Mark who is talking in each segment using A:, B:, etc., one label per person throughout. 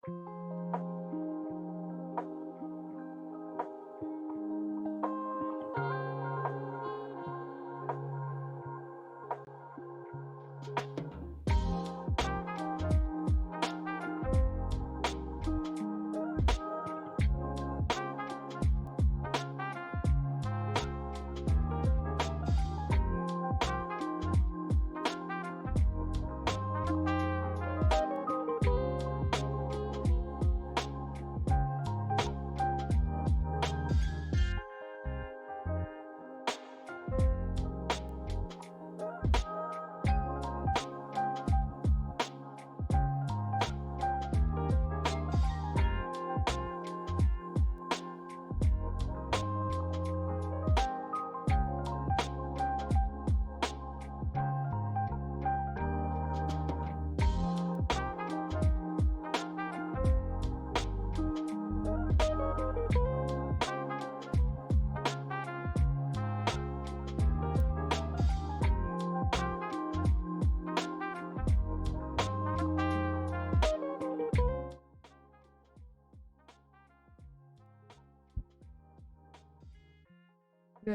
A: Good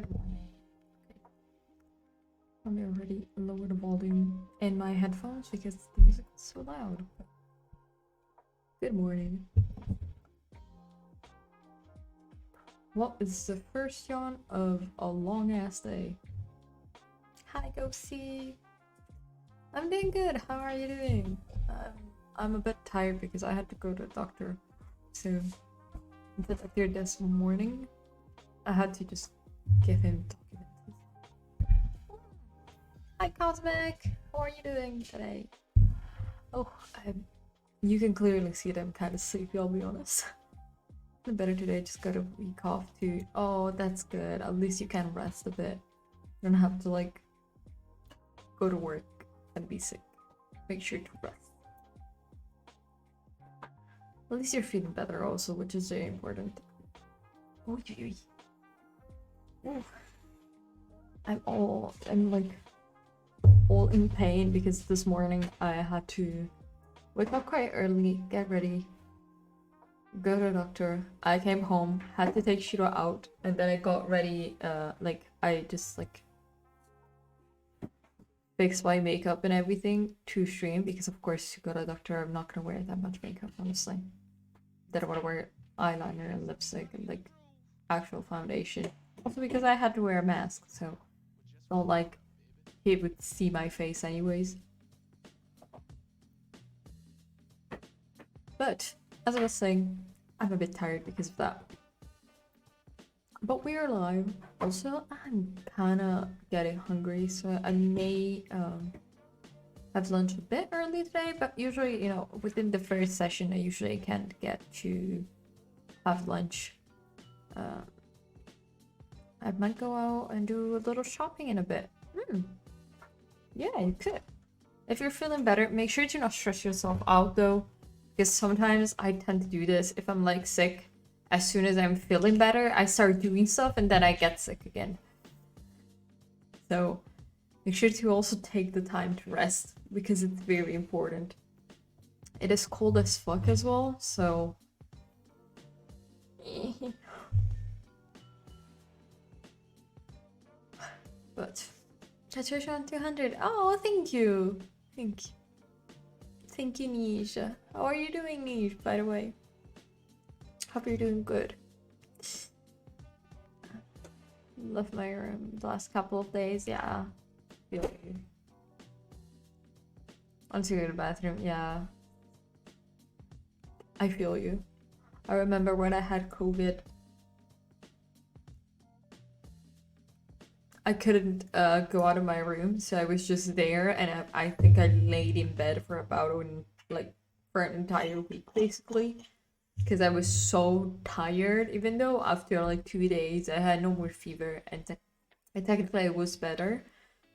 A: morning. Let me already lower the volume in my headphones because the music is so loud. Good morning. What is the first yawn of a long ass day? Hi, Ghosty. I'm doing good. How are you doing? I'm a bit tired because I had to go to the doctor. So, the doctor this morning, I had to just give him documents. Hi, Cosmic. How are you doing today? Oh, you can clearly see that I'm kind of sleepy, I'll be honest. Better today, just got a week off too. Oh, that's good. At least you can rest a bit. You don't have to like go to work and be sick. Make sure to rest. At least you're feeling better also, which is very important. Oh, I'm like all in pain because this morning I had to wake up quite early, get ready, go to the doctor. I came home, had to take Shiro out, and then I got ready. I just like fixed my makeup and everything to stream because of course to go to the doctor I'm not gonna wear that much makeup, honestly. Didn't want to wear eyeliner and lipstick and like actual foundation. Also because I had to wear a mask, so not like he would see my face anyways. But as I was saying, I'm a bit tired because of that. But we're alive. Also, I'm kinda getting hungry, so I may have lunch a bit early today, but usually, you know, within the first session I usually can't get to have lunch. I might go out and do a little shopping in a bit. Yeah, you could. If you're feeling better, make sure to not stress yourself out though, because sometimes I tend to do this if I'm like sick. As soon as I'm feeling better, I start doing stuff and then I get sick again. So make sure to also take the time to rest because it's very important. It is cold as fuck as well, so but Chatration 200. Oh, thank you. Thank you, Nisha. How are you doing, Nish, by the way? Hope you're doing good. Left my room the last couple of days, yeah. Feel you. Once you go to the bathroom, yeah. I feel you. I remember when I had COVID, I couldn't go out of my room, so I was just there, and I think I laid in bed for about for an entire week basically, because I was so tired. Even though after like 2 days I had no more fever, and technically I was better,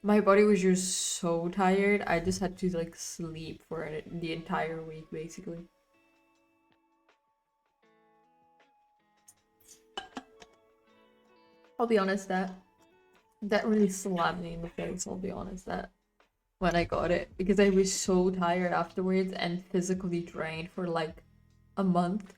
A: my body was just so tired. I just had to like sleep for the entire week basically. I'll be honest, that really slapped me in the face, I'll be honest, that when I got it, because I was so tired afterwards and physically drained for like a month.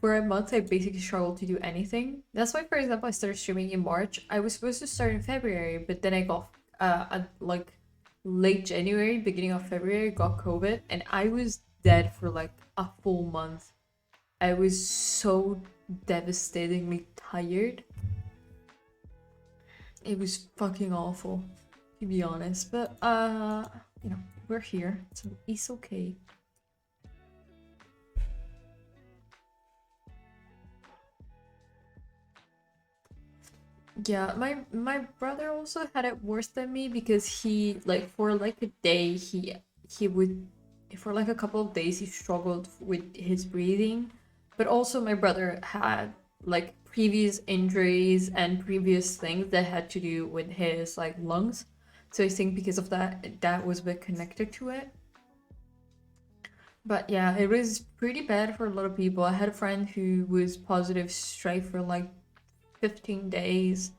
A: For a month, I basically struggled to do anything. That's why, for example, I started streaming in March. I was supposed to start in February, but then I got like late January, beginning of February, got COVID, and I was dead for like a full month. I was so devastatingly tired. It was fucking awful, to be honest. But you know, we're here, so it's okay. Yeah, my brother also had it worse than me because he like for like a day he would for like a couple of days he struggled with his breathing, but also my brother had like previous injuries and previous things that had to do with his like lungs. So I think because of that was a bit connected to it. But yeah, it was pretty bad for a lot of people. I had a friend who was positive straight for like 15 days,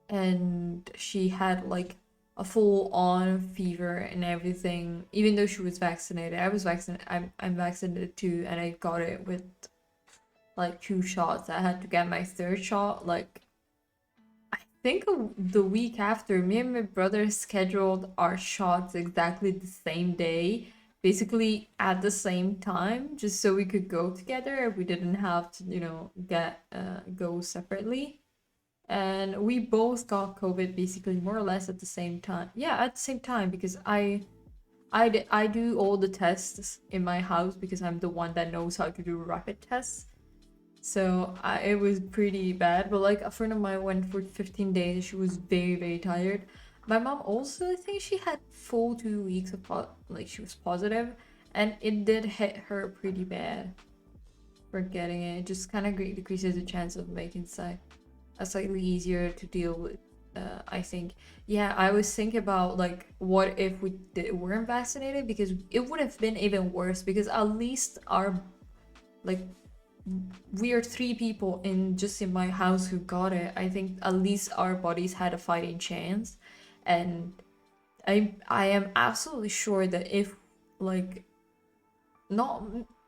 A: and she had like a full on fever and everything, even though she was vaccinated. I was vaccinated. I'm vaccinated too, and I got it with like 2 shots. I had to get my third shot like I think the week after. Me and my brother scheduled our shots exactly the same day, basically at the same time, just so we could go together. We didn't have to, get go separately. And we both got COVID basically more or less at the same time. Yeah, at the same time, because I do all the tests in my house because I'm the one that knows how to do rapid tests. So it was pretty bad. But like a friend of mine went for 15 days. She was very, very tired. My mom also, I think she had full 2 weeks of like she was positive, and it did hit her pretty bad for getting it. It just kind of decreases the chance of making a slightly easier to deal with. I think. Yeah, I was thinking about like what if we weren't vaccinated, because it would have been even worse, because at least our like we are 3 people in my house who got it. I think at least our bodies had a fighting chance, and I am absolutely sure that if like not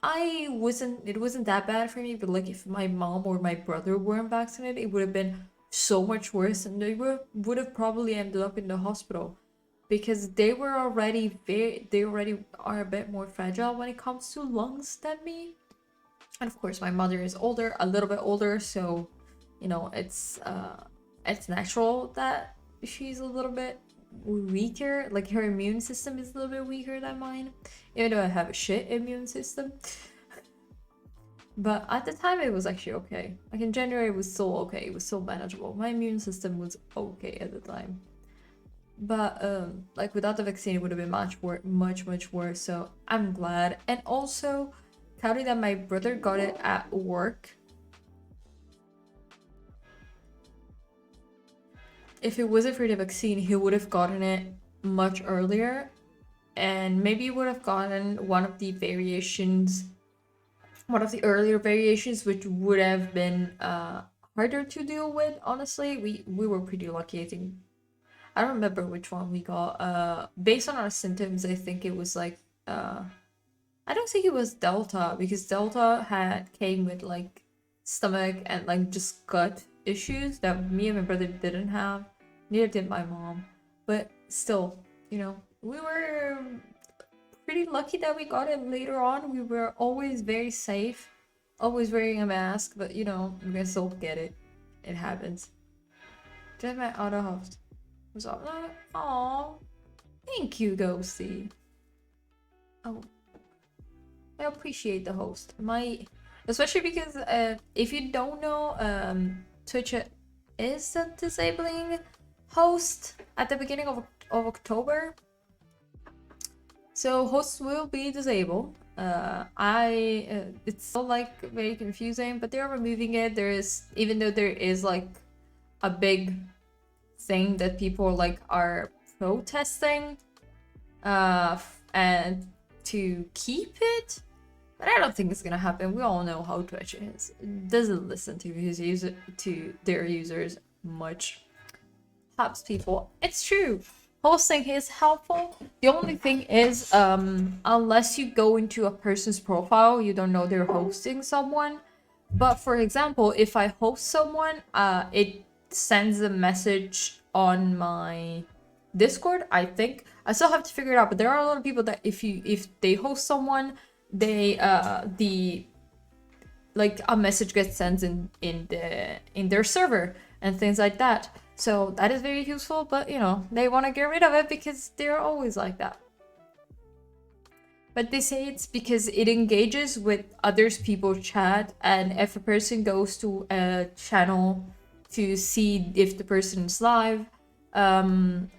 A: it wasn't that bad for me, but like if my mom or my brother weren't vaccinated, it would have been so much worse, and they would have probably ended up in the hospital, because they already are a bit more fragile when it comes to lungs than me. And of course my mother is older, a little bit older, so it's natural that she's a little bit weaker. Like her immune system is a little bit weaker than mine, even though I have a shit immune system. But at the time it was actually okay. Like in January it was still okay, it was still manageable. My immune system was okay at the time. But like without the vaccine it would have been much worse. So I'm glad. And also counting that my brother got it at work, if it wasn't for the vaccine, he would have gotten it much earlier, and maybe would have gotten one of the earlier variations, which would have been harder to deal with. Honestly, we were pretty lucky. I don't remember which one we got. Based on our symptoms, I think it was like I don't think it was Delta, because Delta came with like stomach and like just gut issues that me and my brother didn't have. Neither did my mom. But still, we were pretty lucky that we got it later on. We were always very safe, always wearing a mask, but we can still get it. It happens. Did my auto host was all Aww. Thank you, Ghosty. Oh, I appreciate the host. Especially because if you don't know, Twitch is disabling host at the beginning of October. So hosts will be disabled. It's still like very confusing, but they're removing it. Even though there is like a big thing that people like are protesting, and to keep it, but I don't think it's gonna happen. We all know how Twitch is. It doesn't listen to their users much. Helps people. It's true. hosting is helpful. The only thing is, unless you go into a person's profile, you don't know they're hosting someone. But for example, if I host someone, it sends a message on my Discord, I think. I still have to figure it out, but there are a lot of people that if they host someone, they like a message gets sent in their server and things like that. So that is very useful, but you know, they want to get rid of it because they're always like that. But they say it's because it engages with others people's chat, and if a person goes to a channel to see if the person is live,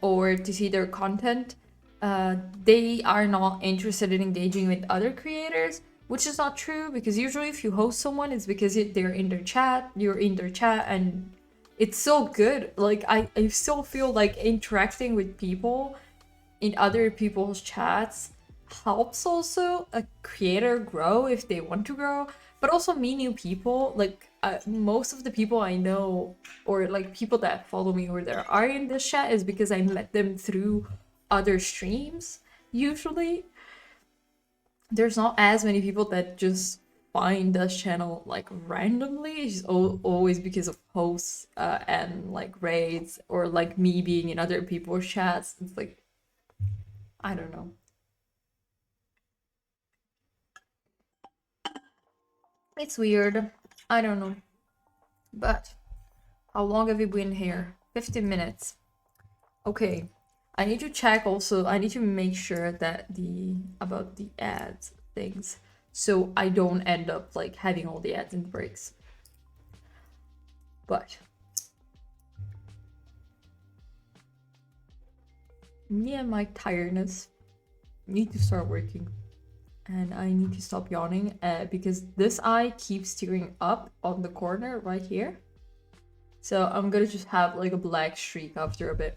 A: or to see their content, they are not interested in engaging with other creators, which is not true, because usually if you host someone, it's because they're in their chat, you're in their chat, and it's so good. Like, I still feel like interacting with people in other people's chats helps also a creator grow if they want to grow, but also meet new people. Like, most of the people I know, or like people that follow me or that are in this chat, is because I met them through other streams. Usually there's not as many people that just find this channel like randomly. It's always because of posts and like raids, or like me being in other people's chats. It's like, I don't know. It's weird. I don't know. But how long have we been here? 15 minutes. Okay. I need to check also. I need to make sure that about the ads things, so I don't end up like having all the ads in the breaks. But me and my tiredness need to start working. And I need to stop yawning because this eye keeps tearing up on the corner right here. So I'm gonna just have like a black streak after a bit.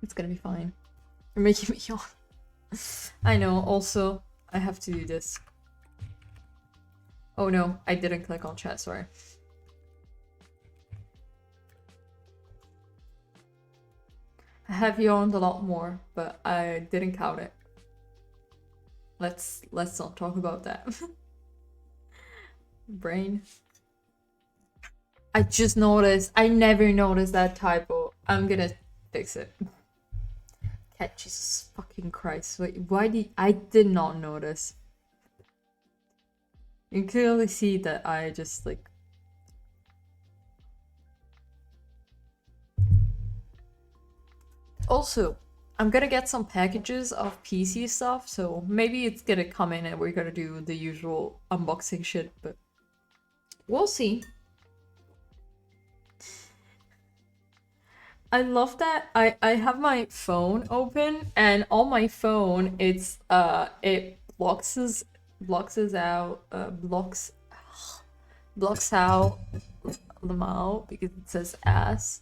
A: It's gonna be fine. You're making me yawn. I know, also, I have to do this. Oh no, I didn't click on chat, sorry. I have yawned a lot more, but I didn't count it. Let's not talk about that. Brain. I just noticed. I never noticed that typo. I'm gonna fix it. Cat, Jesus fucking Christ. Wait, why I did not notice. You can clearly see that I just like... Also, I'm gonna get some packages of PC stuff, so maybe it's gonna come in and we're gonna do the usual unboxing shit, but we'll see. I love that I have my phone open, and on my phone it's it blocks out the mouth because it says ass.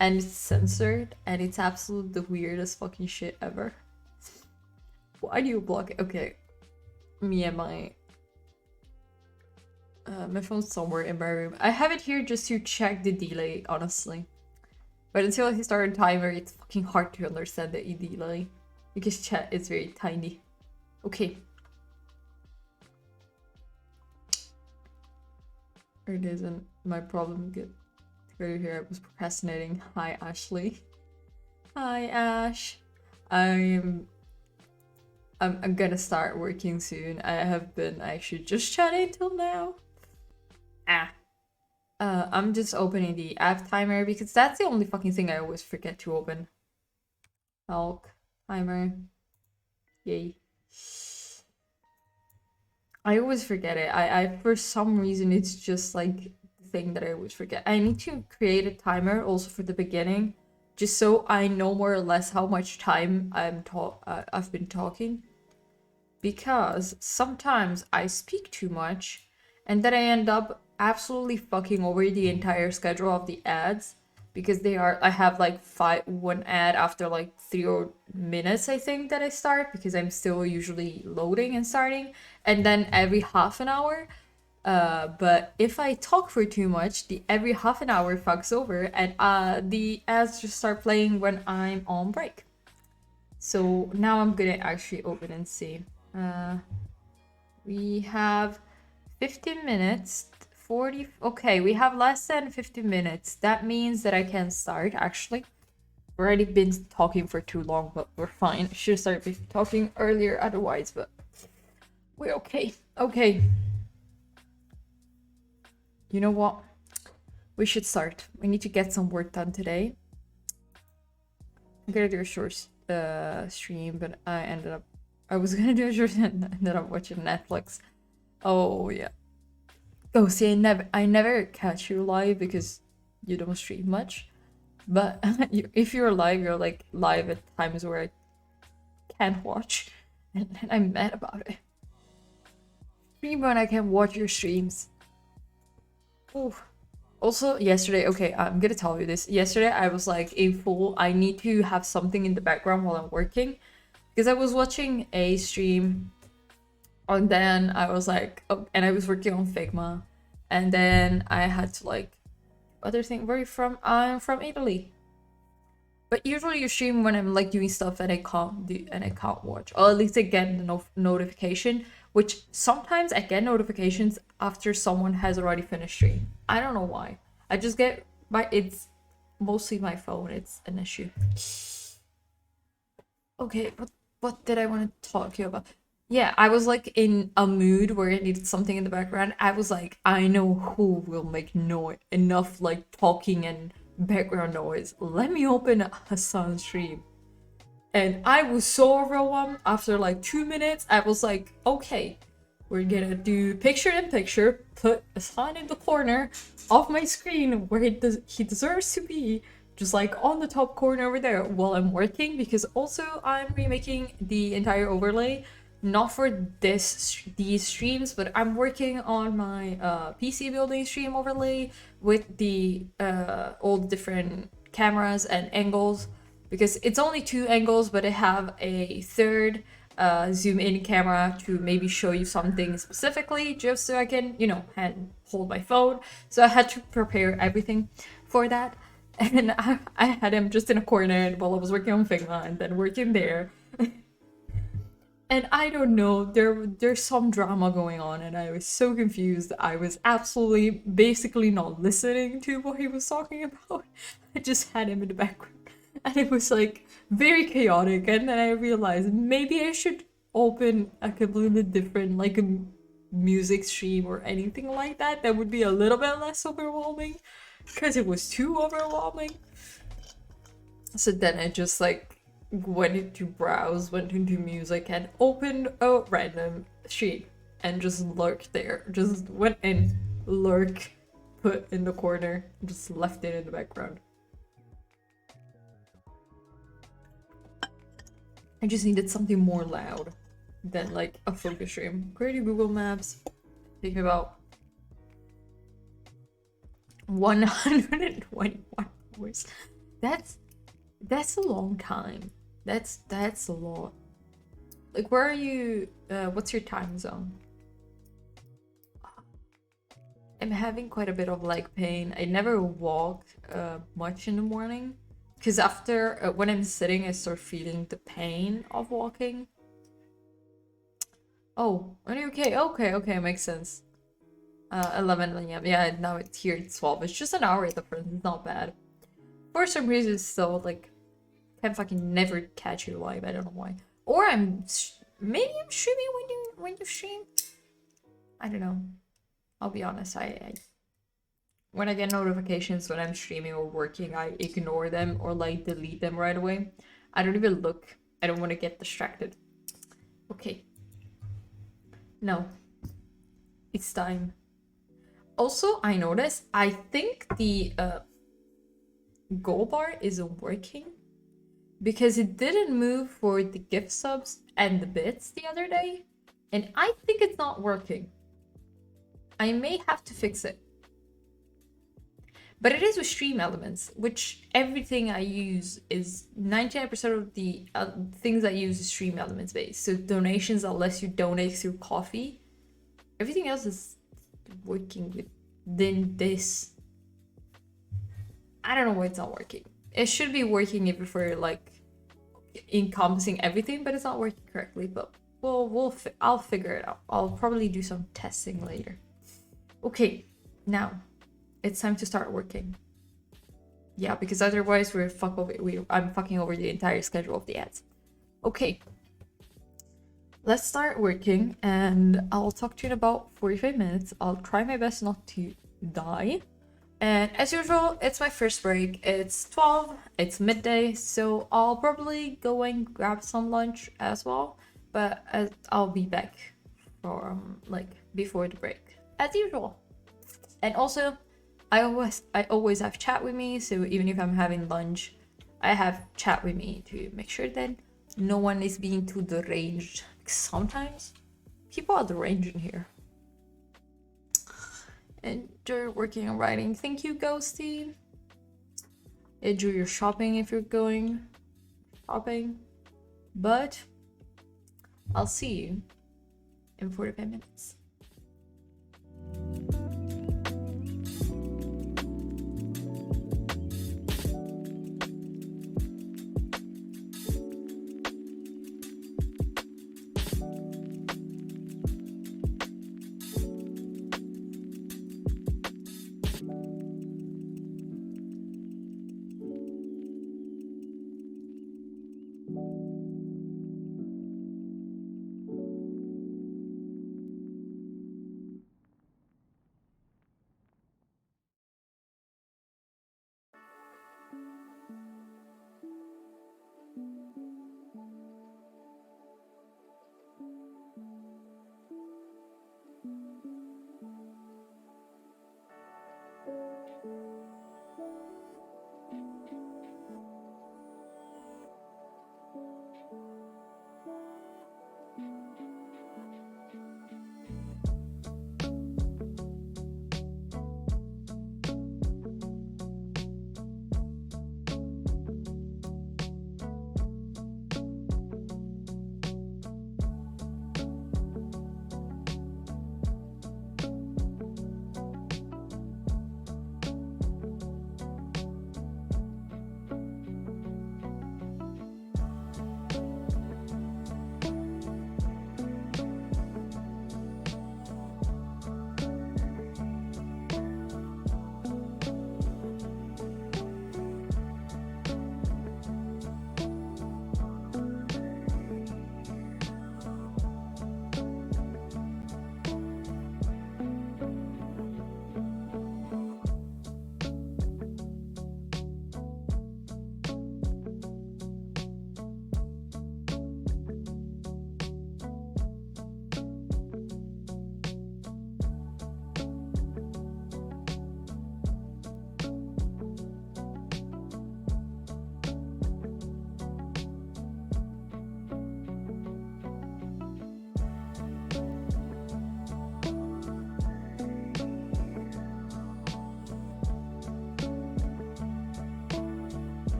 A: And it's censored, and it's absolutely the weirdest fucking shit ever. Why do you block it? Okay. Me and my phone's somewhere in my room. I have it here just to check the delay, honestly. But until I start a timer, it's fucking hard to understand the delay. Because chat is very tiny. Okay. It isn't my problem. Good. Here I was procrastinating. Hi Ashley. Hi Ash. I'm gonna start working soon. I have been actually just chatting till now. I'm just opening the app timer because that's the only fucking thing I always forget to open. Hulk timer. Yay. I always forget it. I for some reason it's just like thing that I always forget. I need to create a timer also for the beginning, just so I know more or less how much time I've been talking, because sometimes I speak too much and then I end up absolutely fucking over the entire schedule of the ads, because I have like one ad after like 3 minutes I think that I start, because I'm still usually loading and starting, and then every half an hour. But if I talk for too much, the every half an hour fucks over, and the ads just start playing when I'm on break. So now I'm gonna actually open and see. We have 15 minutes, 40. Okay, we have less than 15 minutes. That means that I can start actually. We've already been talking for too long, but we're fine. I should have started talking earlier otherwise, but we're okay. Okay. You know what? We should start. We need to get some work done today. I'm gonna do a short stream, but I was gonna do a short and ended up watching Netflix. Oh yeah. Oh, see, I never catch you live because you don't stream much. But if you're live, you're like live at times where I can't watch, and I'm mad about it. Stream when I can watch your streams. Oh. Also, yesterday, okay, I'm gonna tell you this. Yesterday, I was like a fool. I need to have something in the background while I'm working, because I was watching a stream, and then I was like, oh, and I was working on Figma, and then I had to like, other thing. Where are you from? I'm from Italy. But usually you stream when I'm like doing stuff that I can't do and I can't watch, or at least I get the notification. Which sometimes I get notifications after someone has already finished stream. I don't know why. I just get it's mostly my phone. It's an issue. Okay, what did I want to talk to you about? Yeah, I was like in a mood where I needed something in the background. I was like, I know who will make enough like talking and background noise. Let me open Hassan's stream. And I was so overwhelmed after like 2 minutes. I was like, okay, we're gonna do picture in picture, put Hassan in the corner of my screen where he deserves to be, just like on the top corner over there while I'm working, because also I'm remaking the entire overlay, not for these streams, but I'm working on my PC building stream overlay with the all the different cameras and angles, because it's only 2 angles, but I have a third zoom in camera to maybe show you something specifically, just so I can, you know, hold my phone. So I had to prepare everything for that. And I had him just in a corner while I was working on Figma and then working there. And I don't know, there's some drama going on, and I was so confused. I was absolutely, basically not listening to what he was talking about. I just had him in the background. And it was like very chaotic, and then I realized maybe I should open a completely different like a music stream or anything like that would be a little bit less overwhelming, because it was too overwhelming. So then I just like went into music and opened a random stream and just lurked there, just went in, lurk, put in the corner, just left it in the background. I just needed something more loud than like a focus stream. Creating Google Maps, taking about 121 hours. That's a long time. That's a lot. Like, where are you? What's your time zone? I'm having quite a bit of leg pain. I never walk much in the morning. Because after, when I'm sitting, I start feeling the pain of walking. Oh, are you okay? Okay, makes sense. 11 a.m. Yeah, now it's here, it's 12. It's just an hour difference, it's not bad. For some reason, it's still, like, can fucking never catch you live, I don't know why. Or maybe I'm streaming when you stream? I don't know. I'll be honest, when I get notifications when I'm streaming or working, I ignore them or like delete them right away. I don't even look. I don't want to get distracted. Okay. No. It's time. Also, I noticed, I think the goal bar isn't working because it didn't move for the gift subs and the bits the other day. And I think it's not working. I may have to fix it. But it is with stream elements, which everything I use is 99% of the things I use is stream elements based. So donations, unless you donate through coffee, everything else is working within this. I don't know why it's not working. It should be working if we're like encompassing everything, but it's not working correctly. But I'll figure it out. I'll probably do some testing later. Okay, now it's time to start working. Yeah, because otherwise I'm fucking over the entire schedule of the ads. Okay, let's start working, and I'll talk to you in about 45 minutes. I'll try my best not to die. And as usual, it's my first break. It's 12, it's midday, so I'll probably go and grab some lunch as well. But I'll be back for like before the break, as usual. And also, I always have chat with me, so even if I'm having lunch, I have chat with me to make sure that no one is being too deranged. Sometimes people are deranged in here. Enjoy working and writing. Thank you, Ghosty. Enjoy your shopping if you're going shopping. But I'll see you in 45 minutes.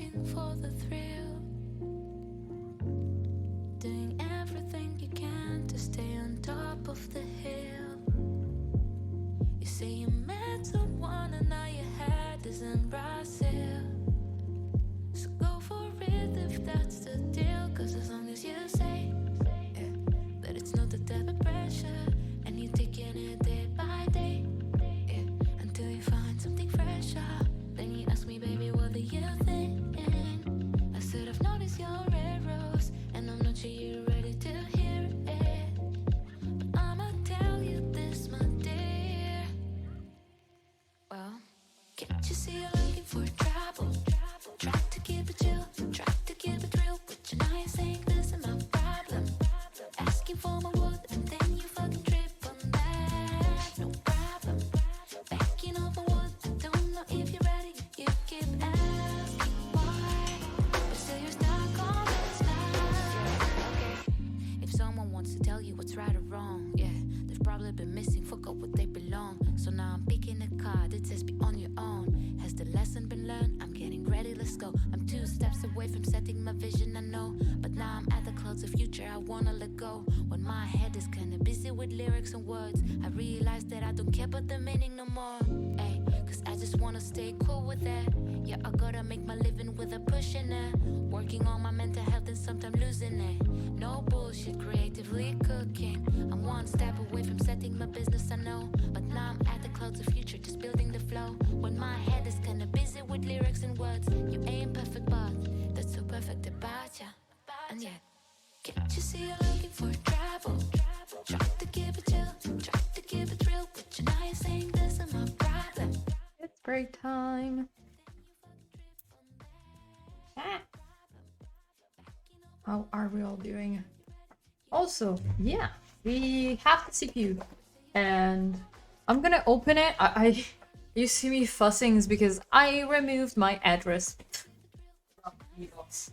B: living for the thrill, doing everything you can to stay on top of the hill. You say you met someone and now your head is in Brazil. So go for it if that's the deal, cause as long as you say that it's not the type of pressure, and you're taking it day by day, until you find something fresher. Then you ask me, baby, what do you think? I said I've noticed your arrows, and I'm not sure you're ready to hear it, but I'ma tell you this, my dear. Well, can't you see you're looking for trouble? Try to keep it chill, try to keep it real, but you know you're saying this is my problem. Asking for my word and then you fucking trip on that. No problem. Backing off my word, I don't know if you're ready. You keep asking why, but still you're stuck on this line. If someone wants to tell you what's right or wrong, they've probably been missing, forgot what they belong. So now I'm picking a card that says be on your own. Has the lesson been learned? I'm getting ready, let's go. I'm 2 steps away from setting my vision, I know, but now I'm at the clouds of future I wanna let go. When my head is kinda busy with lyrics and words, I realize that I don't care about the meaning no more. Ay, cause I just wanna stay cool with that. Yeah, I gotta make my living without pushing it. Working on my mental health and sometimes losing it. No bullshit, creatively cooking. I'm 1 step away from setting my business, I know, but now I'm at the clouds of future, just building the flow. When my head is kinda busy with lyrics and words, you ain't perfect, but that's so perfect about ya. And yet, can't you see you're looking for trouble? Try to keep it chill, try to keep it real, but you know you're saying this is my problem.
A: It's break time. How are we all doing? Also, yeah, we have the CPU, and I'm gonna open it. You see me fussing is because I removed my address from the box.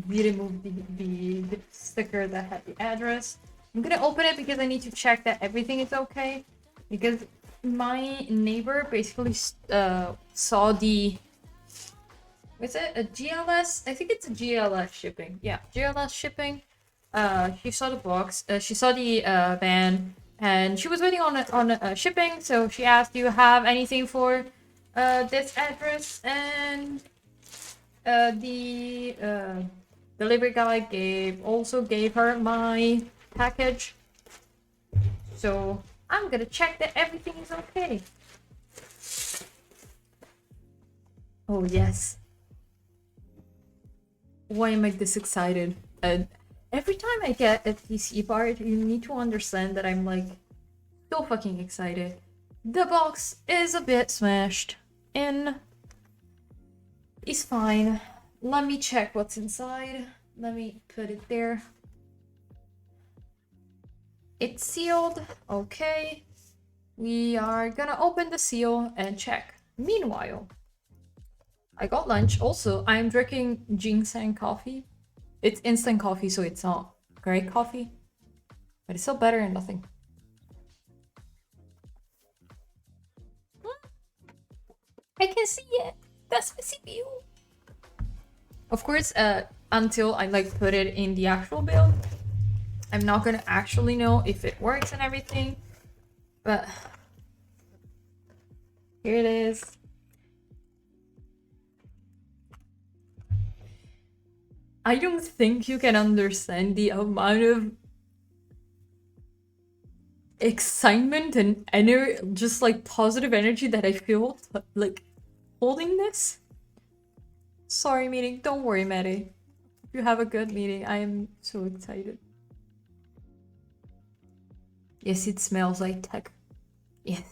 A: We removed the sticker that had the address. I'm gonna open it because I need to check that everything is okay, because my neighbor basically saw the, is it a GLS? I think it's a GLS shipping. Yeah, GLS shipping. She saw the box. She saw the van, and she was waiting on shipping. So she asked, "Do you have anything for this address?" And the delivery guy also gave her my package. So I'm gonna check that everything is okay. Oh yes. Why am I this excited? Every time I get a PC part, you need to understand that I'm like so fucking excited. The box is a bit smashed and it's fine. Let me check what's inside. Let me put it there. It's sealed. Okay. We are gonna open the seal and check. Meanwhile, I got lunch. Also, I'm drinking ginseng coffee. It's instant coffee, so it's not great coffee, but it's still better than nothing. I can see it. That's my CPU. Of course, until I like put it in the actual build, I'm not gonna actually know if it works and everything. But here it is. I don't think you can understand the amount of excitement and just like positive energy that I feel like holding this. Sorry, meeting. Don't worry, Maddie. You have a good meeting. I am so excited. Yes, it smells like tech. Yes.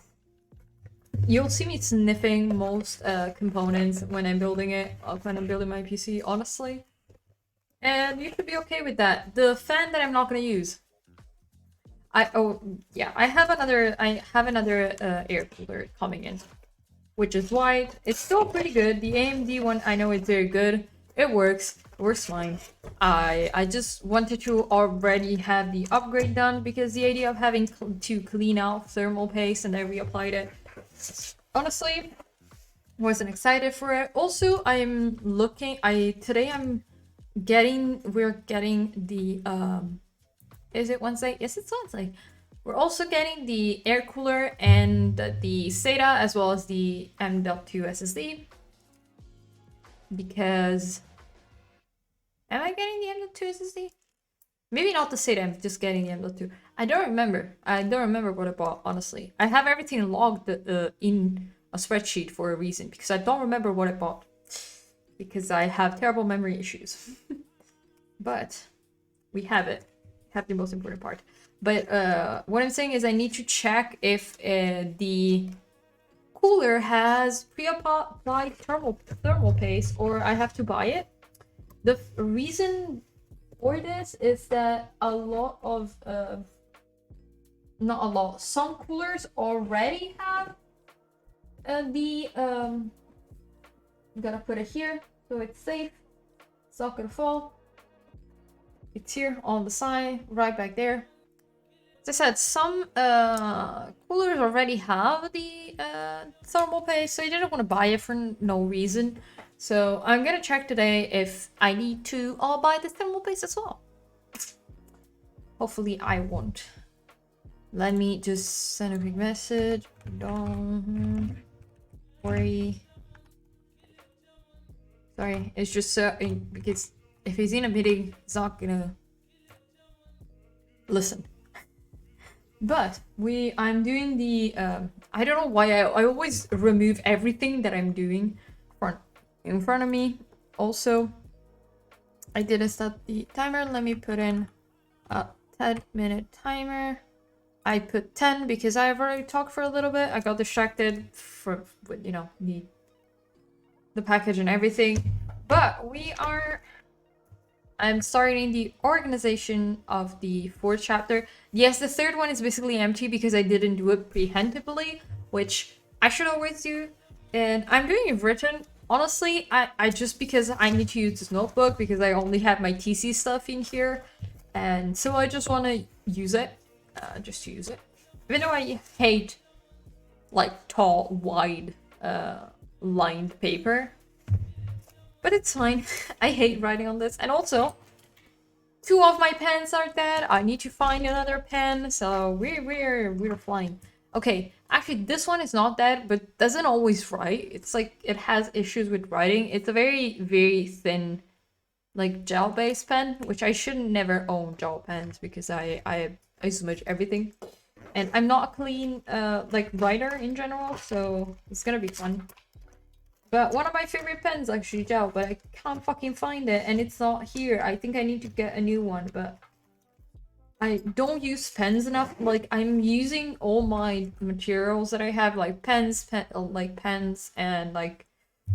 A: You'll see me sniffing most components when I'm building it, when I'm building my PC, honestly. And you should be okay with that. The fan that I'm not gonna use. I have another air cooler coming in, which is white. It's still pretty good. The AMD one, I know it's very good. It works fine. I just wanted to already have the upgrade done because the idea of having to clean out thermal paste and then reapplied it. Honestly, Wasn't excited for it. Also, I'm looking. Today we're getting the Is it Wednesday? Yes, it's Wednesday. We're also getting the air cooler and the SATA as well as the M.2 SSD. Because am I getting the M.2 SSD? Maybe not the SATA, I'm just getting the M.2. I don't remember. I don't remember what I bought, honestly. I have everything logged in a spreadsheet for a reason, because I don't remember what I bought. Because I have terrible memory issues. But we have it. Have the most important part. But what I'm saying is I need to check if the cooler has pre-applied thermal paste or I have to buy it. The reason for this is that a lot of not a lot, some coolers already have I'm gonna put it here so it's safe. It's not gonna fall. It's here on the side, right back there. As I said, some coolers already have the thermal paste, so I didn't want to buy it for no reason. So I'm gonna check today if I need to buy the thermal paste as well. Hopefully I won't. Let me just send a quick message. Don't worry. Sorry, it's just because if he's in a meeting, he's not gonna listen. But I'm doing the I don't know why I always remove everything that I'm doing in front of me. Also, I didn't set the timer. Let me put in a 10-minute timer. I put 10 because I've already talked for a little bit. I got distracted with you know the package and everything. But I'm starting the organization of the 4th chapter. Yes, the 3rd one is basically empty because I didn't do it preemptively, which I should always do. And I'm doing it written. Honestly, I just because I need to use this notebook because I only have my TC stuff in here. And so I just want to use it. Just to use it. Even though I hate like tall, wide, lined paper. But it's fine. I hate writing on this. And also, 2 of my pens are dead. I need to find another pen. So we're flying. Okay, actually this one is not dead, but doesn't always write. It's like it has issues with writing. It's a very, very thin, like gel-based pen, which I should never own gel pens because I smudge everything. And I'm not a clean like writer in general, so it's gonna be fun. But one of my favorite pens actually gel, but I can't fucking find it and it's not here. I think I need to get a new one, but I don't use pens enough. Like I'm using all my materials that I have, like pens and like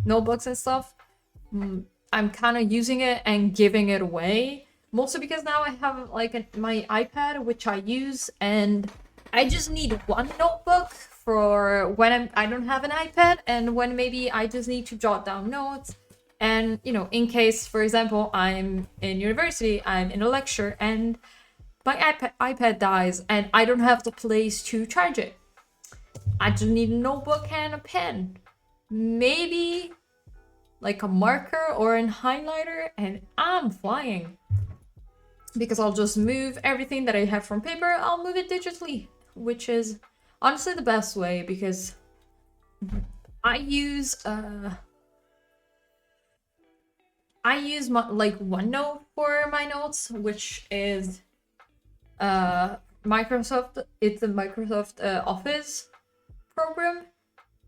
A: notebooks and stuff. I'm kind of using it and giving it away. Mostly because now I have like my iPad, which I use, and I just need one notebook for when I don't have an iPad and when maybe I just need to jot down notes. And, you know, in case, for example, I'm in university, I'm in a lecture and my iPad dies and I don't have the place to charge it. I just need a notebook and a pen. Maybe like a marker or a highlighter and I'm flying. Because I'll just move everything that I have from paper, I'll move it digitally, which is honestly the best way because I use like OneNote for my notes, which is Microsoft. It's a Microsoft Office program,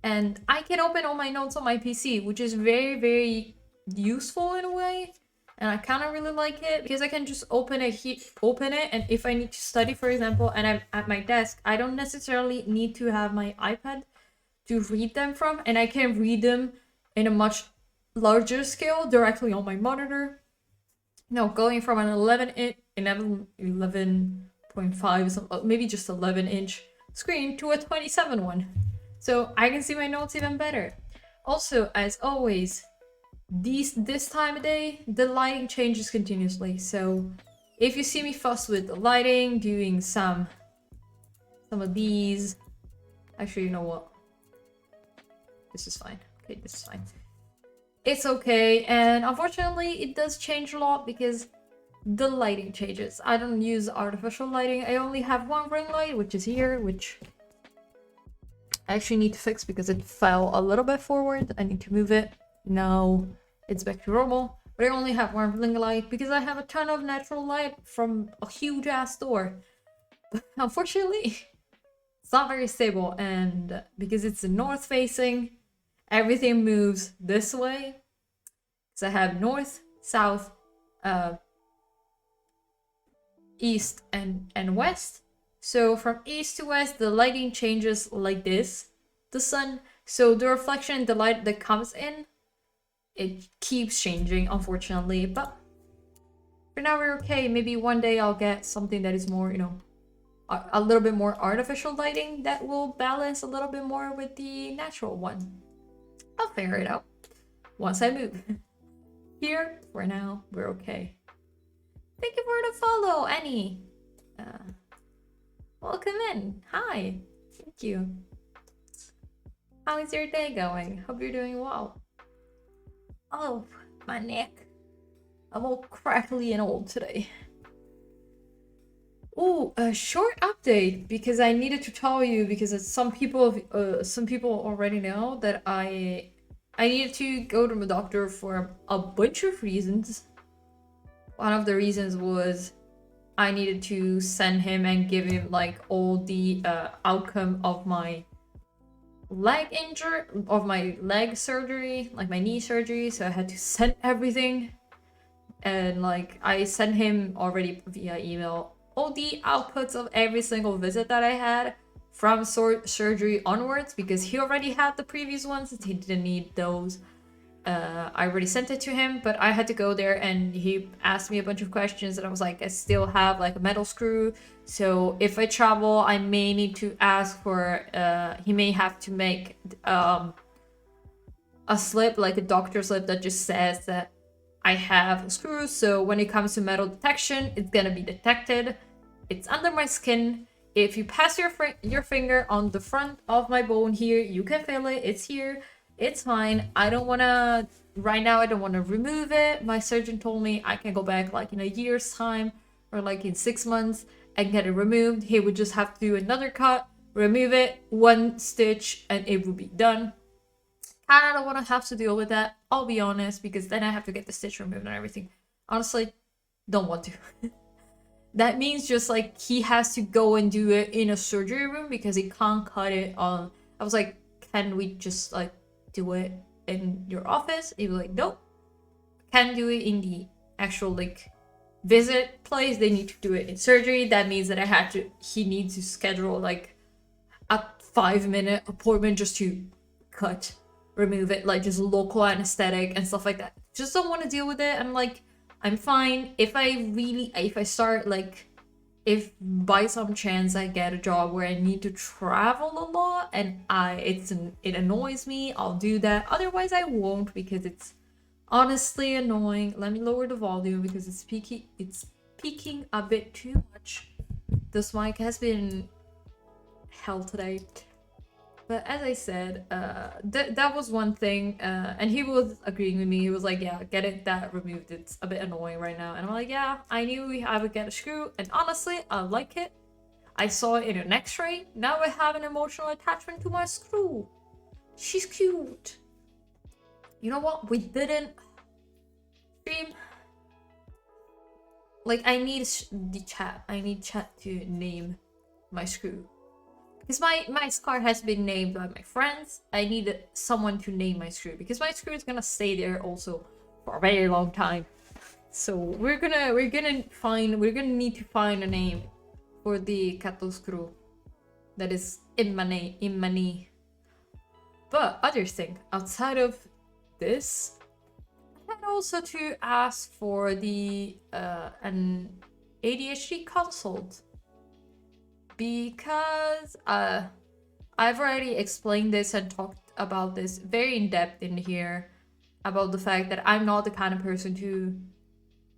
A: and I can open all my notes on my PC, which is very, very useful in a way. And I kind of really like it because I can just open it, and if I need to study, for example, and I'm at my desk, I don't necessarily need to have my iPad to read them from, and I can read them in a much larger scale directly on my monitor. No, going from an 11.5, maybe just 11-inch screen to a 27 one. So I can see my notes even better. Also, as always, this time of day, the lighting changes continuously. So if you see me fuss with the lighting, doing some of these, actually, you know what? This is fine. Okay, this is fine. It's okay, and unfortunately it does change a lot because the lighting changes. I don't use artificial lighting. I only have one ring light, which is here, which I actually need to fix because it fell a little bit forward. I need to move it. Now it's back to normal. But I only have one ring light because I have a ton of natural light from a huge ass door. But unfortunately, it's not very stable, and because it's north facing, everything moves this way. So I have north, south, east, and west. So from east to west, the lighting changes like this, the sun. So the reflection, the light that comes in, it keeps changing, unfortunately. But for now, we're okay. Maybe one day I'll get something that is more, a little bit more artificial lighting that will balance a little bit more with the natural one. I'll figure it out once I move. Here, for now, we're okay. Thank you for the follow, Annie. Welcome in. Hi. Thank you. How is your day going? Hope you're doing well. Oh, my neck. I'm all crackly and old today. Oh, a short update because I needed to tell you because some people already know that I needed to go to the doctor for a bunch of reasons. One of the reasons was I needed to send him and give him like all the outcome of my leg surgery, like my knee surgery. So I had to send everything, and like I sent him already via email all the outputs of every single visit that I had from surgery onwards because he already had the previous ones. He didn't need those. I already sent it to him, but I had to go there and he asked me a bunch of questions and I was like, I still have like a metal screw. So if I travel, I may need to ask for, he may have to make a slip, like a doctor slip that just says that I have screws. So when it comes to metal detection, it's gonna be detected. It's under my skin. If you pass your finger on the front of my bone here, you can feel it. It's here. It's fine. I don't want to, right now, I don't want to remove it. My surgeon told me I can go back like in a year's time or like in 6 months and get it removed. He would just have to do another cut, remove it, one stitch, and it would be done. I don't want to have to deal with that, I'll be honest, because then I have to get the stitch removed and everything. Honestly, don't want to. That means just like he has to go and do it in a surgery room because he can't cut it on. I was like, can we just like do it in your office? He was like, nope, can't do it in the actual like visit place. They need to do it in surgery. That means that he needs to schedule like a 5-minute appointment just to remove it, like just local anesthetic and stuff like that. Just don't want to deal with it. I'm like, I'm fine. If I start like, if by some chance I get a job where I need to travel a lot and it annoys me, I'll do that. Otherwise I won't because it's honestly annoying. Let me lower the volume because it's peaking a bit too much. This mic has been hell today. But as I said, that was one thing, and he was agreeing with me. He was like, yeah, get that removed. It's a bit annoying right now. And I'm like, yeah, I knew I would get a screw. And honestly, I like it. I saw it in an x-ray. Now I have an emotional attachment to my screw. She's cute. You know what? We didn't stream. Like, I need the chat. I need chat to name my screw. Because my scar has been named by my friends. I needed someone to name my screw because my screw is gonna stay there also for a very long time. So we're gonna need to find a name for the cattle screw that is in my knee. But other thing outside of this, I had also to ask for an ADHD consult. Because I've already explained this and talked about this very in depth in here about the fact that I'm not the kind of person to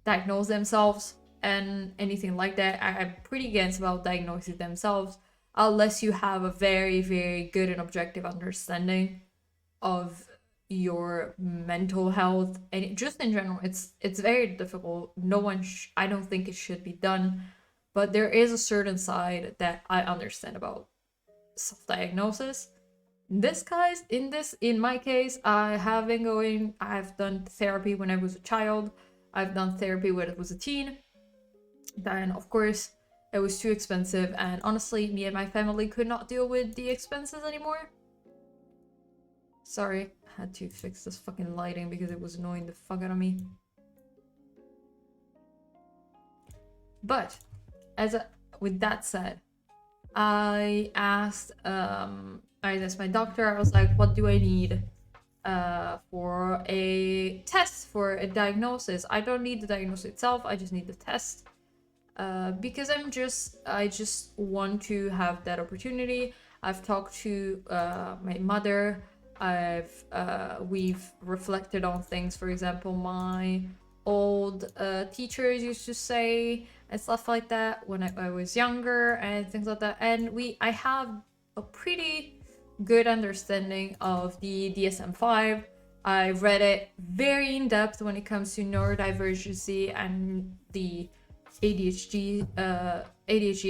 A: diagnose themselves and anything like that. I'm pretty against about diagnosing themselves unless you have a very, very good and objective understanding of your mental health, and just in general, it's very difficult. No one I don't think it should be done, but there is a certain side that I understand about self-diagnosis. In my case, I've done therapy when I was a child, I've done therapy when I was a teen. Then of course it was too expensive, and honestly me and my family could not deal with the expenses anymore. Sorry, I had to fix this fucking lighting because it was annoying the fuck out of me. But with that said, I asked my doctor. I was like, what do I need for a test, for a diagnosis? I don't need the diagnosis itself, I just need the test. Because I just want to have that opportunity. I've talked to my mother. We've reflected on things. For example, my old teachers used to say and stuff like that when I was younger and things like that. And I have a pretty good understanding of the DSM-5. I read it very in depth when it comes to neurodivergency and the ADHD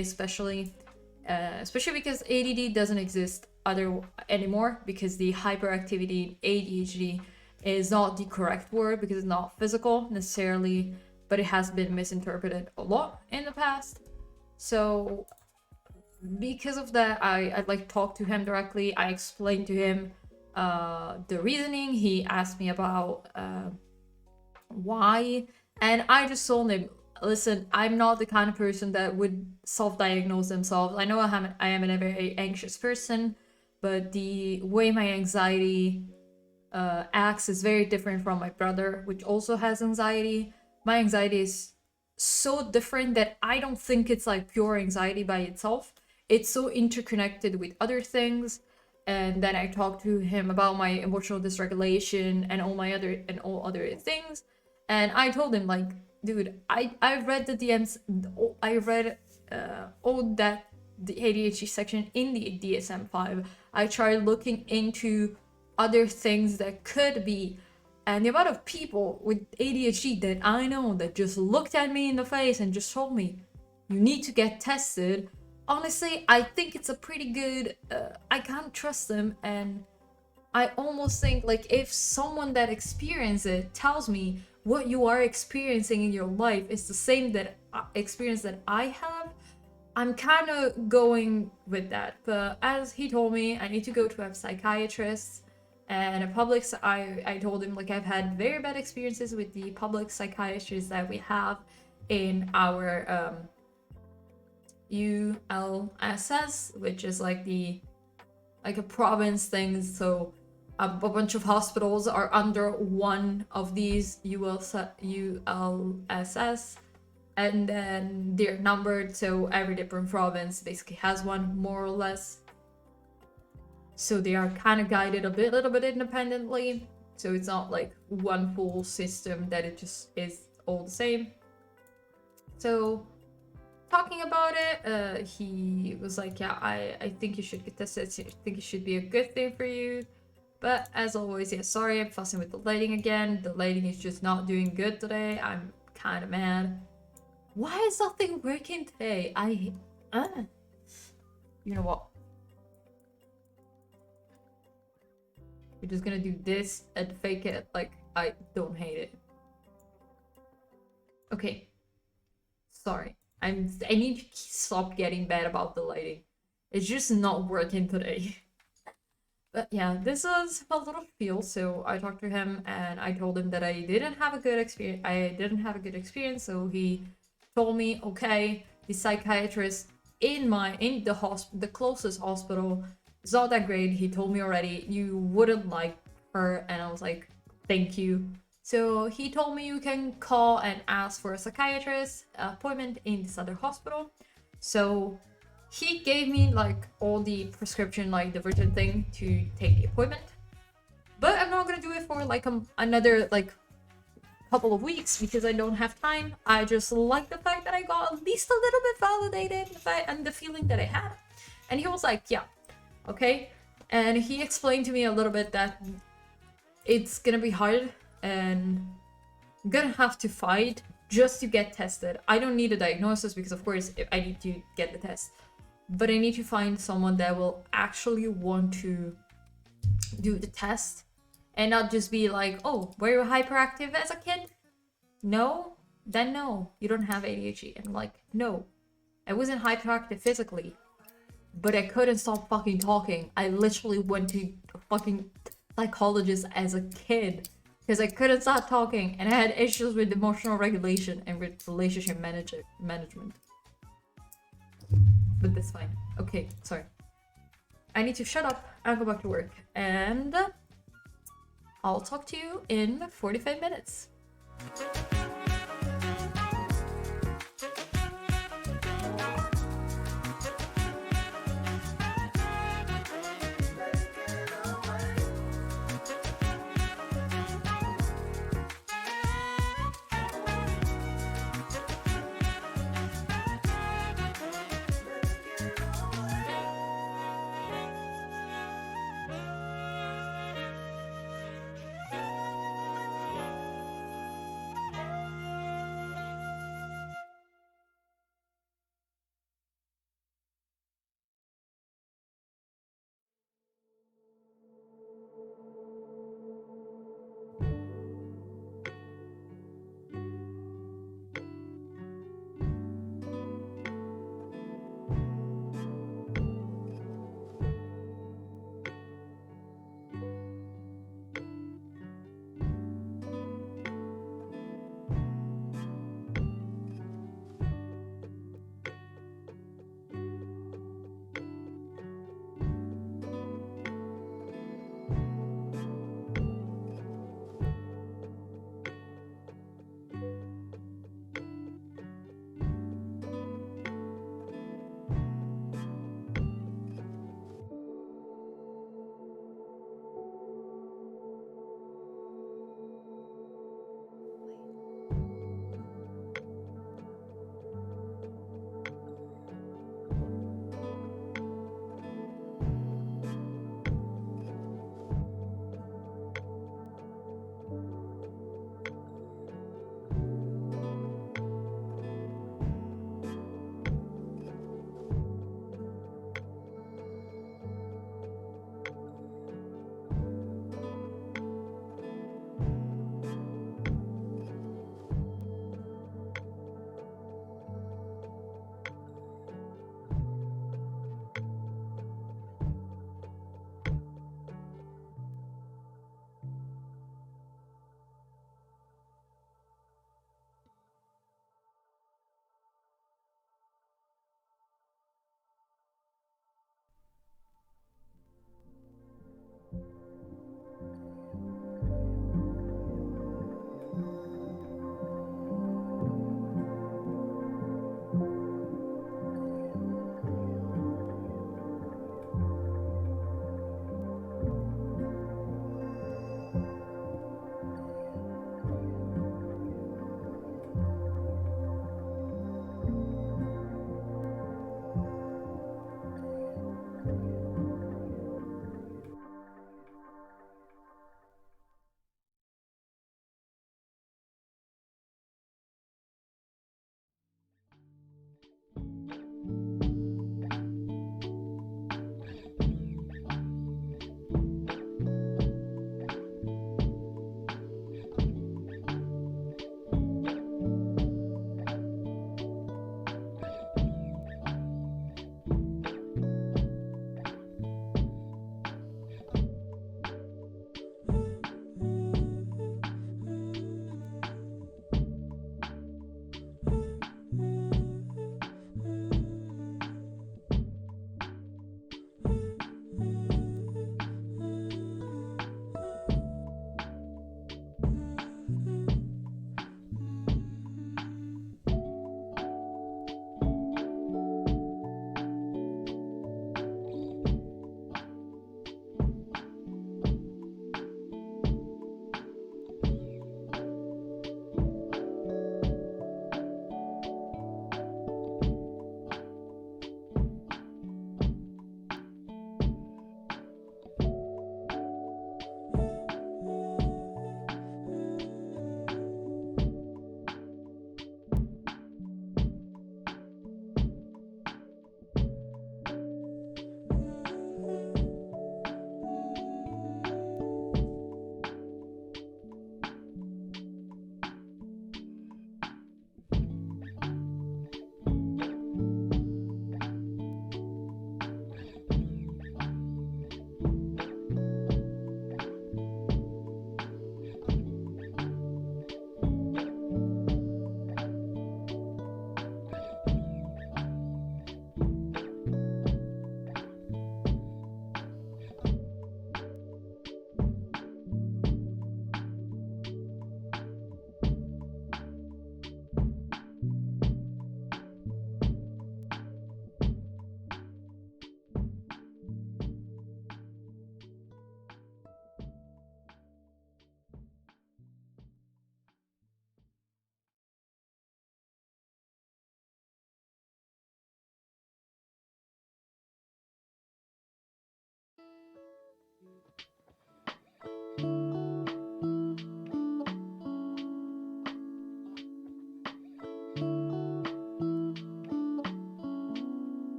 A: especially, because ADD doesn't exist anymore, because the hyperactivity in ADHD is not the correct word, because it's not physical necessarily, but it has been misinterpreted a lot in the past. So because of that, I like talked to him directly. I explained to him the reasoning. He asked me about why, and I just told him, listen, I'm not the kind of person that would self-diagnose themselves. I know I am a very anxious person, but the way my anxiety acts is very different from my brother, which also has anxiety. My anxiety is so different that I don't think it's like pure anxiety by itself. It's so interconnected with other things. And then I talked to him about my emotional dysregulation and all other things. And I told him, like, dude, I read the DMs, I read all that the ADHD section in the DSM-5. I tried looking into other things that could be, and the amount of people with ADHD that I know that just looked at me in the face and just told me, you need to get tested. Honestly, I think it's a pretty good, I can't trust them, and I almost think, like, if someone that experienced it tells me what you are experiencing in your life is the same experience that I have, I'm kind of going with that. But as he told me, I need to go to a psychiatrist and I told him, like, I've had very bad experiences with the public psychiatrists that we have in our ULSS, which is like a province thing. So a bunch of hospitals are under one of these ULSS, and then they're numbered, so every different province basically has one, more or less. So they are kind of guided a little bit independently, so it's not like one full system that it just is all the same. So talking about it, he was like, yeah, I think you should get tested. I think it should be a good thing for you. But as always, yeah, sorry, I'm fussing with the lighting again. The lighting is just not doing good today. I'm kind of mad. Why is nothing working today? You know what? We're just gonna do this and fake it like I don't hate it. Okay. Sorry. I need to stop getting bad about the lighting. It's just not working today. But yeah, this was a little spiel. So I talked to him and I told him that I didn't have a good experience. So he told me, okay, the psychiatrist in the closest hospital is not that great. He told me already, you wouldn't like her. And I was like, thank you. So he told me you can call and ask for a psychiatrist appointment in this other hospital. So he gave me like all the prescription, like the written thing to take the appointment. But I'm not gonna do it for like another like couple of weeks because I don't have time. I just like the fact that I got at least a little bit validated and the feeling that I had. And he was like, yeah, okay. And he explained to me a little bit that it's gonna be hard, and I'm gonna have to fight just to get tested. I don't need a diagnosis because, of course, I need to get the test. But I need to find someone that will actually want to do the test and not just be like, oh, were you hyperactive as a kid? No? Then no, you don't have ADHD. And I'm like, no, I wasn't hyperactive physically, but I couldn't stop fucking talking. I literally went to a fucking psychologist as a kid because I couldn't stop talking and I had issues with emotional regulation and with relationship management. But that's fine. Okay, sorry. I need to shut up and go back to work. And I'll talk to you in 45 minutes.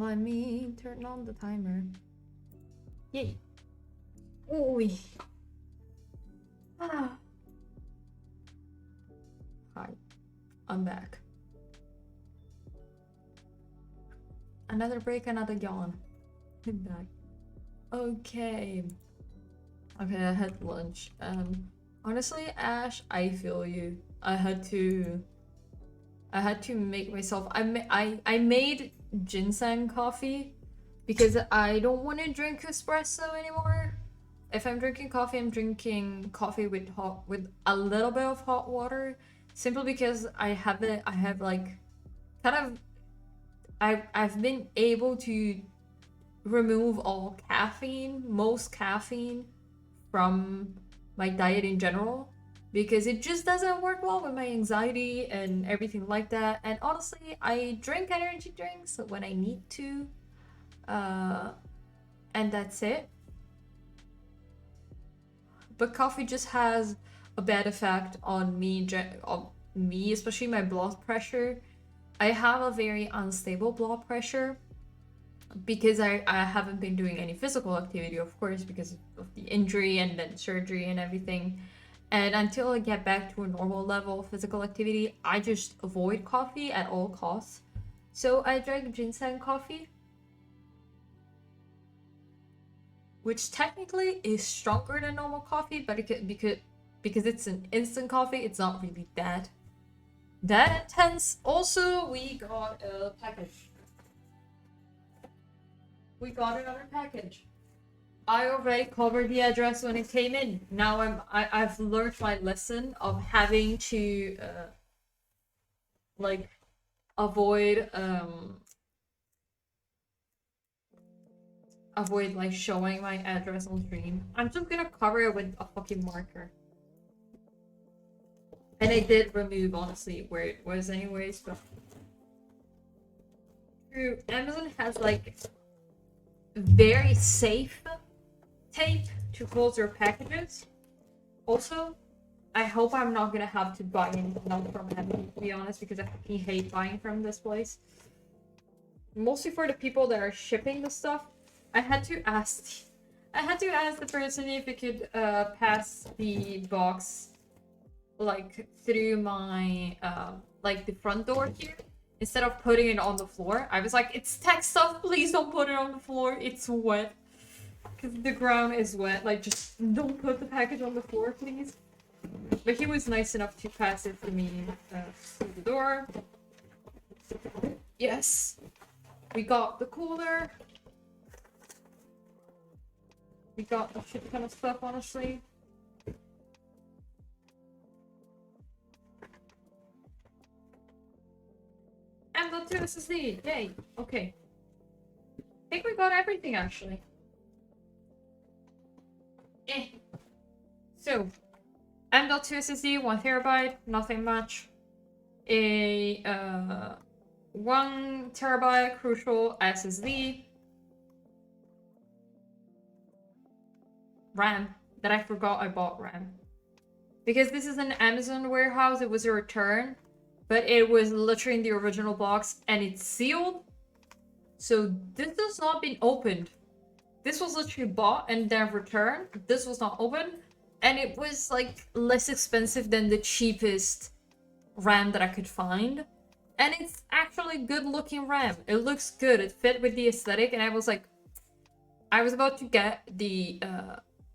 A: Let me turn on the timer. Yay. Oi. Ah. Hi. I'm back. Another break, another yawn. I'm back. Okay. Okay, I had lunch. Honestly, Ash, I feel you. I had to make myself. I made ginseng coffee because I don't want to drink espresso anymore. If I'm drinking coffee, I'm drinking coffee with a little bit of hot water, simply because I have like kind of I've been able to remove all caffeine, most caffeine from my diet in general, because it just doesn't work well with my anxiety and everything like that. And honestly, I drink energy drinks when I need to, and that's it. But coffee just has a bad effect on me, especially my blood pressure. I have a very unstable blood pressure because I haven't been doing any physical activity, of course, because of the injury and then surgery and everything. And until I get back to a normal level of physical activity, I just avoid coffee at all costs. So I drank ginseng coffee, which technically is stronger than normal coffee, but because it's an instant coffee, it's not really that intense. Also, we got a package. We got another package. I already covered the address when it came in. Now I've learned my lesson of having to like avoid like showing my address on stream. I'm just gonna cover it with a fucking marker. And I did remove, honestly, where it was anyways, but true, Amazon has like very safe tape to close your packages. Also, I hope I'm not gonna have to buy anything else from Amazon, to be honest, because I fucking hate buying from this place. Mostly for the people that are shipping the stuff. I had to ask the person if it could pass the box like through my like the front door here instead of putting it on the floor. I was like, it's tech stuff, please don't put it on the floor, it's wet. Because the ground is wet, like just don't put the package on the floor, please. But he was nice enough to pass it to me through the door. Yes. We got the cooler. We got a shit ton of stuff, honestly. And the 2 SSD, yay, okay. I think we got everything, actually. So, M.2 SSD, 1 terabyte, nothing much. A 1 terabyte crucial SSD. RAM, that I forgot I bought RAM. Because this is an Amazon warehouse, it was a return, but it was literally in the original box and it's sealed. So this has not been opened. This was literally bought and then returned. This was not open. And it was like less expensive than the cheapest RAM that I could find. And it's actually good looking RAM. It looks good. It fit with the aesthetic. And I was like, I was about to get the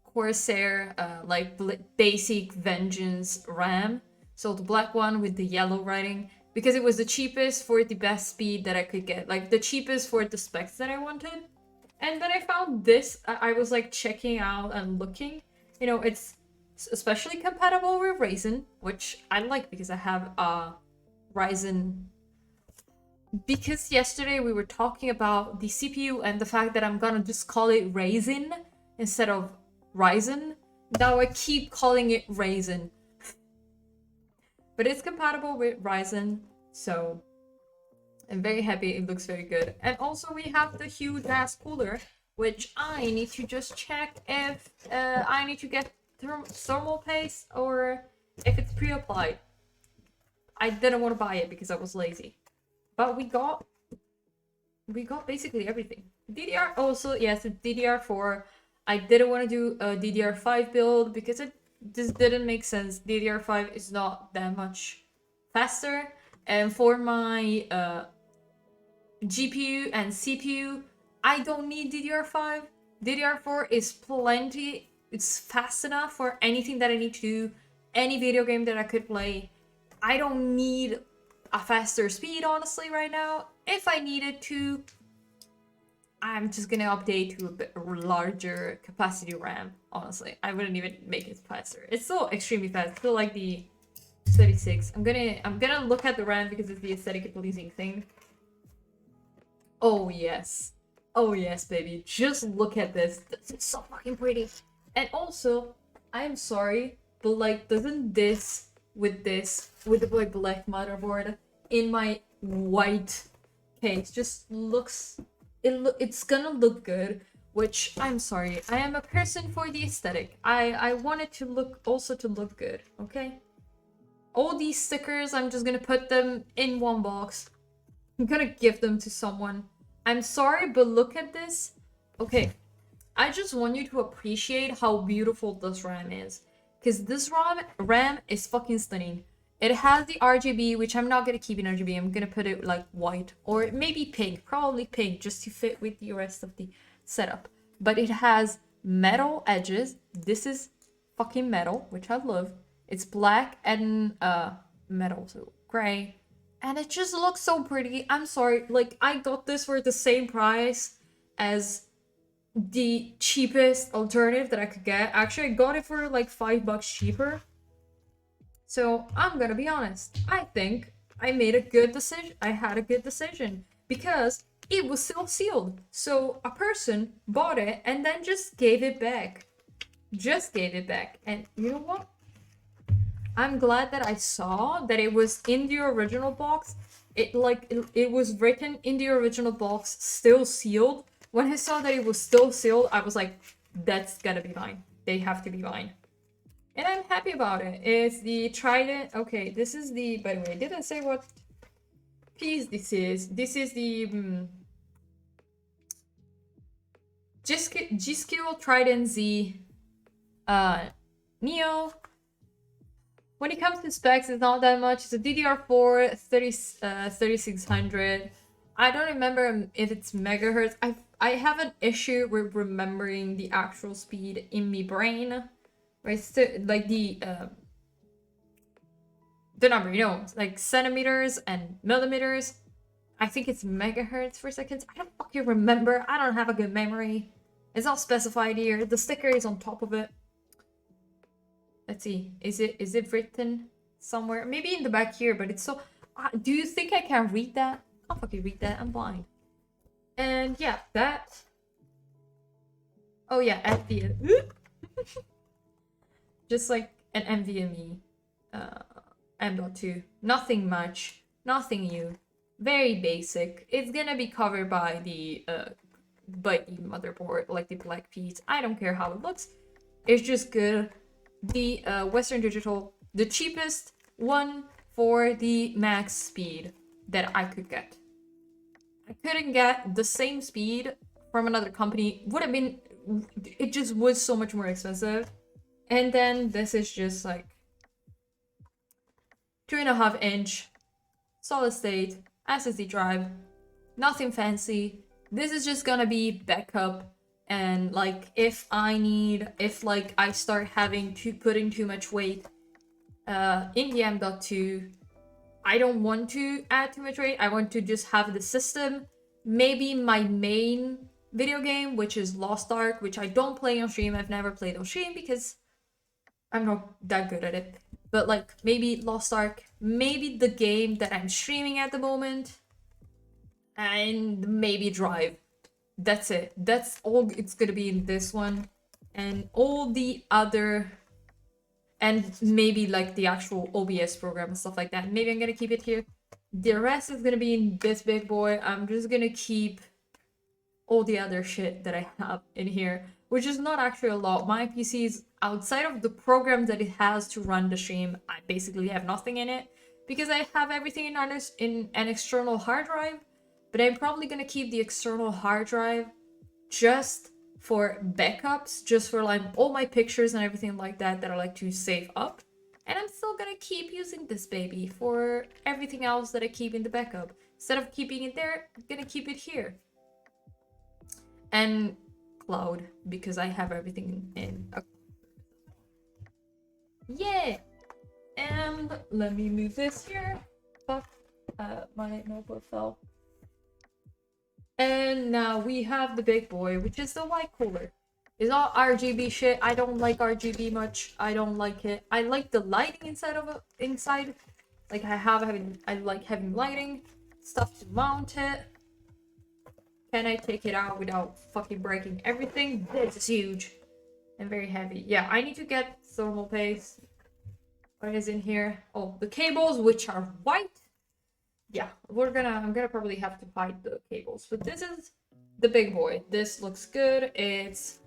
A: Corsair like basic Vengeance RAM. So the black one with the yellow writing. Because it was the cheapest for the best speed that I could get. Like the cheapest for the specs that I wanted. And then I found this. I was like checking out and looking. You know, it's especially compatible with Ryzen, which I like because I have Ryzen. Because yesterday we were talking about the CPU and the fact that I'm gonna just call it Ryzen instead of Ryzen. Now I keep calling it Ryzen. But it's compatible with Ryzen, so I'm very happy. It looks very good. And also we have the huge ass cooler, which I need to just check if I need to get thermal paste or if it's pre-applied. I didn't want to buy it because I was lazy. But we got we got basically everything. DDR also, yes, it's DDR4. I didn't want to do a DDR5 build because it just didn't make sense. DDR5 is not that much faster. And for my GPU and CPU, I don't need DDR5. DDR4 is plenty. It's fast enough for anything that I need to do, any video game that I could play. I don't need a faster speed, honestly, right now. If I needed to, I'm just gonna update to a bit larger capacity RAM, honestly. I wouldn't even make it faster. It's still extremely fast. Still like the 36. I'm gonna look at the RAM because it's the aesthetic pleasing thing. Oh yes. Oh yes, baby. Just look at this. This is so fucking pretty. And also, I'm sorry, but like, doesn't this with the like black motherboard in my white case just looks, it's gonna look good, which I'm sorry, I am a person for the aesthetic. I want it to look good, okay? All these stickers, I'm just gonna put them in one box. I'm gonna give them to someone. I'm sorry, but look at this. Okay, I just want you to appreciate how beautiful this RAM is. Because this RAM is fucking stunning. It has the RGB, which I'm not gonna keep in RGB. I'm gonna put it like white or maybe pink, probably pink, just to fit with the rest of the setup. But it has metal edges. This is fucking metal, which I love. It's black and metal, so gray. And it just looks so pretty. I'm sorry, like I got this for the same price as the cheapest alternative that I could get. Actually, I got it for like $5 cheaper. So I'm gonna be honest. I think I made a good decision. I had a good decision because it was still sealed. So a person bought it and then just gave it back. Just gave it back. And you know what? I'm glad that I saw that it was in the original box. It was written in the original box, still sealed. When I saw that it was still sealed, I was like, that's gotta be mine. They have to be mine. And I'm happy about it. It's the Trident. Okay, this is the, by the way, did I say what piece this is? This is the G-Skill Trident Z Neo. When it comes to specs, it's not that much. It's a DDR4 3600. I don't remember if it's megahertz. I have an issue with remembering the actual speed in my brain. Right, so, like the number, you know, like centimeters and millimeters. I think it's megahertz per second. I don't fucking remember. I don't have a good memory. It's not specified here. The sticker is on top of it. Let's see. Is it written somewhere? Maybe in the back here, but it's so... do you think I can read that? I'll fucking read that. I'm blind. And yeah, that... Oh yeah, at the end. Just like an NVMe M.2. Nothing much. Nothing new. Very basic. It's gonna be covered by the motherboard, like the black piece. I don't care how it looks. It's just good. The Western Digital, the cheapest one for the max speed that I could get. I couldn't get the same speed from another company. Would have been, it just was so much more expensive. And then this is just like 2.5-inch solid state SSD drive. Nothing fancy. This is just gonna be backup. And like if like I start having to putting too much weight in the M.2, I don't want to add too much weight. I want to just have the system. Maybe my main video game, which is Lost Ark, which I don't play on stream. I've never played on stream because I'm not that good at it. But like maybe Lost Ark, maybe the game that I'm streaming at the moment, and maybe Drive. That's it. That's all it's gonna be in this one. And all the other... And maybe like the actual OBS program and stuff like that. Maybe I'm gonna keep it here. The rest is gonna be in this big boy. I'm just gonna keep all the other shit that I have in here, which is not actually a lot. My PC is outside of the program that it has to run the stream. I basically have nothing in it because I have everything in an external hard drive. but I'm probably gonna keep the external hard drive just for backups, just for like all my pictures and everything like that I like to save up. And I'm still gonna keep using this baby for everything else that I keep in the backup. Instead of keeping it there, I'm gonna keep it here. And cloud, because I have everything in a... Yeah! And let me move this here. Fuck, my notebook fell. And now we have the big boy, which is the white cooler. It's all RGB shit. I don't like RGB much. I don't like it. I like the lighting inside of it. Inside, like I like having lighting, stuff to mount it. Can I take it out without fucking breaking everything? This is huge and very heavy. Yeah, I need to get thermal paste. What is in here? Oh, the cables, which are white. Yeah, I'm gonna probably have to hide the cables, but this is the big boy. This looks good. It's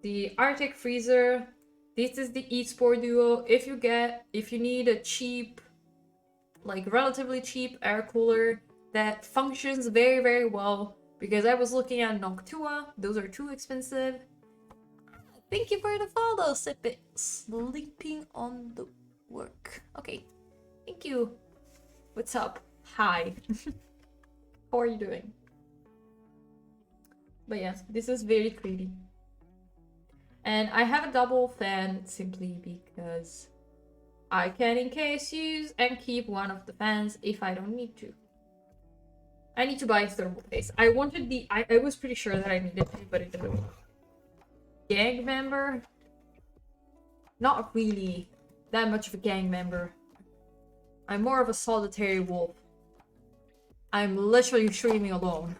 A: the Arctic freezer. This is the eSport Duo. If you need a cheap, like relatively cheap air cooler that functions very, very well, because I was looking at Noctua, those are too expensive. Thank you for the follow, Sip sleeping on the work. Okay, thank you. What's up? Hi. How are you doing? But yes, this is very pretty. And I have a double fan simply because I can in case use and keep one of the fans if I don't need to. I need to buy thermal paste. I wanted I was pretty sure that I needed to, but it didn't. Gang member? Not really that much of a gang member. I'm more of a solitary wolf. I'm literally streaming alone.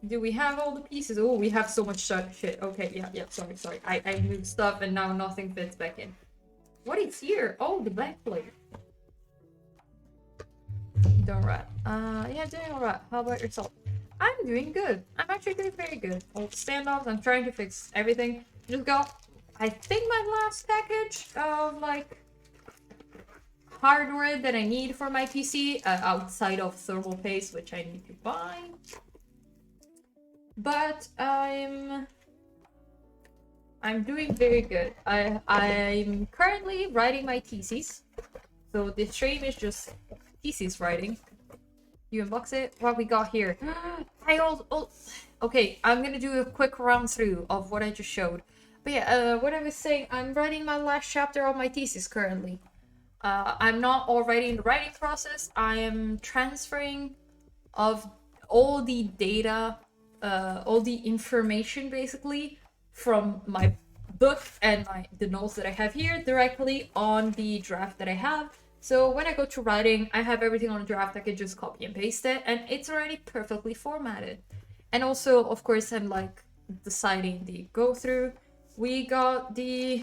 A: Do we have all the pieces? Oh, we have so much shit. Okay, yeah, sorry. I moved stuff and now nothing fits back in. What is here? Oh, the back plate. Doing right. Yeah, doing alright. How about yourself? I'm doing good. I'm actually doing very good. All the standoffs, I'm trying to fix everything. Just got, I think, my last package of, like, hardware that I need for my PC, outside of thermal paste, which I need to buy. But I'm doing very good. I'm currently writing my thesis. So this stream is just thesis writing. You unbox it? What we got here? Okay, I'm gonna do a quick run through of what I just showed. But yeah, what I was saying, I'm writing my last chapter of my thesis currently. I'm not already in the writing process. I am transferring of all the data, all the information basically from my book and the notes that I have here directly on the draft that I have. So when I go to writing, I have everything on a draft. I can just copy and paste it, and it's already perfectly formatted. And also, of course, I'm like deciding the go through. We got the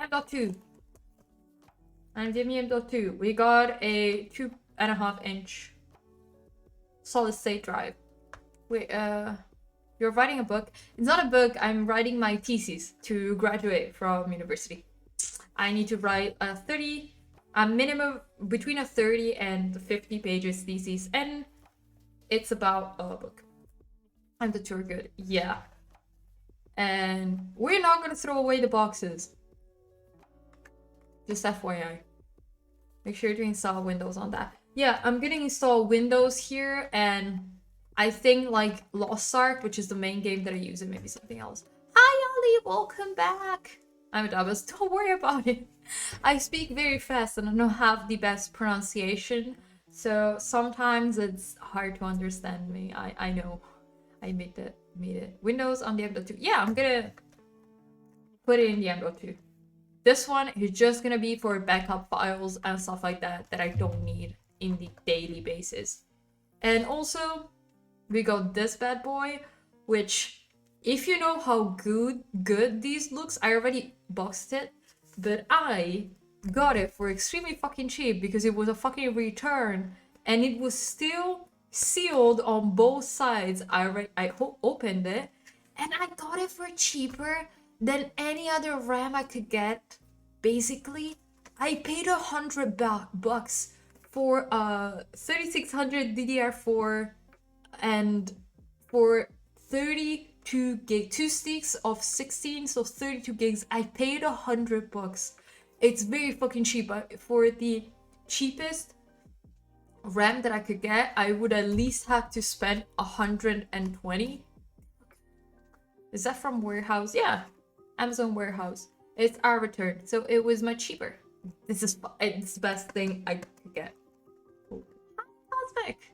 A: M.2 and the M.2. We got a 2.5 inch solid state drive. Wait, you're writing a book? It's not a book. I'm writing my thesis to graduate from university. I need to write a minimum between a 30 and 50 pages thesis, and it's about a book. And the tour good, yeah. And we're not gonna throw away the boxes. Just FYI. Make sure to install Windows on that. Yeah, I'm gonna install Windows here, and I think like Lost Ark, which is the main game that I use, and maybe something else. Hi Ollie, welcome back. I'm a Dabbas, don't worry about it. I speak very fast and I don't have the best pronunciation, so sometimes it's hard to understand me. I know. I made it. Windows on the M.2. Yeah, I'm gonna put it in the M.2. This one is just gonna be for backup files and stuff like that I don't need in the daily basis. And also, we got this bad boy, which, if you know how good these looks, I already boxed it, but I got it for extremely fucking cheap because it was a fucking return and it was still sealed on both sides. I opened it and I got it for cheaper than any other RAM I could get. Basically, I paid $100 bucks for 3600 DDR4 and for 32 gig, two sticks of 16, so 32 gigs. I paid $100. It's very fucking cheap. But for the cheapest RAM that I could get, I would at least have to spend 120. Is that from warehouse? Yeah, Amazon warehouse. It's our return, so it was much cheaper. It's the best thing I could get. Cosmic.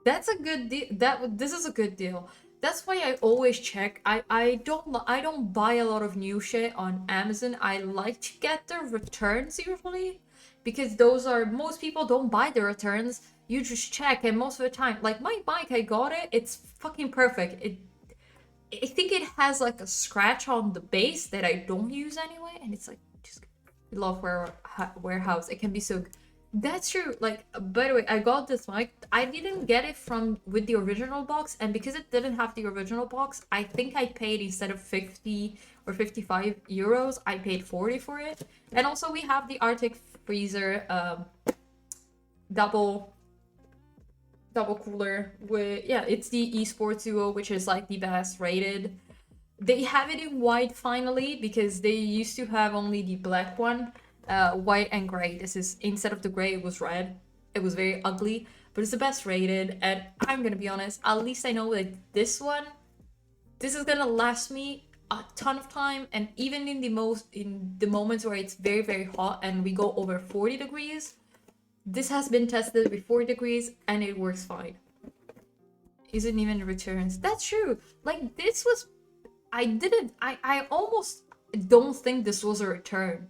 A: That's a good deal. This is a good deal. That's why I always check. I don't buy a lot of new shit on Amazon. I like to get the returns usually, because those are, most people don't buy the returns. You just check, and most of the time, like my mic, I got it. It's fucking perfect. I think it has like a scratch on the base that I don't use anyway, and it's like just love warehouse. It can be so. That's true. Like, by the way, I got this mic. I didn't get it with the original box, and because it didn't have the original box, I think I paid, instead of 50 or 55 euros, I paid 40 for it. And also we have the Arctic Freezer double cooler with, yeah, it's the esports duo, which is like the best rated. They have it in white finally, because they used to have only the black one, white and gray. This is, instead of the gray, it was red. It was very ugly, but it's the best rated. And I'm gonna be honest, at least I know that this is gonna last me a ton of time. And even in the moments where it's very, very hot and we go over 40 degrees, this has been tested with 40 degrees and it works fine. Isn't even returns. That's true. Like, this was, I almost don't think this was a return,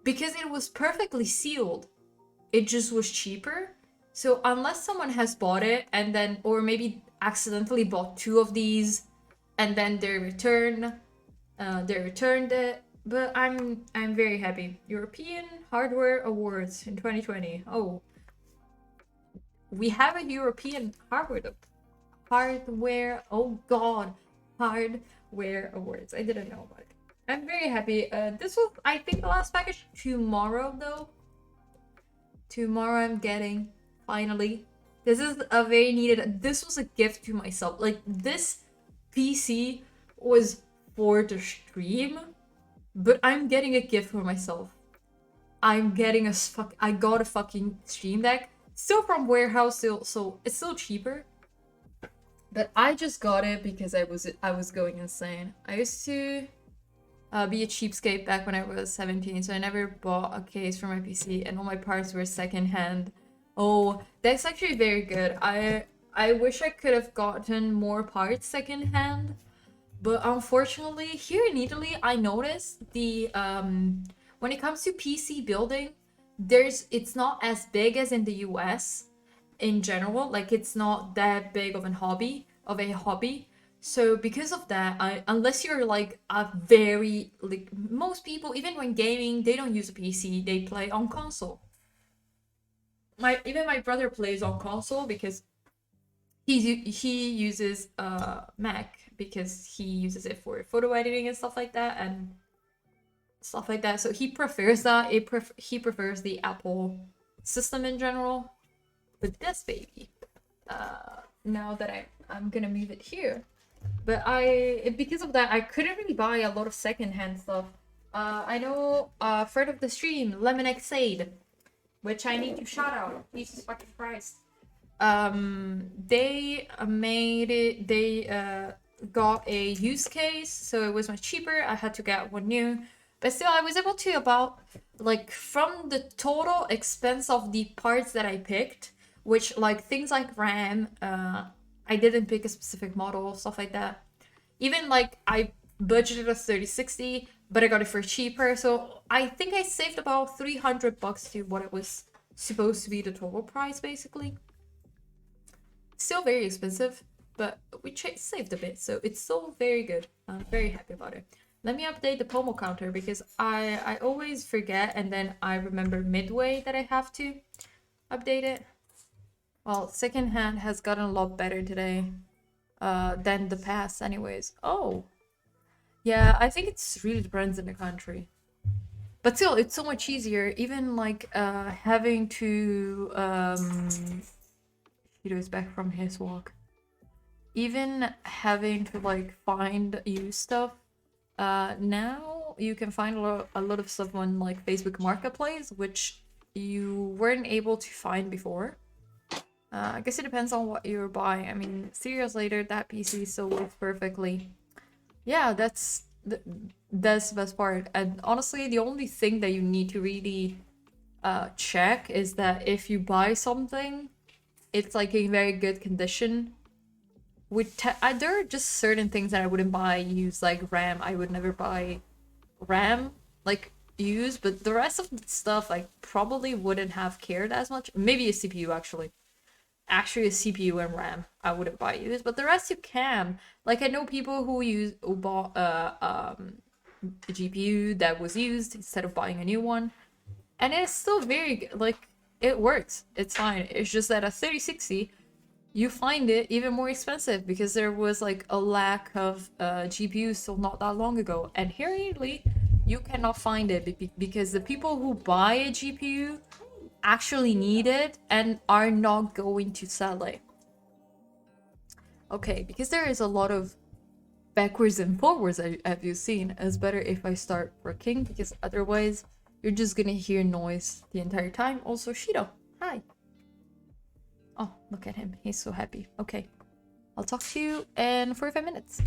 A: because it was perfectly sealed. It just was cheaper. So unless someone has bought it and then, or maybe accidentally bought two of these and then they returned it. But I'm very happy. European Hardware Awards in 2020. Oh, we have a European hardware. Oh God, hardware awards. I didn't know about it. I'm very happy. This was, I think, the last package. Tomorrow, though. Tomorrow I'm getting, finally. This is a very needed. This was a gift to myself. Like, this PC was for the stream, but I'm getting a gift for myself. I'm getting I got a fucking Stream Deck. Still from warehouse, so it's still cheaper. But I just got it because I was going insane. I used to be a cheapskate back when I was 17, so I never bought a case for my PC, and all my parts were secondhand. Oh, that's actually very good. I wish I could have gotten more parts secondhand, but unfortunately, here in Italy, I noticed the when it comes to PC building, it's not as big as in the US in general. Like, it's not that big of a hobby. So because of that, unless you're like a very, like, most people, even when gaming, they don't use a PC, they play on console. Even my brother plays on console because he uses Mac, because he uses it for photo editing and stuff like that, so he prefers that. He prefers the Apple system in general. But this baby, now that I'm gonna move it here. But because of that, I couldn't really buy a lot of secondhand stuff. I know friend of the stream, Lemon Xade, which I need to shout out. Jesus fucking Christ. They made it. They got a use case, so it was much cheaper. I had to get one new, but still, I was able to, about, like, from the total expense of the parts that I picked, which, like, things like RAM, I didn't pick a specific model, stuff like that. Even, like, I budgeted a 3060, but I got it for cheaper, so I think I saved about $300 to what it was supposed to be the total price, basically. Still very expensive, but we saved a bit, so it's still very good. I'm very happy about it. Let me update the pomo counter, because I always forget, and then I remember midway that I have to update it. Well, secondhand has gotten a lot better today than the past anyways. Oh, yeah, I think it really depends in the country. But still, it's so much easier. Even like having to Shiro's back from his walk. Even having to like find used stuff. Now you can find a lot of stuff on like Facebook Marketplace, which you weren't able to find before. I guess it depends on what you're buying. I mean, 3 years later, that PC still works perfectly. Yeah, that's the best part. And honestly, the only thing that you need to really check is that if you buy something, it's like in very good condition. There are just certain things that I wouldn't buy used, like RAM. I would never buy RAM like used, but the rest of the stuff I probably wouldn't have cared as much. Maybe a CPU actually. Actually, a CPU and RAM I wouldn't buy used, but the rest you can. Like I know people who bought a GPU that was used instead of buying a new one, and it's still very good. Like it works. It's fine. It's just that a 3060 you find it even more expensive because there was like a lack of GPUs still not that long ago, and here in Italy you cannot find it because the people who buy a GPU actually need it and are not going to sell it. Okay, because there is a lot of backwards and forwards, have you seen? It's better if I start working because otherwise you're just gonna hear noise the entire time. Also, Shiro, hi. Oh, look at him. He's so happy. Okay. I'll talk to you in 45 minutes.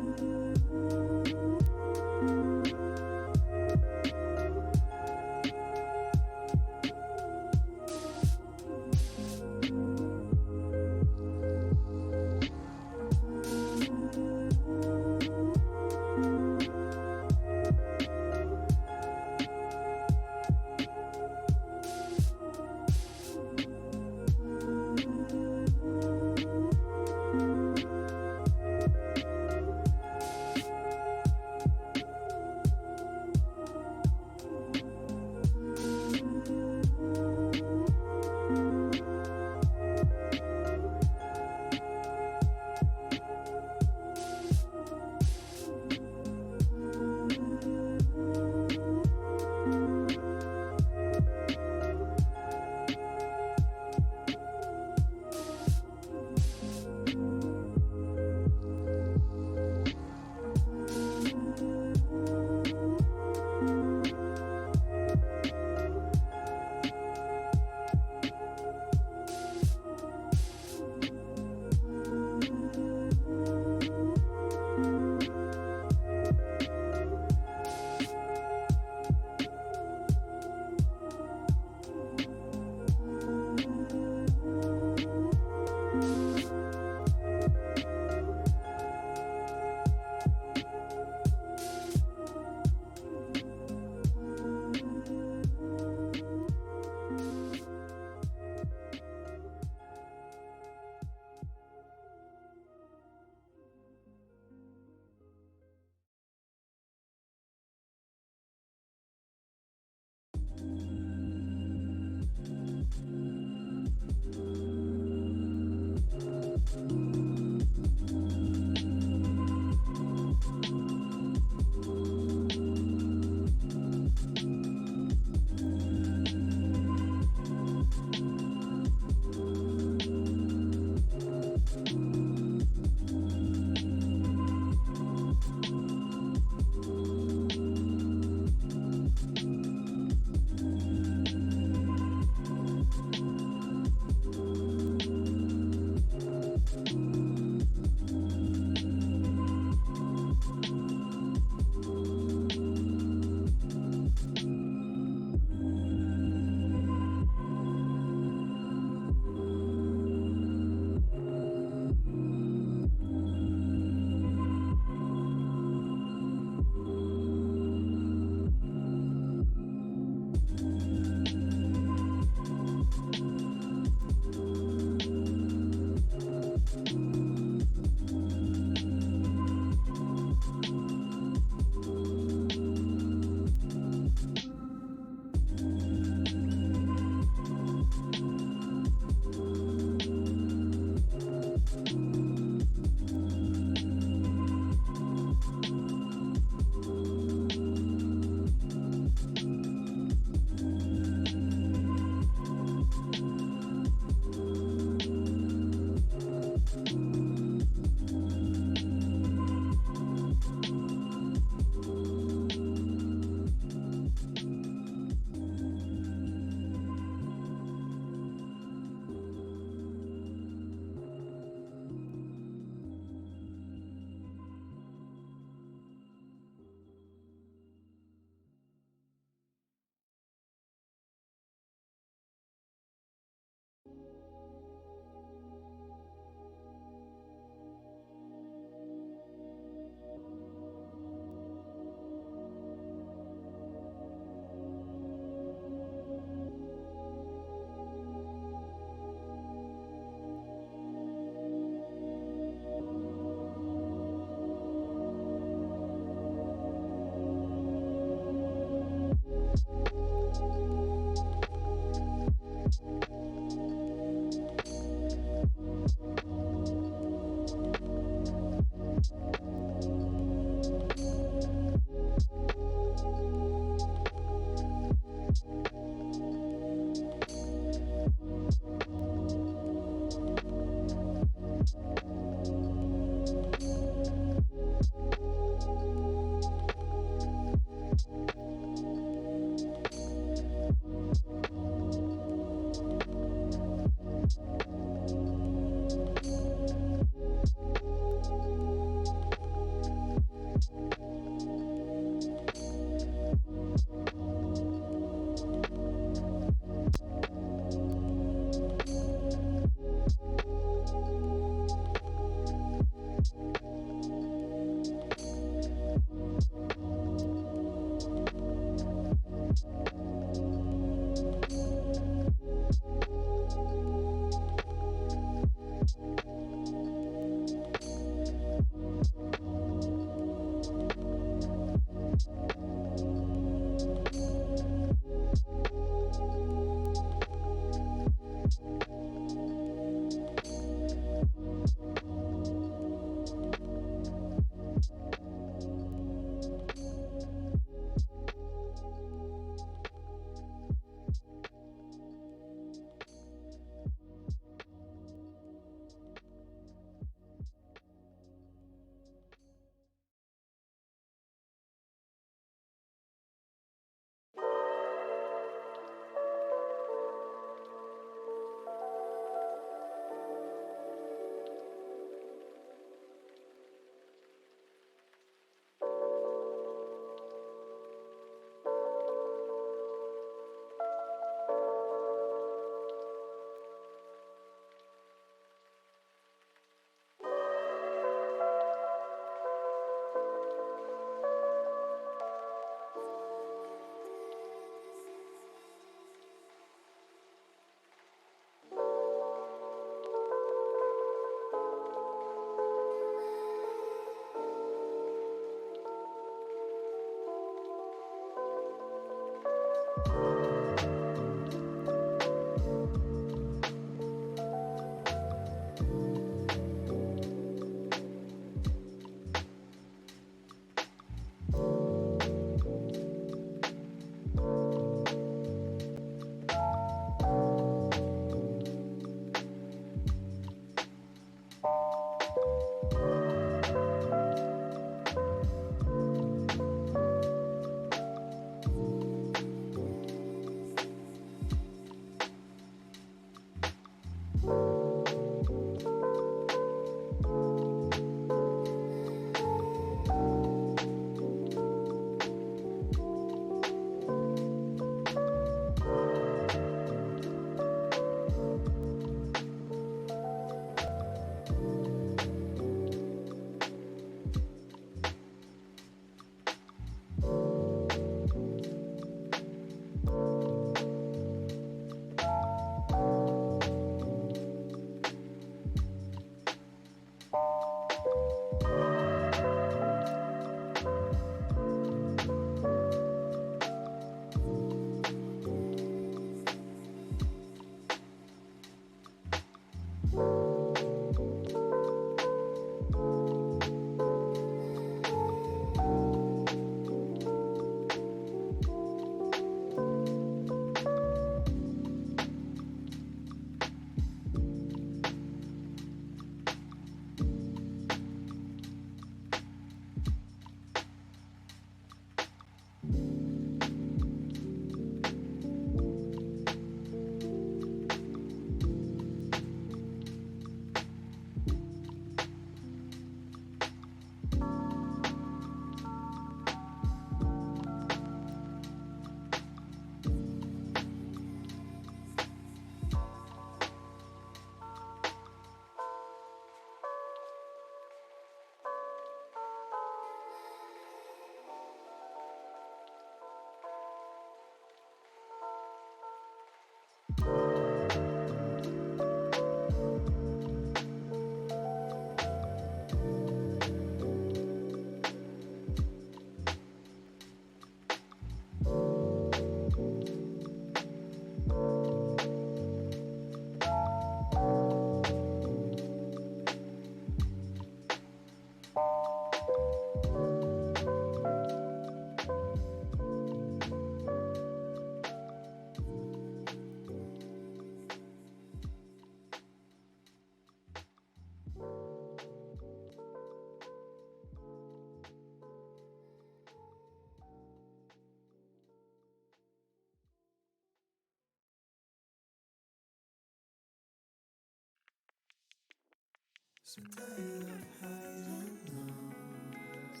C: So tired of highs and lows,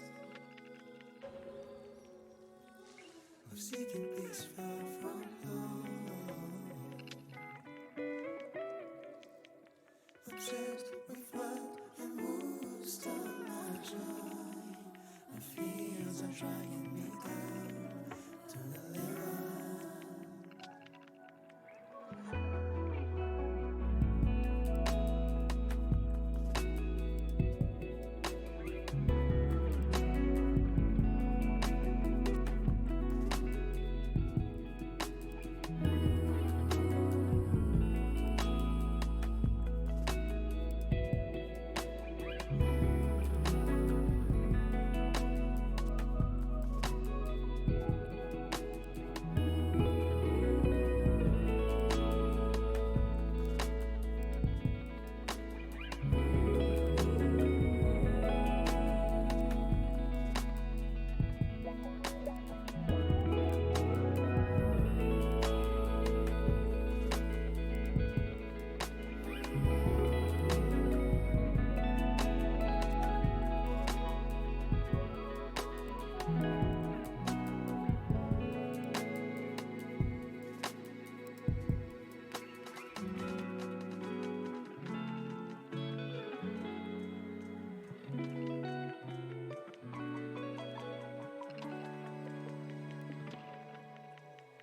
C: of seeking peace far from home, obsessed with what and who stole my joy. My fears are dragging me down to the liver.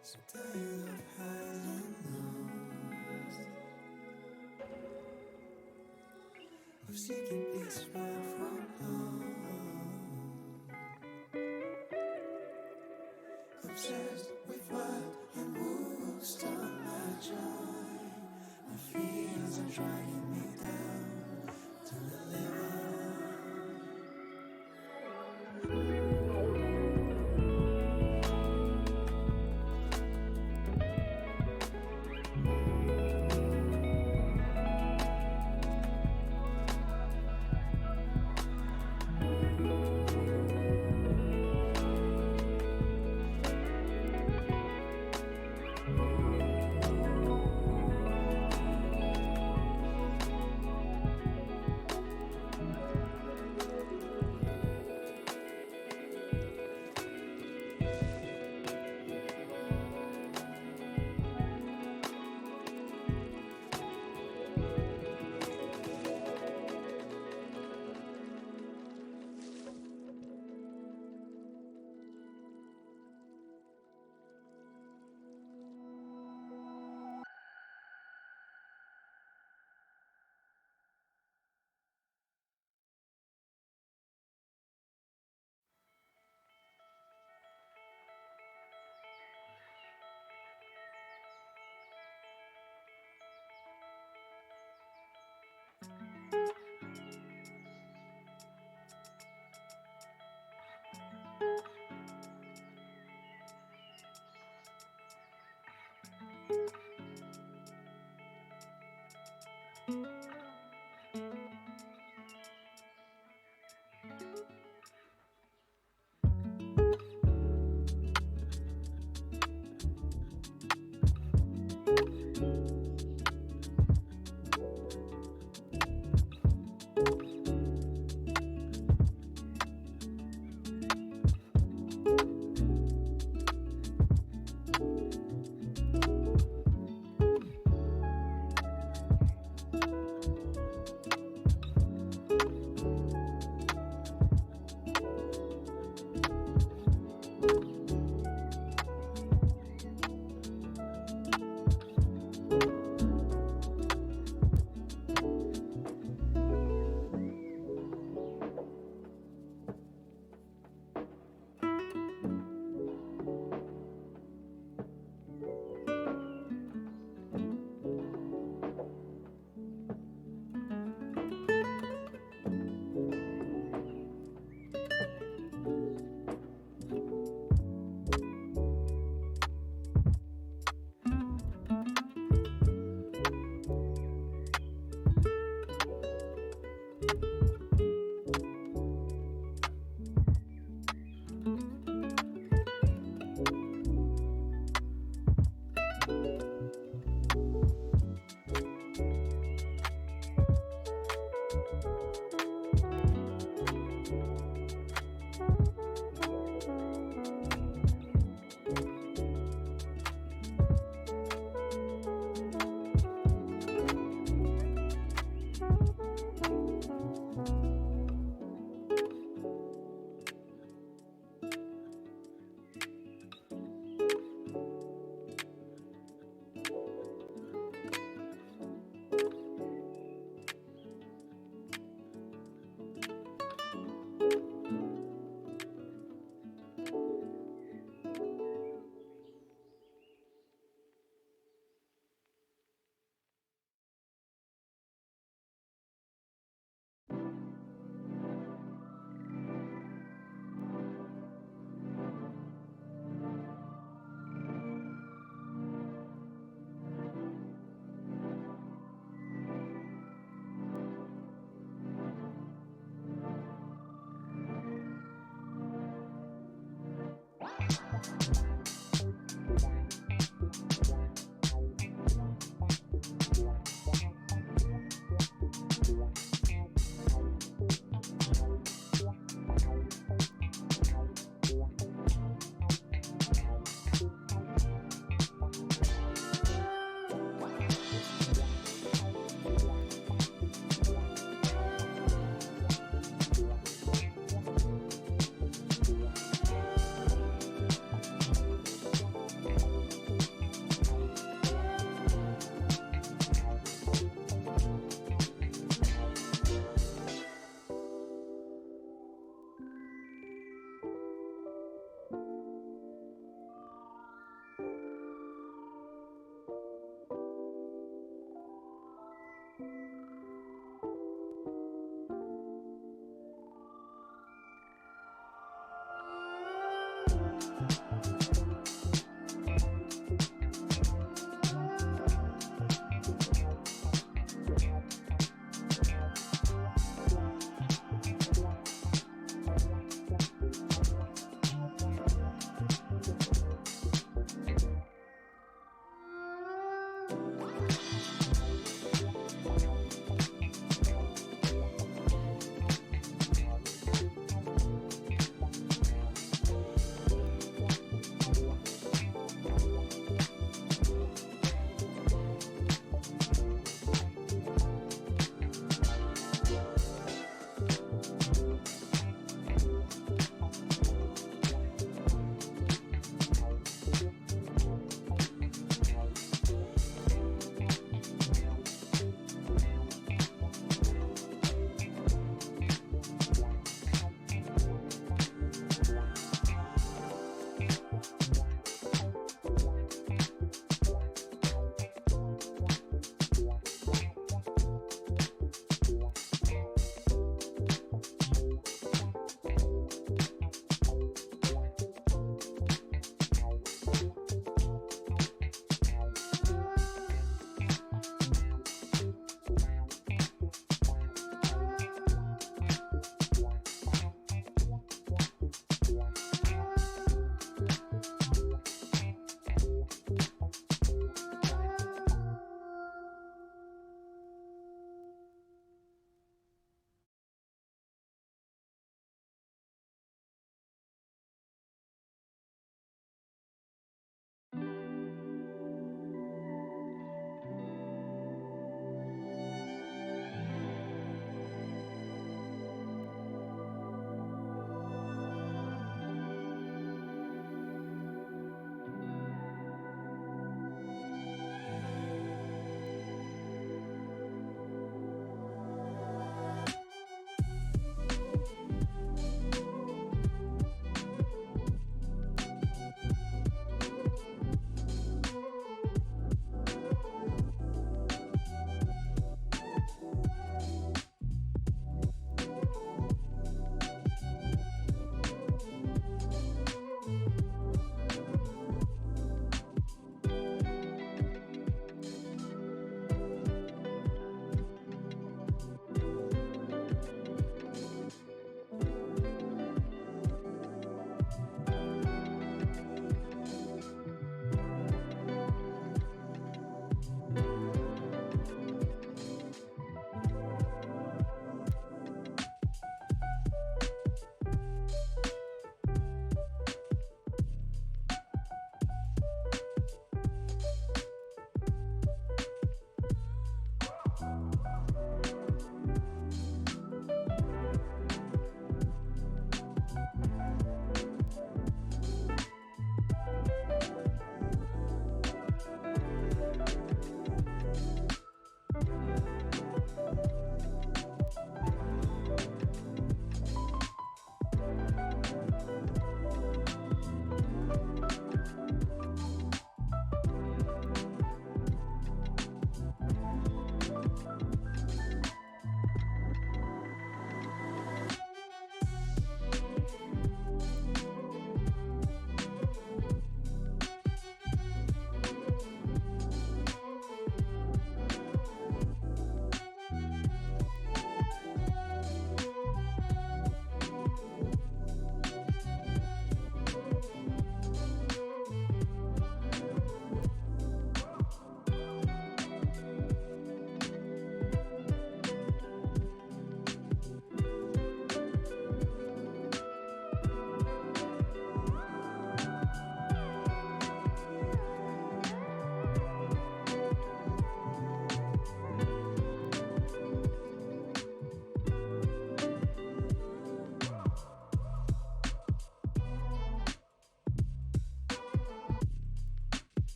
C: So tired of highs and lows, of seeking peace far from home, obsessed with what stole my joy. My fears are dragging me down to the liver.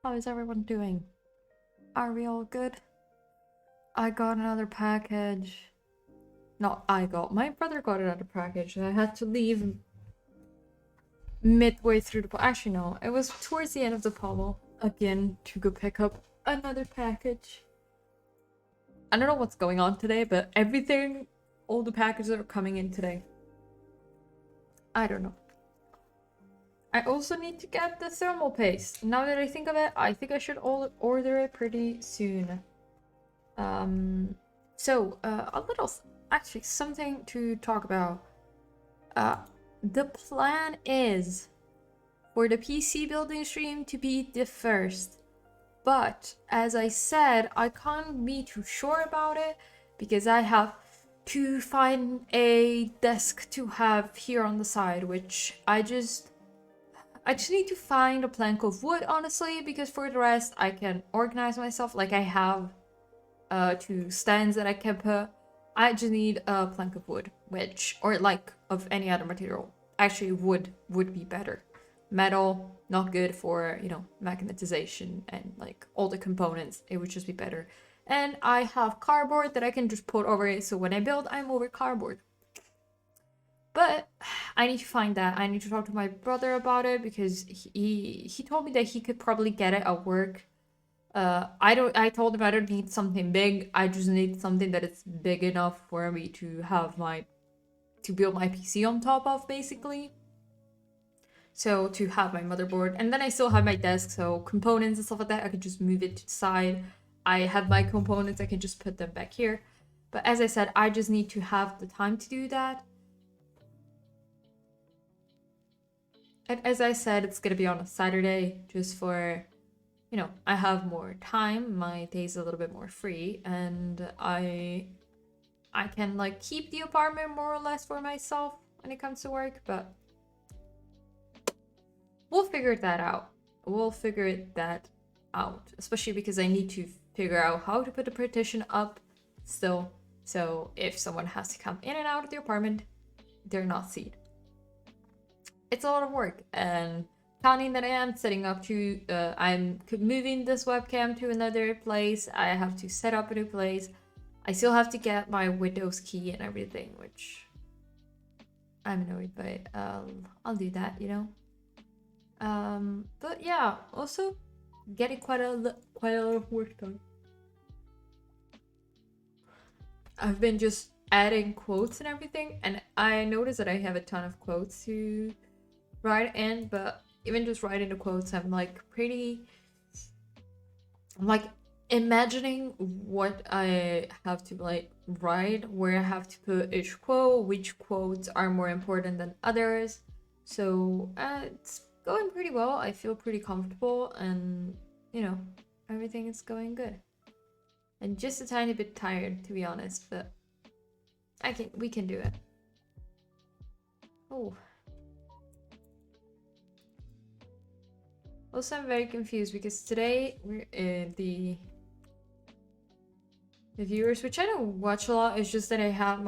A: How is everyone doing? Are we all good? I got another package. No, my brother got another package and I had to leave midway through the actually no, it was towards the end of the pomo again to go pick up another package. I don't know what's going on today, but all the packages are coming in today. I don't know. I also need to get the thermal paste. Now that I think of it, I think I should order it pretty soon. Actually, something to talk about. The plan is for the PC building stream to be the first. But, as I said, I can't be too sure about it because I have to find a desk to have here on the side, which I just need to find a plank of wood, honestly, because for the rest, I can organize myself. Like, I have two stands that I can put. I just need a plank of wood, or like of any other material. Actually, wood would be better. Metal, not good for, mechanization and like all the components. It would just be better. And I have cardboard that I can just put over it, so when I build, I'm over cardboard. But I need to find that. I need to talk to my brother about it because he told me that he could probably get it at work. I told him I don't need something big. I just need something that is big enough for me to build my PC on top of, basically. So to have my motherboard, and then I still have my desk, so components and stuff like that, I could just move it to the side. I have my components, I can just put them back here. But as I said, I just need to have the time to do that. And as I said, it's gonna be on a Saturday, just for, I have more time, my day's a little bit more free, and I can like keep the apartment more or less for myself when it comes to work, but we'll figure that out. Especially because I need to figure out how to put the partition up still, so if someone has to come in and out of the apartment, they're not seen. It's a lot of work, and counting that I am setting up to, I'm moving this webcam to another place, I have to set up a new place, I still have to get my Windows key and everything, which I'm annoyed by. I'll do that, But yeah, also getting quite a lot of work done. I've been just adding quotes and everything, and I noticed that I have a ton of quotes to write in, but even just writing the quotes, I'm imagining what I have to like write, where I have to put each quote, which quotes are more important than others. So it's going pretty well. I feel pretty comfortable, and everything is going good. And just a tiny bit tired, to be honest, but we can do it. Oh. Also, I'm very confused because today we're the viewers, which I don't watch a lot. It's just that I have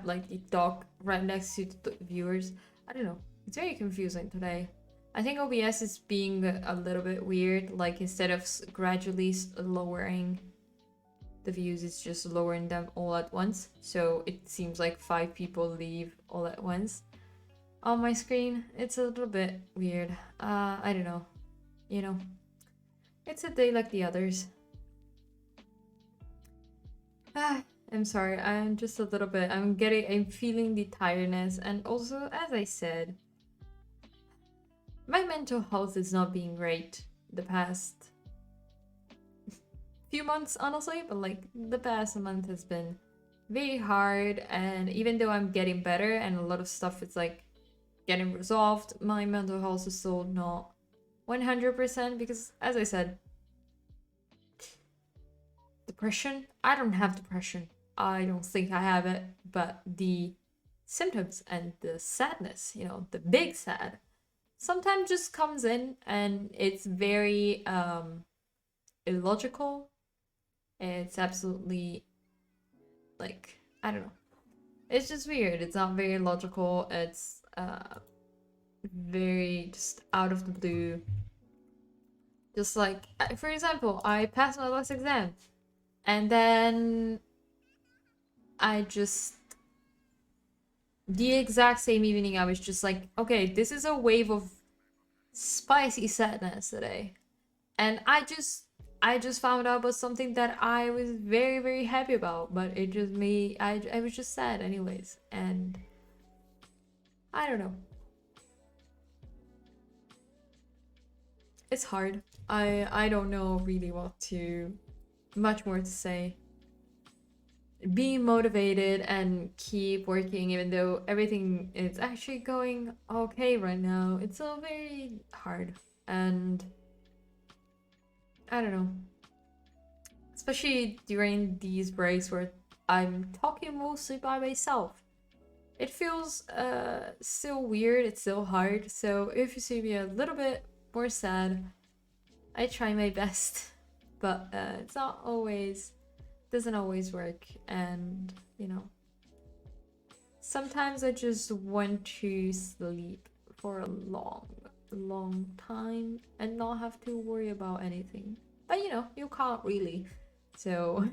A: like the dock right next to the viewers. I don't know. It's very confusing today. I think OBS is being a little bit weird. Like, instead of gradually lowering the views, it's just lowering them all at once. So it seems like 5 people leave all at once on my screen. It's a little bit weird. I don't know. It's a day like the others. I'm sorry. I'm just a little bit. I'm feeling the tiredness, and also, as I said, my mental health is not being great the past few months, honestly, but like the past month has been very hard, and even though I'm getting better and a lot of stuff is like getting resolved, my mental health is still not 100% because, as I said, depression. I don't have depression. I don't think I have it, but the symptoms and the sadness, the big sad, sometimes just comes in, and it's very illogical. It's absolutely like, I don't know. It's just weird. It's not very logical. It's very just out of the blue. Just like, for example, I passed my last exam, and then I just, the exact same evening, I was just like, okay, this is a wave of spicy sadness today. And I just found out about something that I was very, very happy about, but it just made, I was just sad anyways. And I don't know. It's hard. I don't know really what to, much more to say. Be motivated and keep working even though everything is actually going okay right now. It's still very hard, and I don't know. Especially during these breaks where I'm talking mostly by myself. It feels still weird, it's still hard. So if you see me a little bit more sad, I try my best. But it's not always, doesn't always work. And you know, sometimes I just want to sleep for a long time and not have to worry about anything. But you know, you can't really. So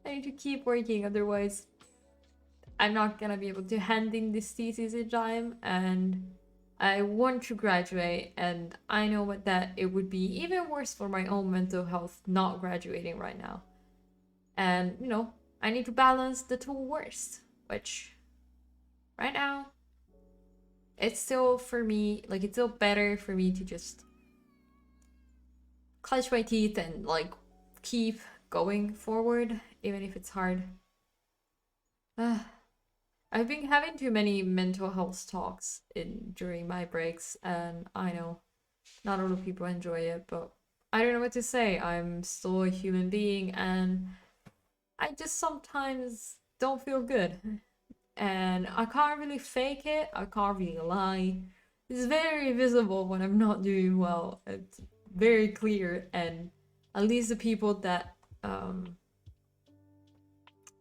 A: I need to keep working, otherwise I'm not gonna be able to hand in this thesis in time, and I want to graduate, and I know what that it would be even worse for my own mental health not graduating right now. And you know, I need to balance the two worst, which right now it's still for me, like it's still better for me to just clench my teeth and like keep going forward, even if it's hard. I've been having too many mental health talks in during my breaks, and I know not a lot of people enjoy it, but I don't know what to say. I'm still a human being, and I just sometimes don't feel good. And I can't really fake it, I can't really lie. It's very visible when I'm not doing well. It's very clear, and at least the people that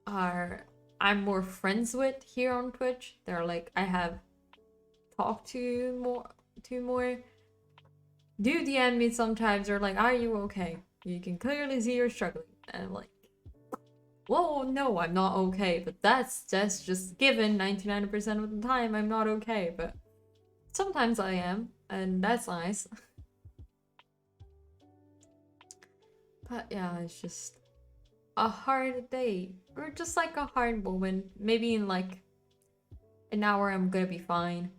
A: are I'm more friends with here on Twitch, they're like I have talked to more do DM me sometimes, or like, are you okay? You can clearly see you're struggling. And I'm like, whoa, no, I'm not okay. But that's just given 99% of the time I'm not okay. But sometimes I am, and that's nice. But yeah, it's just a hard day. Or just like a hard moment. Maybe in like an hour I'm gonna be fine.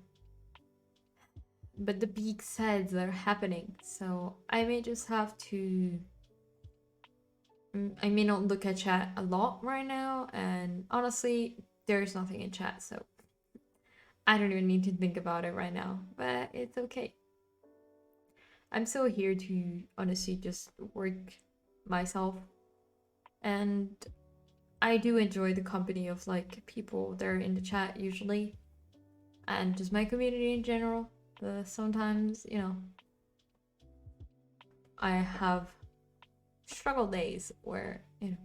A: But the big sads are happening, so I may just have to. I may not look at chat a lot right now, and honestly, there's nothing in chat, so I don't even need to think about it right now, but it's okay. I'm still here to honestly just work myself, and I do enjoy the company of like people that are in the chat usually, and just my community in general. But sometimes, you know, I have struggle days where, you know,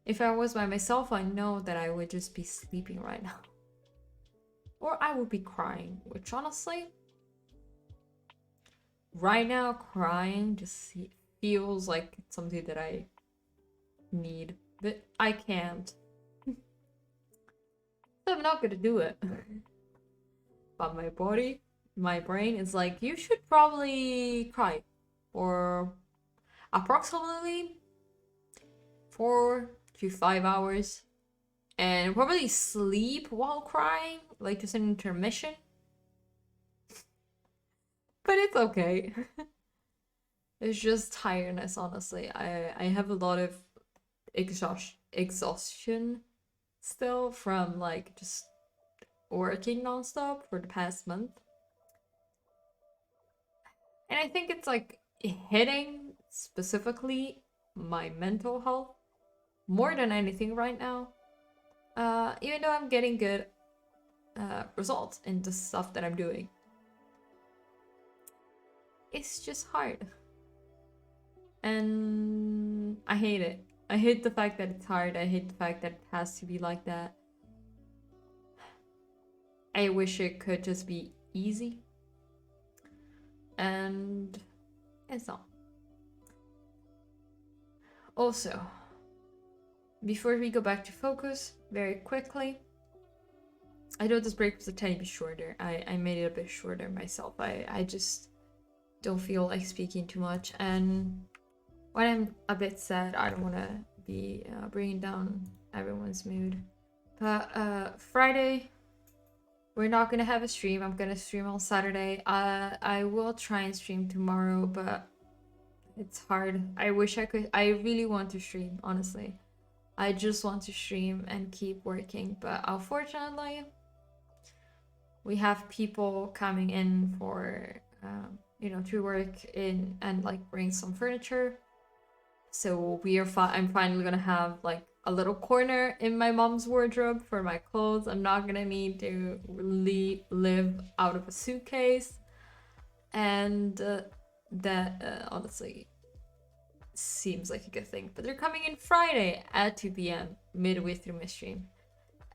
A: if I was by myself, I know that I would just be sleeping right now. Or I would be crying, which honestly, right now, crying just feels like something that I need, but I can't. So I'm not gonna do it. But my body, my brain is like, you should probably cry for approximately 4 to 5 hours and probably sleep while crying, like just an intermission. But it's okay. It's just tiredness, honestly. I have a lot of exhaustion still from like just working nonstop for the past month. And I think it's like hitting specifically my mental health more than anything right now. Even though I'm getting good results in the stuff that I'm doing, it's just hard. And I hate it. I hate the fact that it's hard. I hate the fact that it has to be like that. I wish it could just be easy. and it's all. Also, before we go back to focus, very quickly, I know this break was a tiny bit shorter. I made it a bit shorter myself. I just don't feel like speaking too much, and when I'm a bit sad, I don't want to be bringing down everyone's mood. But Friday, we're not gonna have a stream. I'm gonna stream on Saturday. I will try and stream tomorrow, but it's hard. I wish I could. I really want to stream, honestly. I just want to stream and keep working, but unfortunately, we have people coming in for, to work in and like bring some furniture. So I'm finally gonna have like a little corner in my mom's wardrobe for my clothes. I'm not gonna need to live out of a suitcase, and that honestly seems like a good thing. But they're coming in Friday at 2 p.m. midway through my stream,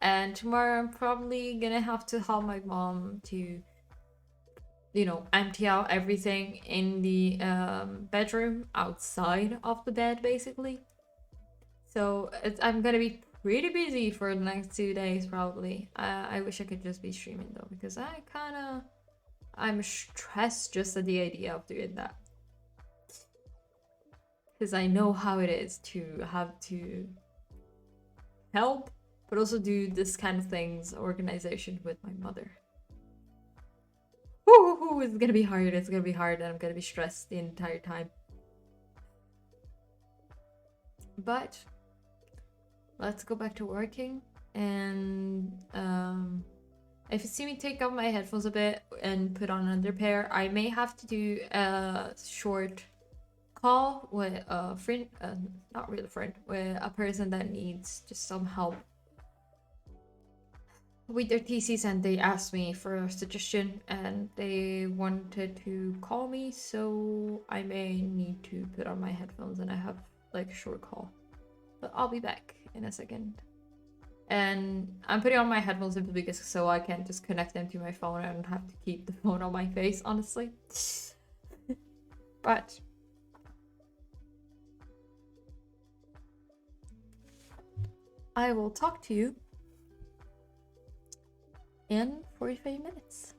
A: and tomorrow I'm probably gonna have to help my mom to empty out everything in the bedroom outside of the bed, basically. So I'm gonna be pretty busy for the next 2 days, probably. I wish I could just be streaming though, because I'm stressed just at the idea of doing that. Because I know how it is to have to help, but also do this kind of things, organization with my mother. It's gonna be hard. It's gonna be hard, and I'm gonna be stressed the entire time. But let's go back to working. And if you see me take off my headphones a bit and put on another pair, I may have to do a short call with a friend, not really a friend, with a person that needs just some help with their thesis, and they asked me for a suggestion and they wanted to call me, so I may need to put on my headphones and I have like a short call. But I'll be back in a second. And I'm putting on my headphones simply because so I can just connect them to my phone. I don't have to keep the phone on my face, honestly. But I will talk to you in 45 minutes.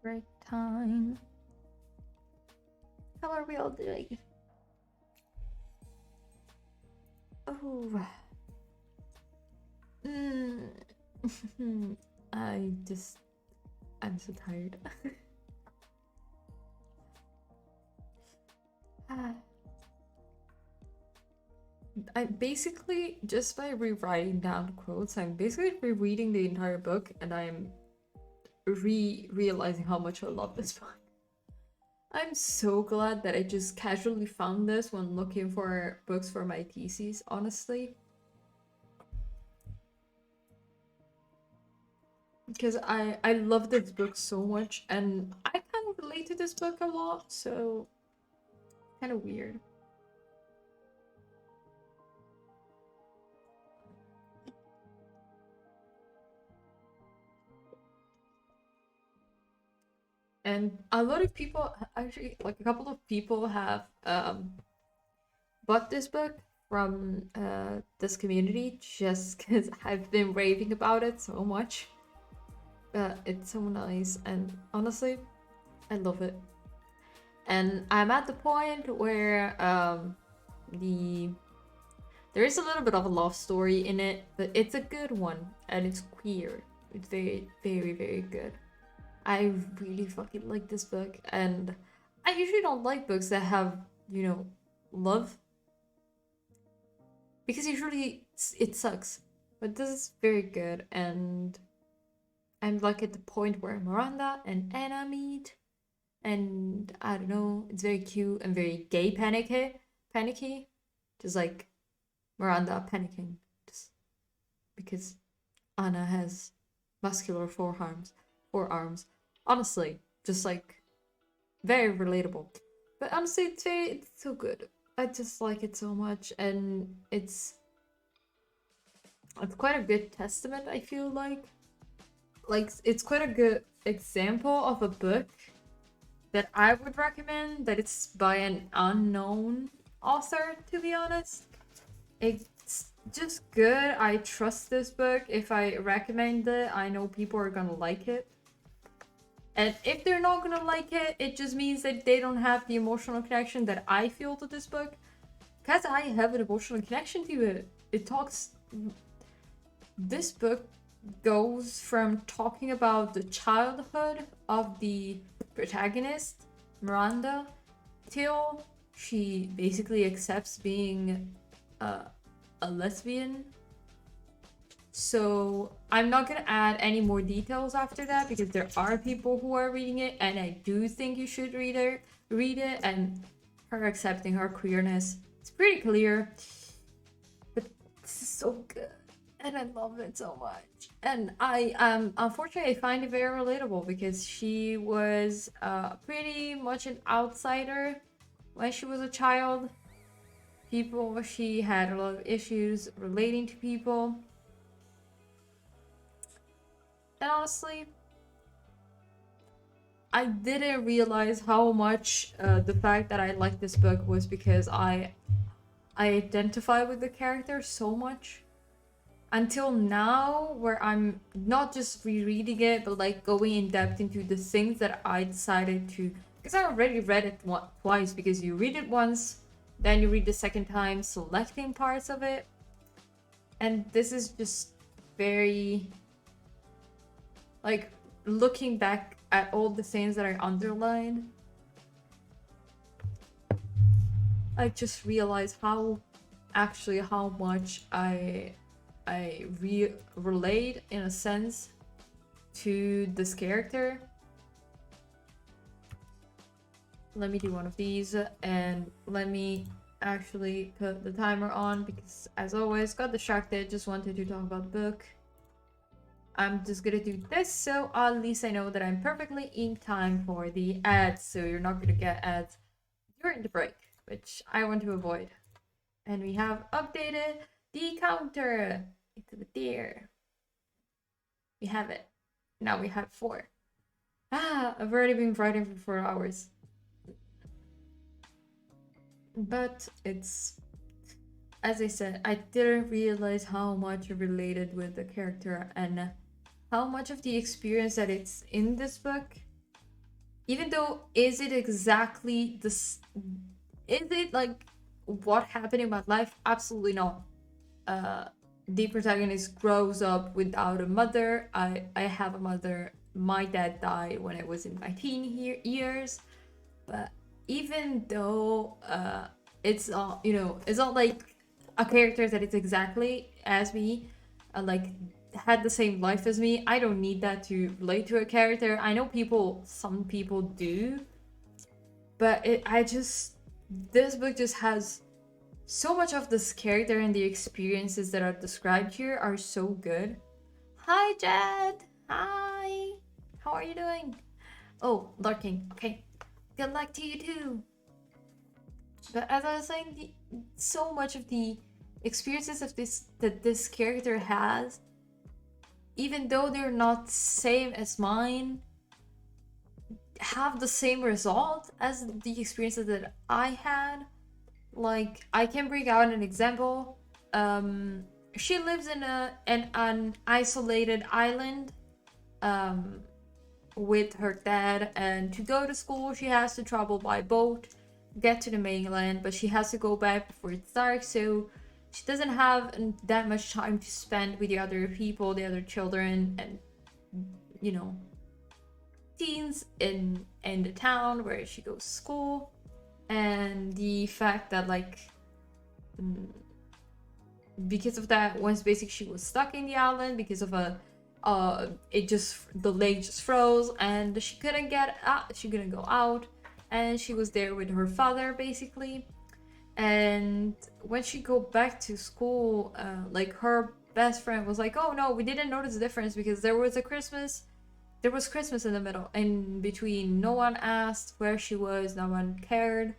A: Break time. How are we all doing? Oh. I'm so tired. I basically, just by rewriting down quotes, I'm basically rereading the entire book, and I'm realizing how much I love this book. I'm so glad that I just casually found this when looking for books for my thesis, honestly. Because I love this book so much, and I kind of relate to this book a lot, so kind of weird. And a lot of people, actually, like a couple of people have bought this book from this community just because I've been raving about it so much. It's so nice, and honestly, I love it. And I'm at the point where there is a little bit of a love story in it, but it's a good one, and it's queer. It's very, very, very good. I really fucking like this book, and I usually don't like books that have, love. Because usually it sucks. But this is very good, and I'm like at the point where Miranda and Anna meet, and I don't know, it's very cute and very gay panicky. Just like Miranda panicking. Just because Anna has muscular forearms. Honestly, just like very relatable. But honestly, it's so good. I just like it so much, and it's quite a good testament. I feel like it's quite a good example of a book that I would recommend. That it's by an unknown author, to be honest. It's just good. I trust this book. If I recommend it, I know people are gonna like it. And if they're not gonna like it, it just means that they don't have the emotional connection that I feel to this book. Because I have an emotional connection to it. This book goes from talking about the childhood of the protagonist, Miranda, till she basically accepts being a lesbian. So I'm not gonna add any more details after that because there are people who are reading it, and I do think you should read it. And her accepting her queerness, it's pretty clear. But this is so good, and I love it so much. And I unfortunately I find it very relatable because she was pretty much an outsider when she was a child. She had a lot of issues relating to people. And honestly, I didn't realize how much the fact that I liked this book was because I identify with the character so much. Until now, where I'm not just rereading it, but like going in depth into the things that I decided to... Because I already read it twice, because you read it once, then you read the second time, selecting parts of it. And this is just very... Like, looking back at all the things that I underlined, I just realized how much I relate, in a sense, to this character. Let me do one of these, and let me actually put the timer on, because as always, got distracted, just wanted to talk about the book. I'm just gonna do this, so at least I know that I'm perfectly in time for the ads, so you're not gonna get ads during the break, which I want to avoid. And we have updated the counter. It's there. We have it. Now we have 4. I've already been writing for 4 hours. But it's... As I said, I didn't realize how much it related with the character and how much of the experience that it's in this book, even though is it exactly this... Is it like what happened in my life? Absolutely not. The protagonist grows up without a mother. I have a mother. My dad died when I was in my teen years. But even though it's not, it's not like a character that is exactly as me, like had the same life as me. I don't need that to relate to a character. I know some people do, but this book just has so much of this character, and the experiences that are described here are so good. Hi, Jed. Hi. How are you doing? Oh, lurking. Okay. Good luck to you too. But as I was saying, so much of the experiences of this character has, even though they're not same as mine, have the same result as the experiences that I had. Like, I can bring out an example. She lives in an isolated island with her dad, and to go to school she has to travel by boat, get to the mainland, but she has to go back before it's dark, so she doesn't have that much time to spend with the other people, the other children, and teens in the town where she goes to school. And the fact that, like, because of that, once basically she was stuck in the island because of the lake just froze, and she couldn't get out, she couldn't go out, and she was there with her father basically. And when she go back to school, like, her best friend was like, oh no, we didn't notice the difference because there was Christmas in the middle, in between. No one asked where she was, no one cared,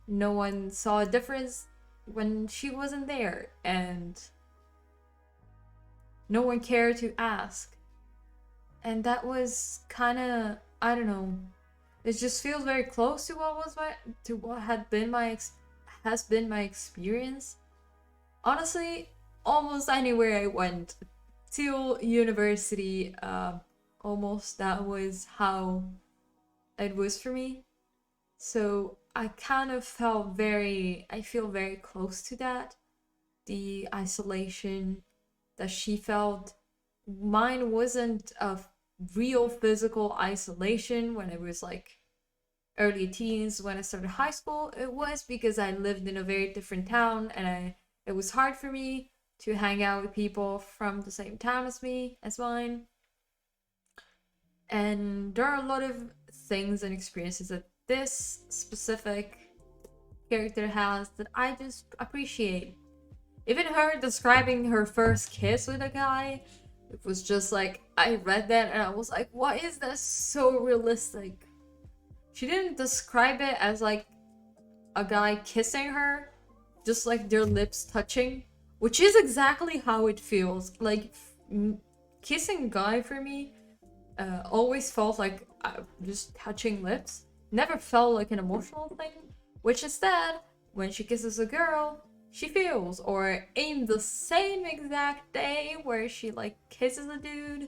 A: no one saw a difference when she wasn't there, and no one cared to ask. And that was kind of, I don't know, it just feels very close to what has been my experience. Honestly, almost anywhere I went till university, almost that was how it was for me. So I feel very close to that. The isolation that she felt. Mine wasn't a real physical isolation when I was like early teens. When I started high school, it was because I lived in a very different town, and it was hard for me to hang out with people from the same town as mine. And there are a lot of things and experiences that this specific character has that I just appreciate. Even her describing her first kiss with a guy, it was just like, I read that and I was like, why is that so realistic? She didn't describe it as like a guy kissing her, just like their lips touching, which is exactly how it feels. Like, kissing a guy for me always felt like just touching lips. Never felt like an emotional thing, which instead, when she kisses a girl, she feels. Or in the same exact day where she like kisses a dude,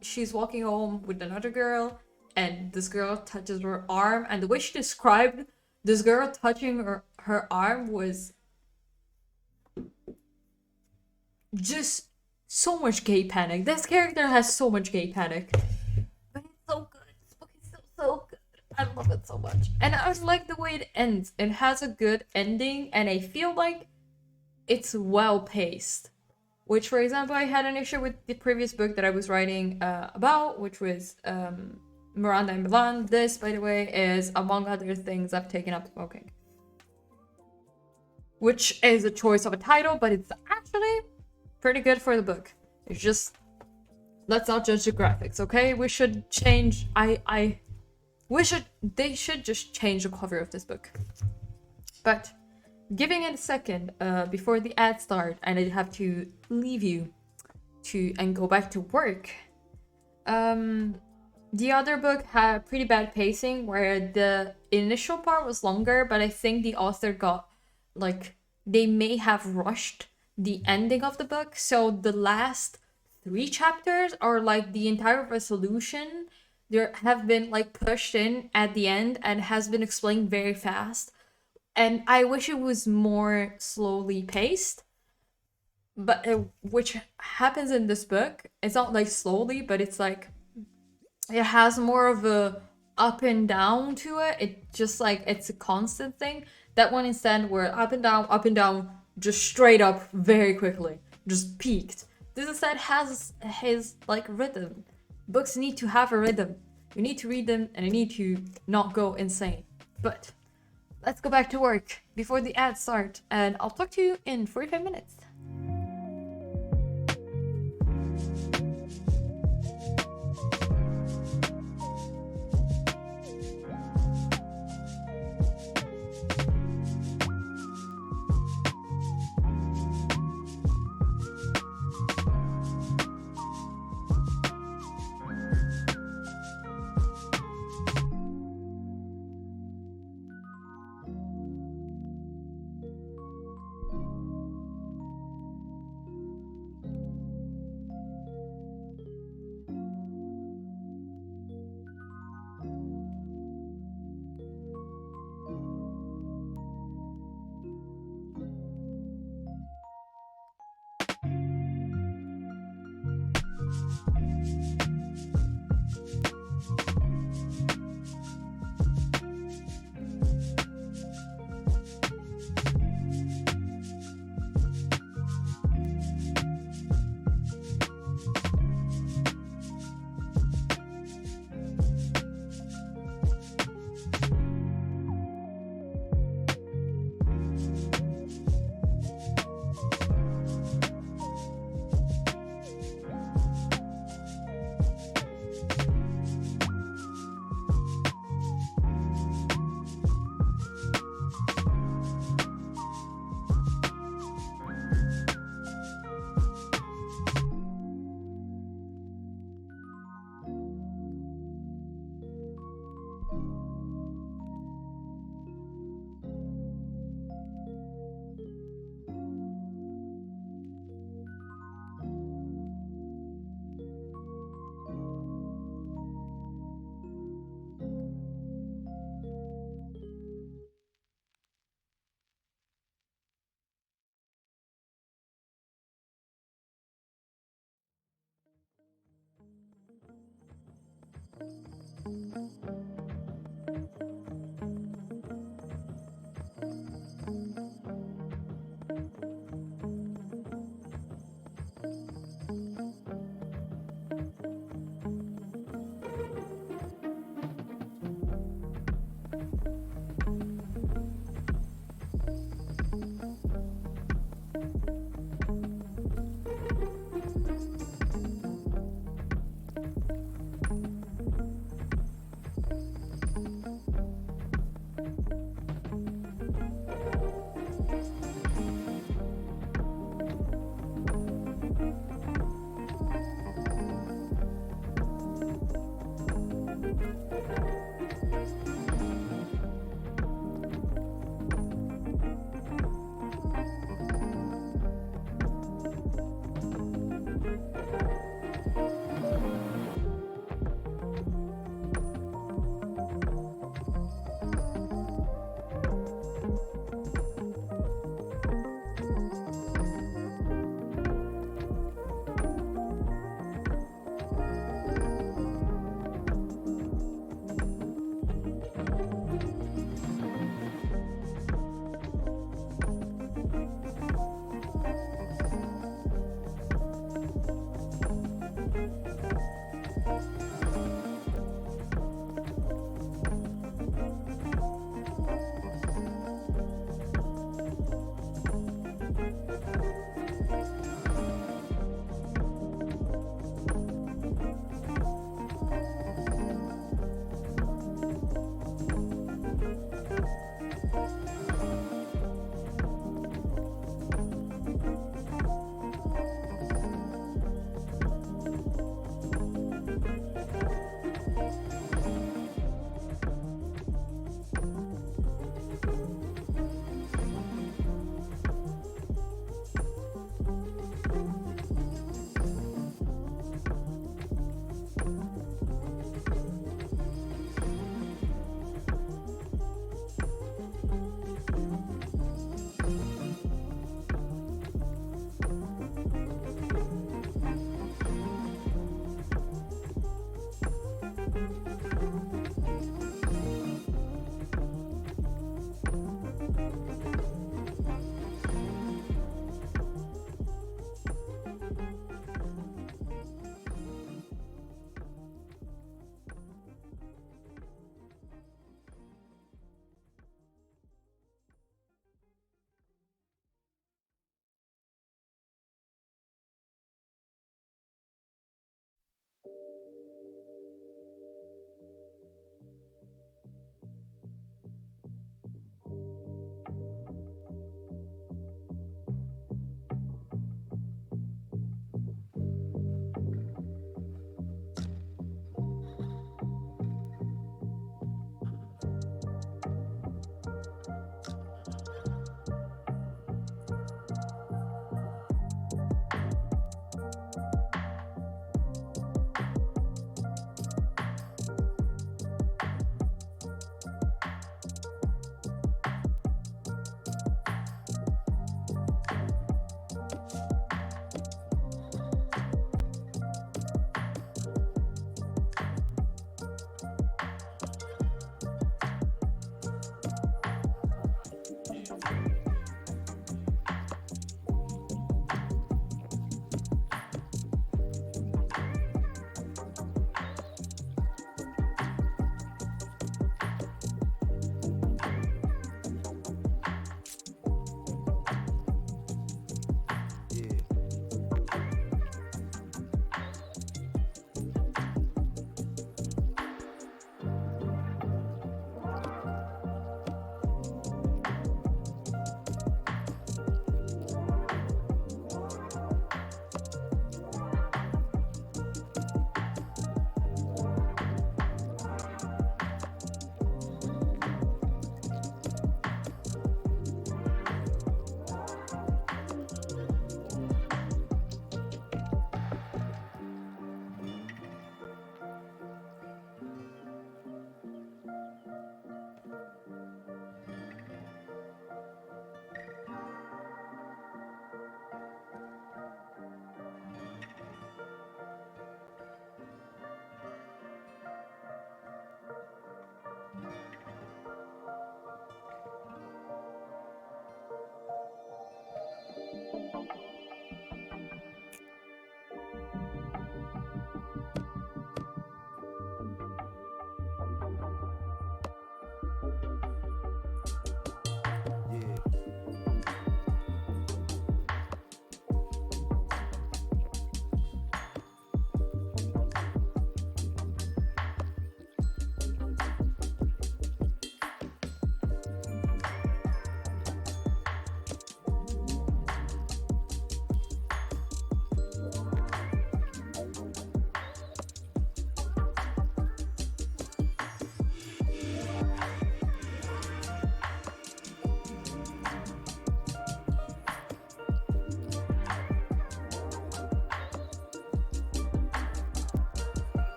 A: she's walking home with another girl, and this girl touches her arm, and the way she described this girl touching her arm was just so much gay panic. This character has so much gay panic. But it's so good. This book is so good. I love it so much. And I like the way it ends. It has a good ending, and I feel like it's well paced. Which, for example, I had an issue with the previous book that I was writing about, which was Miranda and Milan. This, by the way, is, among other things, I've taken up smoking. Which is a choice of a title, but it's actually pretty good for the book. It's just, let's not judge the graphics, okay? We should change, they should just change the cover of this book. But giving it a second before the ads start, and I have to leave you and go back to work. The other book had pretty bad pacing, where the initial part was longer, but I think the author got, like, they may have rushed the ending of the book, so the last 3 chapters are like the entire resolution. There have been like pushed in at the end and has been explained very fast. And I wish it was more slowly paced, but which happens in this book. It's not like slowly, but it's like it has more of a up and down to it. It just like it's a constant thing. That one instead were up and down, just straight up very quickly, just peaked. This instead has his like rhythm. Books need to have a rhythm. You need to read them, and you need to not go insane. But let's go back to work before the ads start, and I'll talk to you in 45 minutes.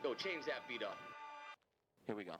D: Yo, change that beat up.
E: Here we go.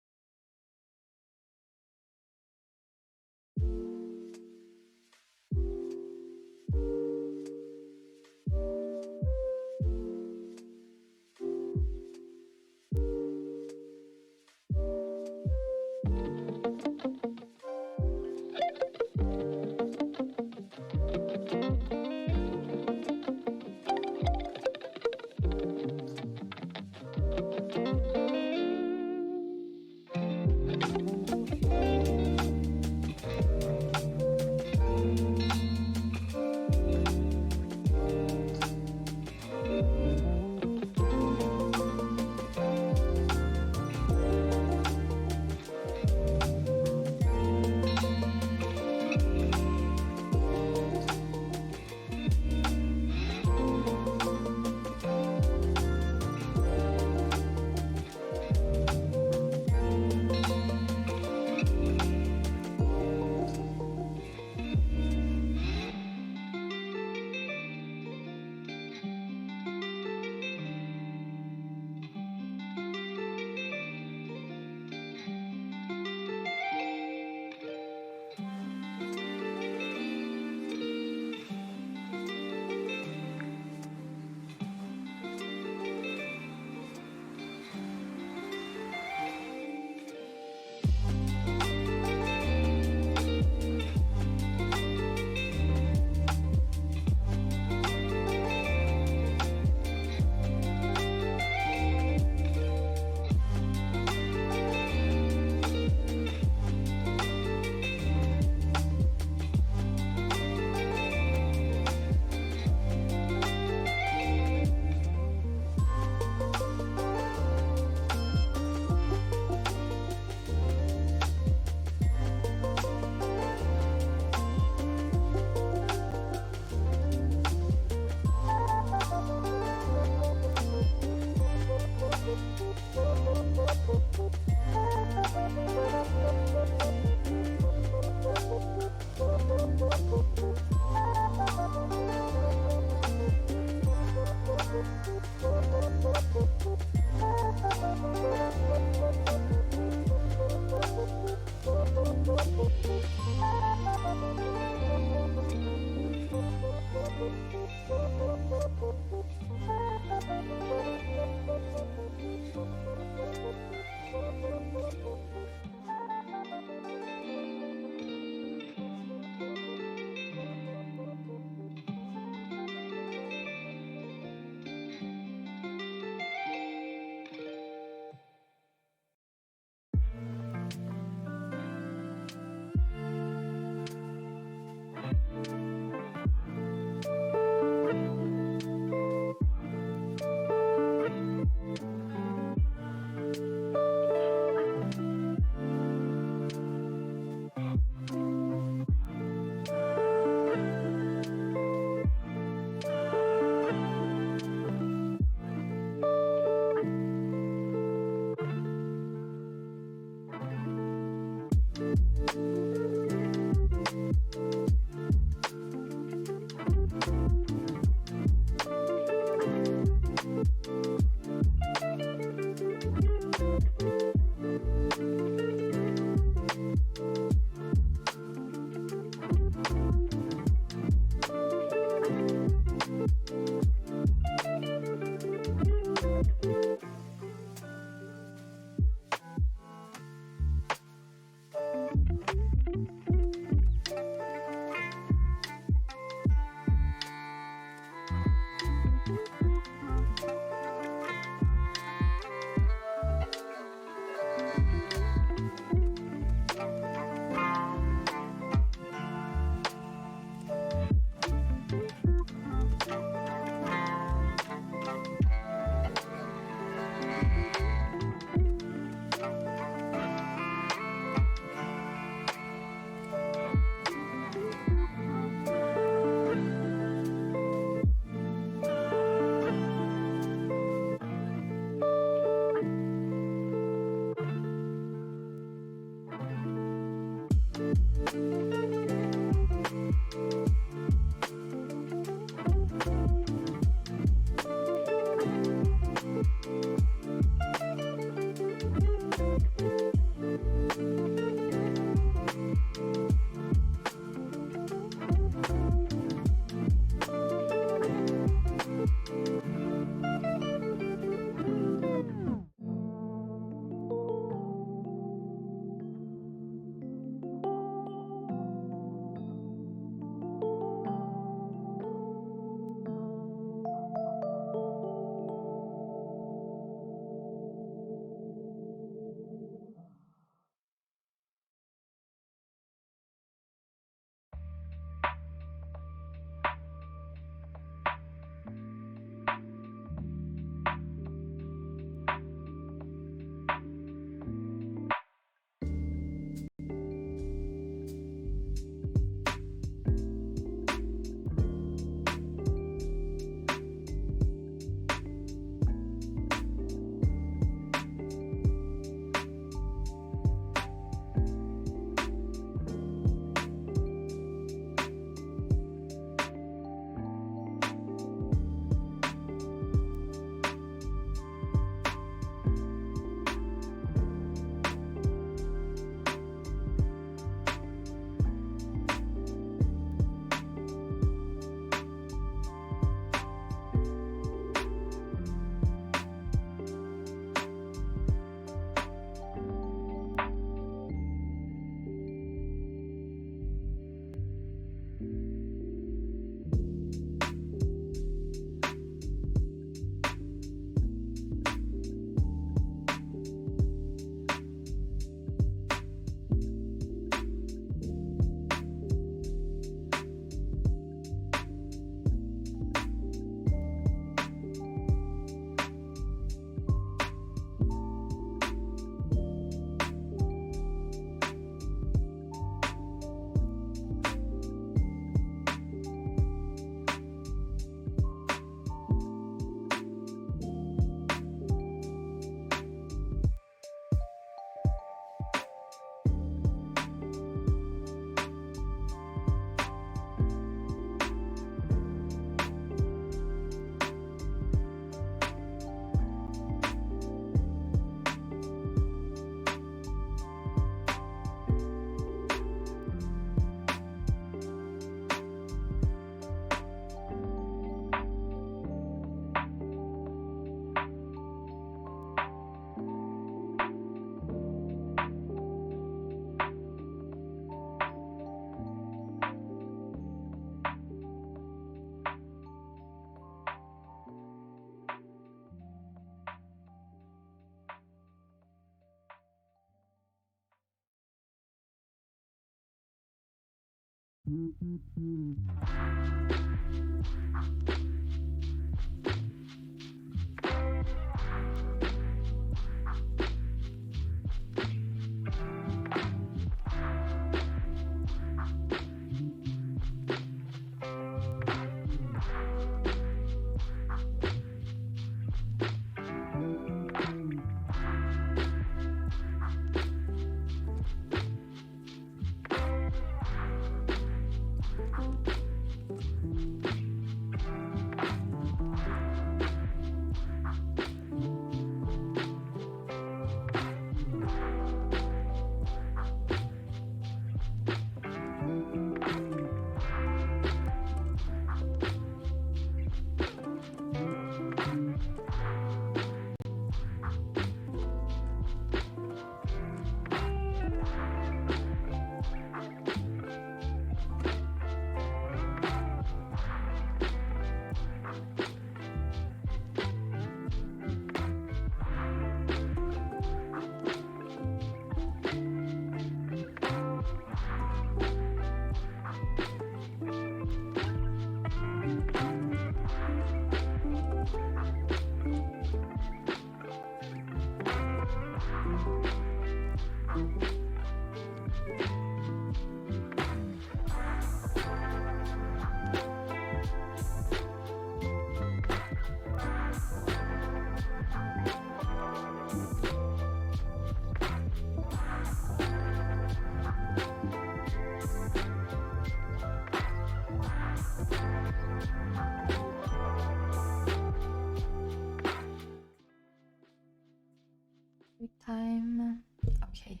A: Time. Okay.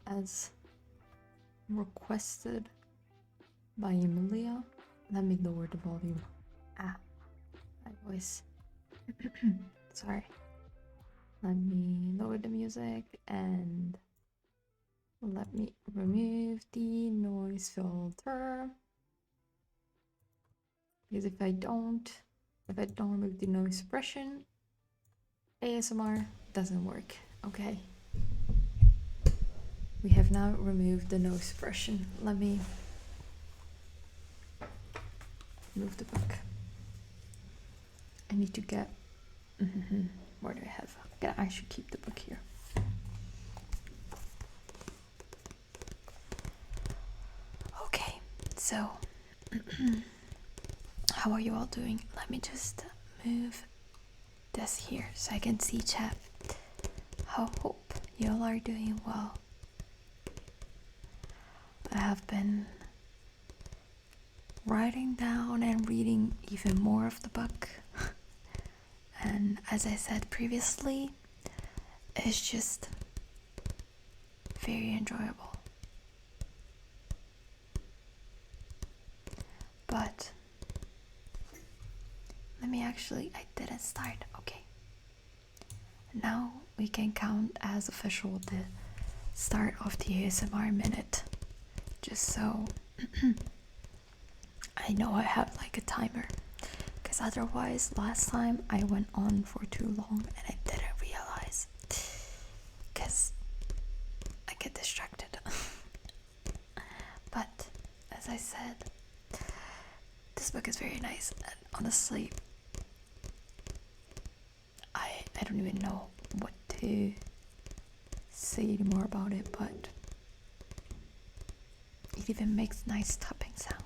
A: As requested by Emilia, let me lower the volume. Ah, my voice. Sorry. Let me lower the music and let me remove the noise filter. Because if I don't remove the noise suppression, ASMR doesn't work. Okay. We have now removed the noise suppression. Let me move the book. I need to get... Where do I have? I should keep the book here. Okay, so... How are you all doing? Let me just move this here so I can see chat. I hope you all are doing well. I have been writing down and reading even more of the book. And as I said previously, it's just very enjoyable. But let me actually, I didn't start. Okay. Now we can count as official the start of the ASMR minute. Just so I know I have like a timer. Because otherwise, last time I went on for too long and I didn't realize. Because I get distracted. But as I said, this book is very nice. And honestly, I don't even know what to say more about it, but it even makes nice tapping sound.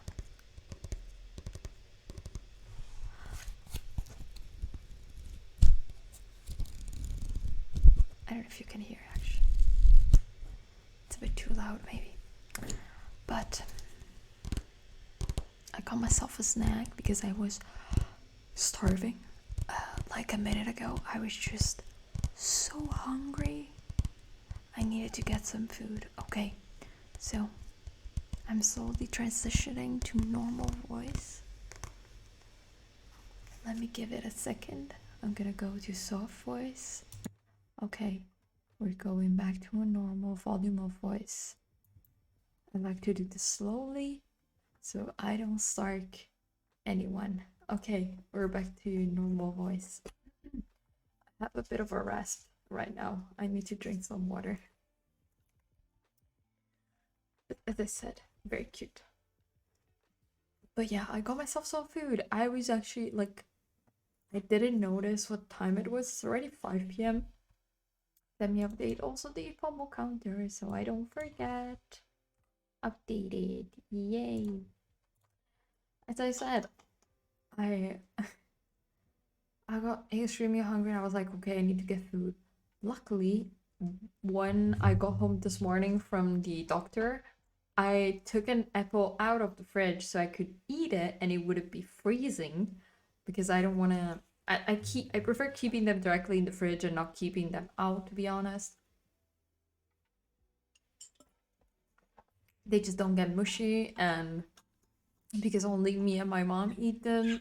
A: I don't know if you can hear actually. It's a bit too loud maybe. But I got myself a snack because I was starving. Like a minute ago, I was just so hungry. I needed to get some food. Okay, so I'm slowly transitioning to normal voice. Let me give it a second. I'm gonna go to soft voice. Okay, we're going back to a normal volume of voice. I like to do this slowly so I don't stark anyone. Okay, we're back to normal voice. I have a bit of a rasp right now. I need to drink some water. But as I said, Very cute. But yeah, I got myself some food. I was actually like, I didn't notice what time it was. It's already 5 p.m. Let me update also the pomo counter so I don't forget. Updated. Yay. As I said, I I got extremely hungry and I was like, okay, I need to get food. Luckily, when I got home this morning from the doctor, I took an apple out of the fridge so I could eat it and it wouldn't be freezing because I don't want to. I prefer keeping them directly in the fridge and not keeping them out, to be honest. They just don't get mushy, and because only me and my mom eat them,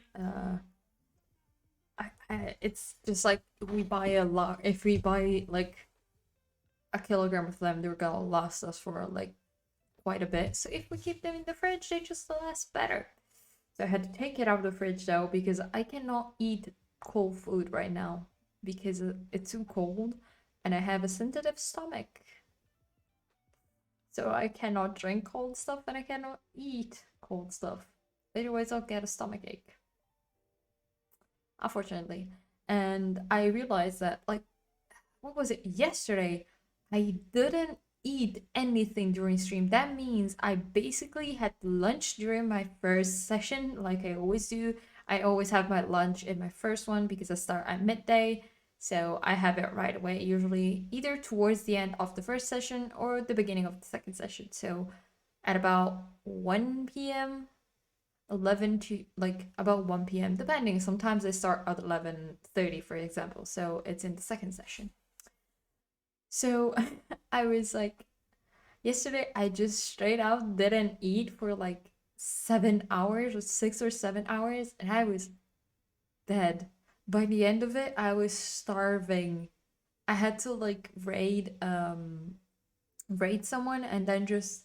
A: it's just like we buy a lot. If we buy like a kilogram of them, they're gonna last us for like quite a bit. So if we keep them in the fridge, they just last better. So I had to take it out of the fridge though because I cannot eat cold food right now because it's too cold and I have a sensitive stomach. So I cannot drink cold stuff and I cannot eat cold stuff. Otherwise I'll get a stomach ache. Unfortunately. And I realized that like what was it? Yesterday I didn't eat anything during stream. That means I basically had lunch during my first session, like I always do. I always have my lunch in my first one because I start at midday. So I have it right away, usually either towards the end of the first session or the beginning of the second session. So at about 1 p.m., 11 to like about 1 p.m., depending. Sometimes they start at 11:30, for example. So it's in the second session. So I was like, yesterday I just straight out didn't eat for like 7 hours or 6 or 7 hours, and I was dead. By the end of it, I was starving. I had to like raid someone and then just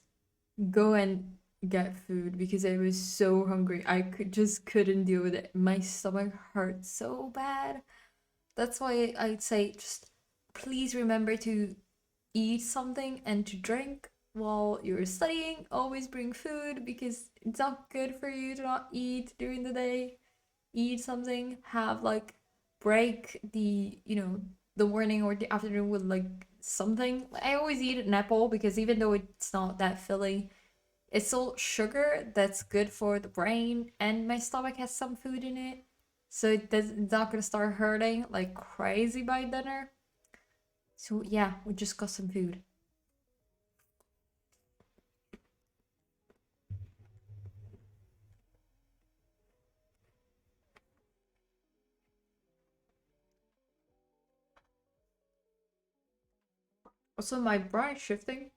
A: go and get food because I was so hungry. I couldn't deal with it. My stomach hurt so bad. That's why I'd say just please remember to eat something and to drink while you're studying. Always bring food because it's not good for you to not eat during the day. Eat something, have like break the morning or the afternoon with like something. I always eat an apple because even though it's not that filling, it's still sugar that's good for the brain, and my stomach has some food in it, so it's not gonna start hurting like crazy by dinner. So yeah, we just got some food. Also, my bra is shifting,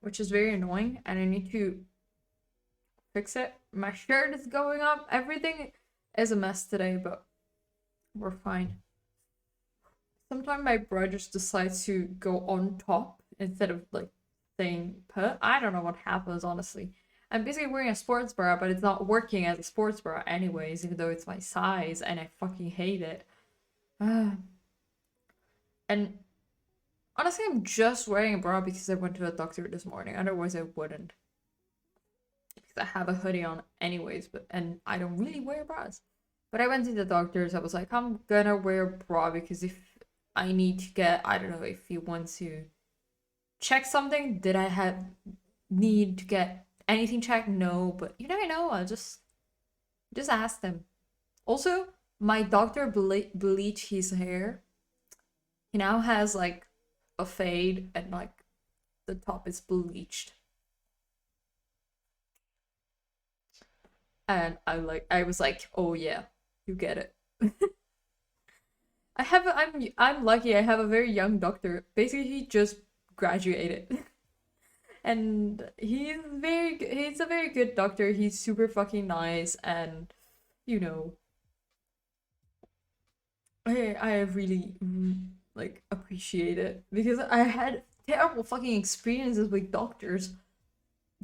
A: which is very annoying, and I need to fix it. My shirt is going up. Everything is a mess today, but we're fine. Sometimes my bra just decides to go on top instead of like staying put. I don't know what happens, honestly. I'm basically wearing a sports bra, but it's not working as a sports bra anyways, even though it's my size, and I fucking hate it. And honestly, I'm just wearing a bra because I went to a doctor this morning. Otherwise, I wouldn't. Because I have a hoodie on anyways, and I don't really wear bras. But I went to the doctor's. I was like, I'm gonna wear a bra because if I need to get, I don't know, if you want to check something, did I have need to get anything checked? No, but you never know. I'll just ask them. Also, my doctor bleached his hair. He now has like a fade and like the top is bleached. And I was like, oh yeah, you get it. I'm lucky. I have a very young doctor. Basically, he just graduated, and he's a very good doctor. He's super fucking nice, and you know, I really like appreciate it because I had terrible fucking experiences with doctors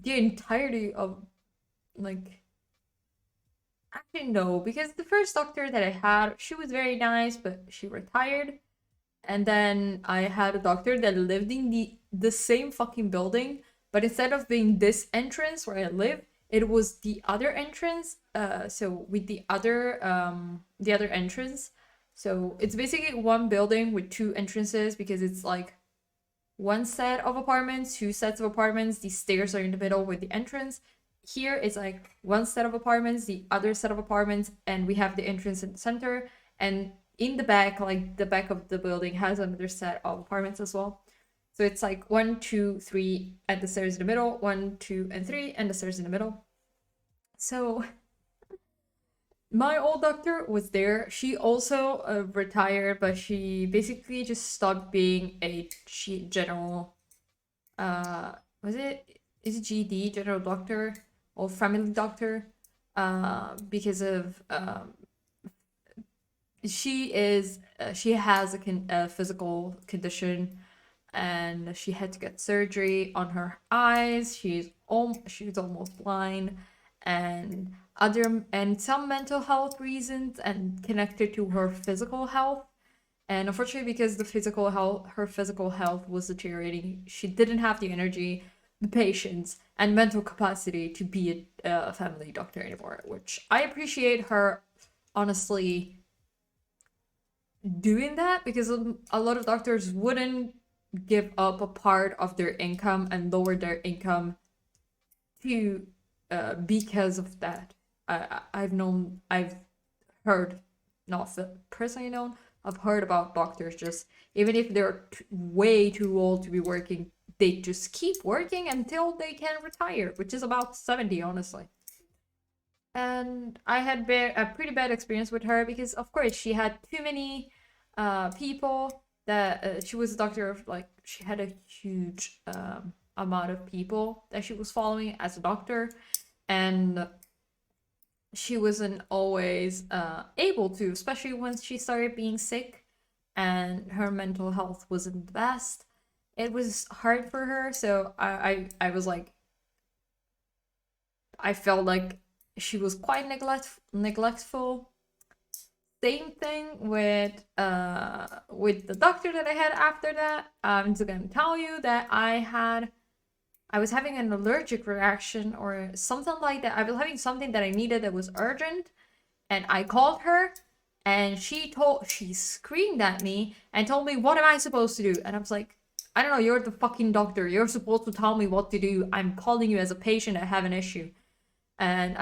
A: the entirety of like. Actually, no, because the first doctor that I had, she was very nice, but she retired. And then I had a doctor that lived in the same fucking building, but instead of being this entrance where I live, it was the other entrance. So with the other entrance. So it's basically one building with two entrances because it's like one set of apartments, two sets of apartments. The stairs are in the middle with the entrance. Here it's like one set of apartments, the other set of apartments, and we have the entrance in the center. And in the back, like the back of the building has another set of apartments as well. So it's like 1, 2, 3, and the stairs in the middle, 1, 2, and 3, and the stairs in the middle. So my old doctor was there. She also retired, but she basically just stopped being a general. Was it? Is it GD, general doctor, or family doctor? Because of she has a physical condition, and she had to get surgery on her eyes. She's almost blind, and some mental health reasons and connected to her physical health. And unfortunately, because her physical health was deteriorating, she didn't have the energy, the patience, and mental capacity to be a family doctor anymore, which I appreciate her honestly doing that, because a lot of doctors wouldn't give up a part of their income and lower their income to because of that. I've heard, not personally known, I've heard about doctors just, even if they're way too old to be working, they just keep working until they can retire, which is about 70, honestly. And I had a pretty bad experience with her because, of course, she had too many people that she was a doctor of, like, she had a huge amount of people that she was following as a doctor, and she wasn't always able to, especially when she started being sick and her mental health wasn't the best. It was hard for her, so I was like, I felt like she was quite neglectful. Same thing with the doctor that I had after that. I'm just gonna tell you that I was having an allergic reaction or something like that. I was having something that I needed that was urgent, and I called her, and she screamed at me and told me, what am I supposed to do? And I was like, I don't know, you're the fucking doctor. You're supposed to tell me what to do. I'm calling you as a patient. I have an issue. And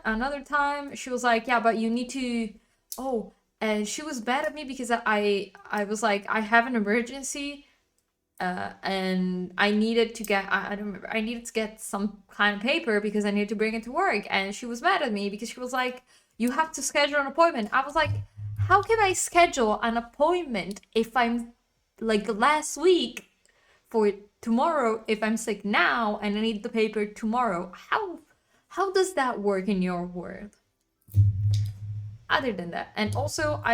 A: another time, she was like, yeah, but you need to. Oh, and she was mad at me because I was like, I have an emergency, and I needed to get I don't remember, I needed to get some kind of paper because I needed to bring it to work. And she was mad at me because she was like, you have to schedule an appointment. I was like, how can I schedule an appointment if I'm like last week for tomorrow if I'm sick now and I need the paper tomorrow? How does that work in your world? Other than that, and also I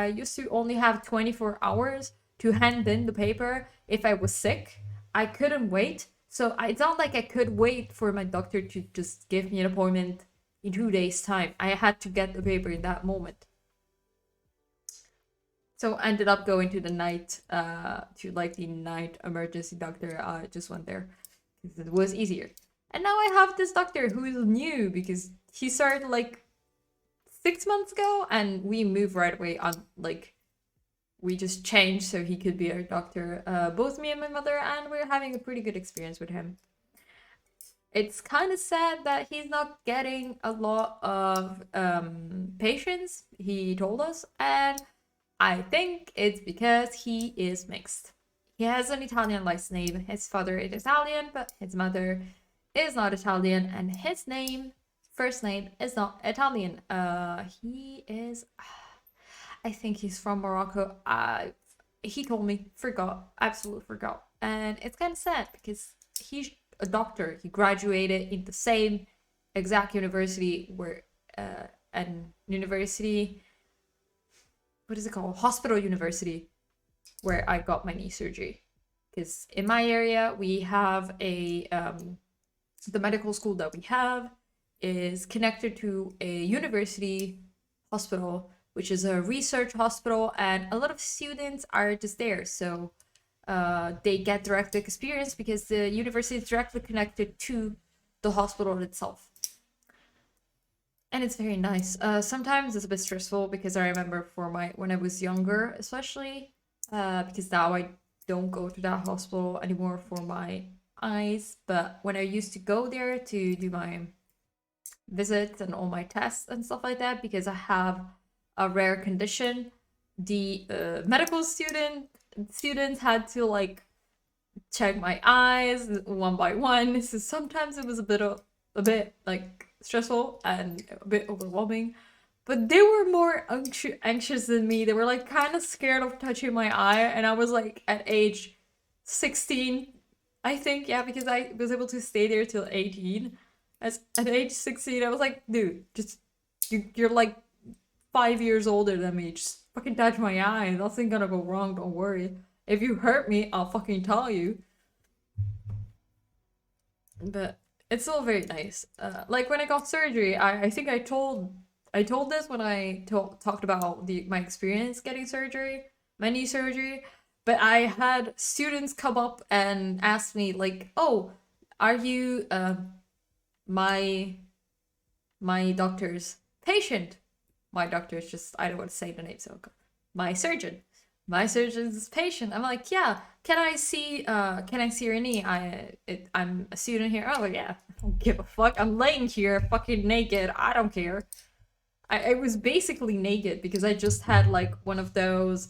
A: used to only have 24 hours to hand in the paper if I was sick. I couldn't wait, so it's not like I could wait for my doctor to just give me an appointment in 2 days time. I had to get the paper in that moment. So I ended up going to the night emergency doctor. I just went there because it was easier. And now I have this doctor who is new because he started like 6 months ago, and we moved right away on, like, we just changed so he could be our doctor, both me and my mother, and we're having a pretty good experience with him. It's kind of sad that he's not getting a lot of patients, he told us, and I think it's because he is mixed. He has an Italian last name. His father is Italian, but his mother is not Italian, and his first name is not Italian. He is, I think he's from Morocco. He told me, absolutely forgot. And it's kind of sad because he's a doctor. He graduated in the same exact university where, what is it called? Hospital university, where I got my knee surgery. Because in my area, we have the medical school that we have is connected to a university hospital, which is a research hospital, and a lot of students are just there. So they get direct experience because the university is directly connected to the hospital itself. And it's very nice. Sometimes it's a bit stressful because I remember when I was younger, especially because now I don't go to that hospital anymore for my eyes. But when I used to go there to do my visits and all my tests and stuff like that, because I have a rare condition, the medical students had to like check my eyes one by one. So sometimes it was a bit like stressful and a bit overwhelming. But they were more anxious than me. They were like kind of scared of touching my eye, and I was like at age 16, I think, yeah, because I was able to stay there till 18. As at age 16, I was like, dude, just you're like 5 years older than me. Just fucking touch my eye. Nothing gonna go wrong. Don't worry. If you hurt me, I'll fucking tell you. But it's still very nice. Like when I got surgery, I think I told this when I talked about my experience getting surgery, my knee surgery. But I had students come up and ask me like, "Oh, are you my doctor's patient?" My doctor's just, I don't want to say the name, so my surgeon. My surgeon's patient. I'm like, yeah. Can I see your knee? I'm a student here. Oh yeah. I don't give a fuck. I'm laying here fucking naked. I don't care. I was basically naked because I just had like one of those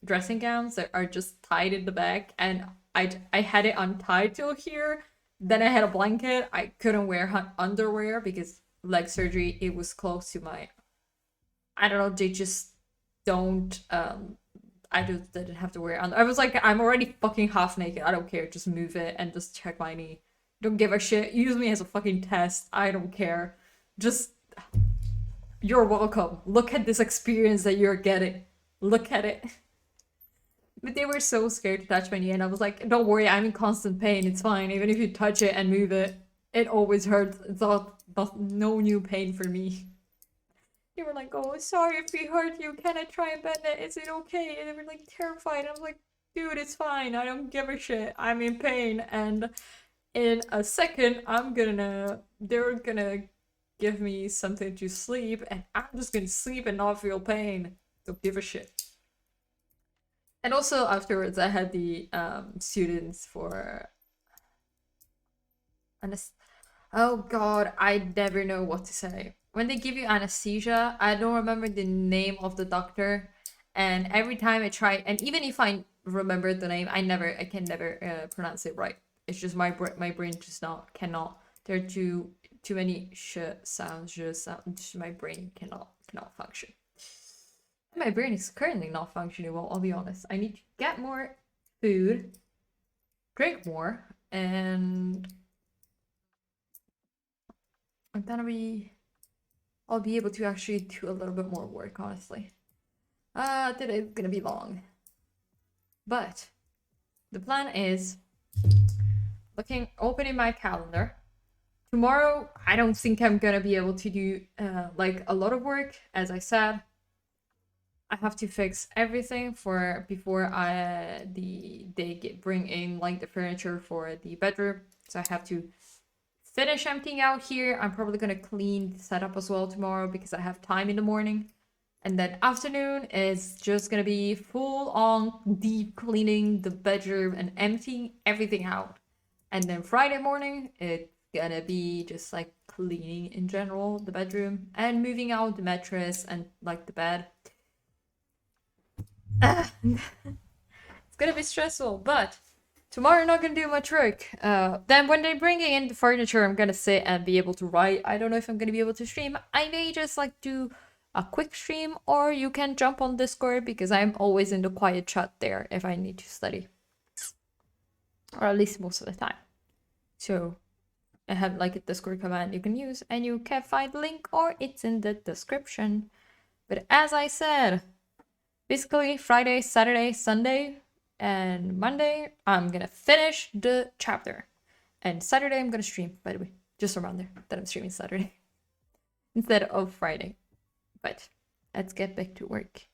A: dressing gowns that are just tied in the back, and I had it untied till here. Then I had a blanket. I couldn't wear underwear because leg surgery, it was close to my, I don't know, they just don't I just didn't have to wear I was like, I'm already fucking half naked. I don't care. Just move it and just check my knee. Don't give a shit. Use me as a fucking test. I don't care. Just, you're welcome. Look at this experience that you're getting. Look at it. But they were so scared to touch my knee, and I was like, don't worry, I'm in constant pain. It's fine. Even if you touch it and move it, it always hurts. It's no new pain for me. They were like, oh, sorry if we hurt you. Can I try and bend it? Is it okay? And they were like terrified. I was like, dude, it's fine. I don't give a shit. I'm in pain. And in a second, they're gonna give me something to sleep, and I'm just gonna sleep and not feel pain. Don't give a shit. And also afterwards, I had the students for oh god, I never know what to say. When they give you anesthesia, I don't remember the name of the doctor, and every time I try, and even if I remember the name, I can never pronounce it right. It's just my brain just cannot. There are too many sounds. My brain cannot function. My brain is currently not functioning well. I'll be honest. I need to get more food, drink more, and then I'll be able to actually do a little bit more work, honestly. Today's gonna be long. But the plan is opening my calendar. Tomorrow, I don't think I'm gonna be able to do like a lot of work. As I said, I have to fix everything before they bring in like the furniture for the bedroom. So I have to finish emptying out here. I'm probably gonna clean the setup as well tomorrow because I have time in the morning. And then afternoon is just gonna be full on deep cleaning the bedroom and emptying everything out. And then Friday morning, it's gonna be just like cleaning in general the bedroom and moving out the mattress and like the bed. It's gonna be stressful, but tomorrow I'm not gonna do much work. Then when they're bringing in the furniture, I'm gonna sit and be able to write. I don't know if I'm gonna be able to stream. I may just like do a quick stream, or you can jump on Discord because I'm always in the quiet chat there if I need to study. Or at least most of the time. So I have like a Discord command you can use, and you can find the link or it's in the description. But as I said, basically Friday, Saturday, Sunday, and Monday, I'm gonna finish the chapter. And Saturday, I'm gonna stream, by the way. Just a reminder that I'm streaming Saturday instead of Friday. But let's get back to work.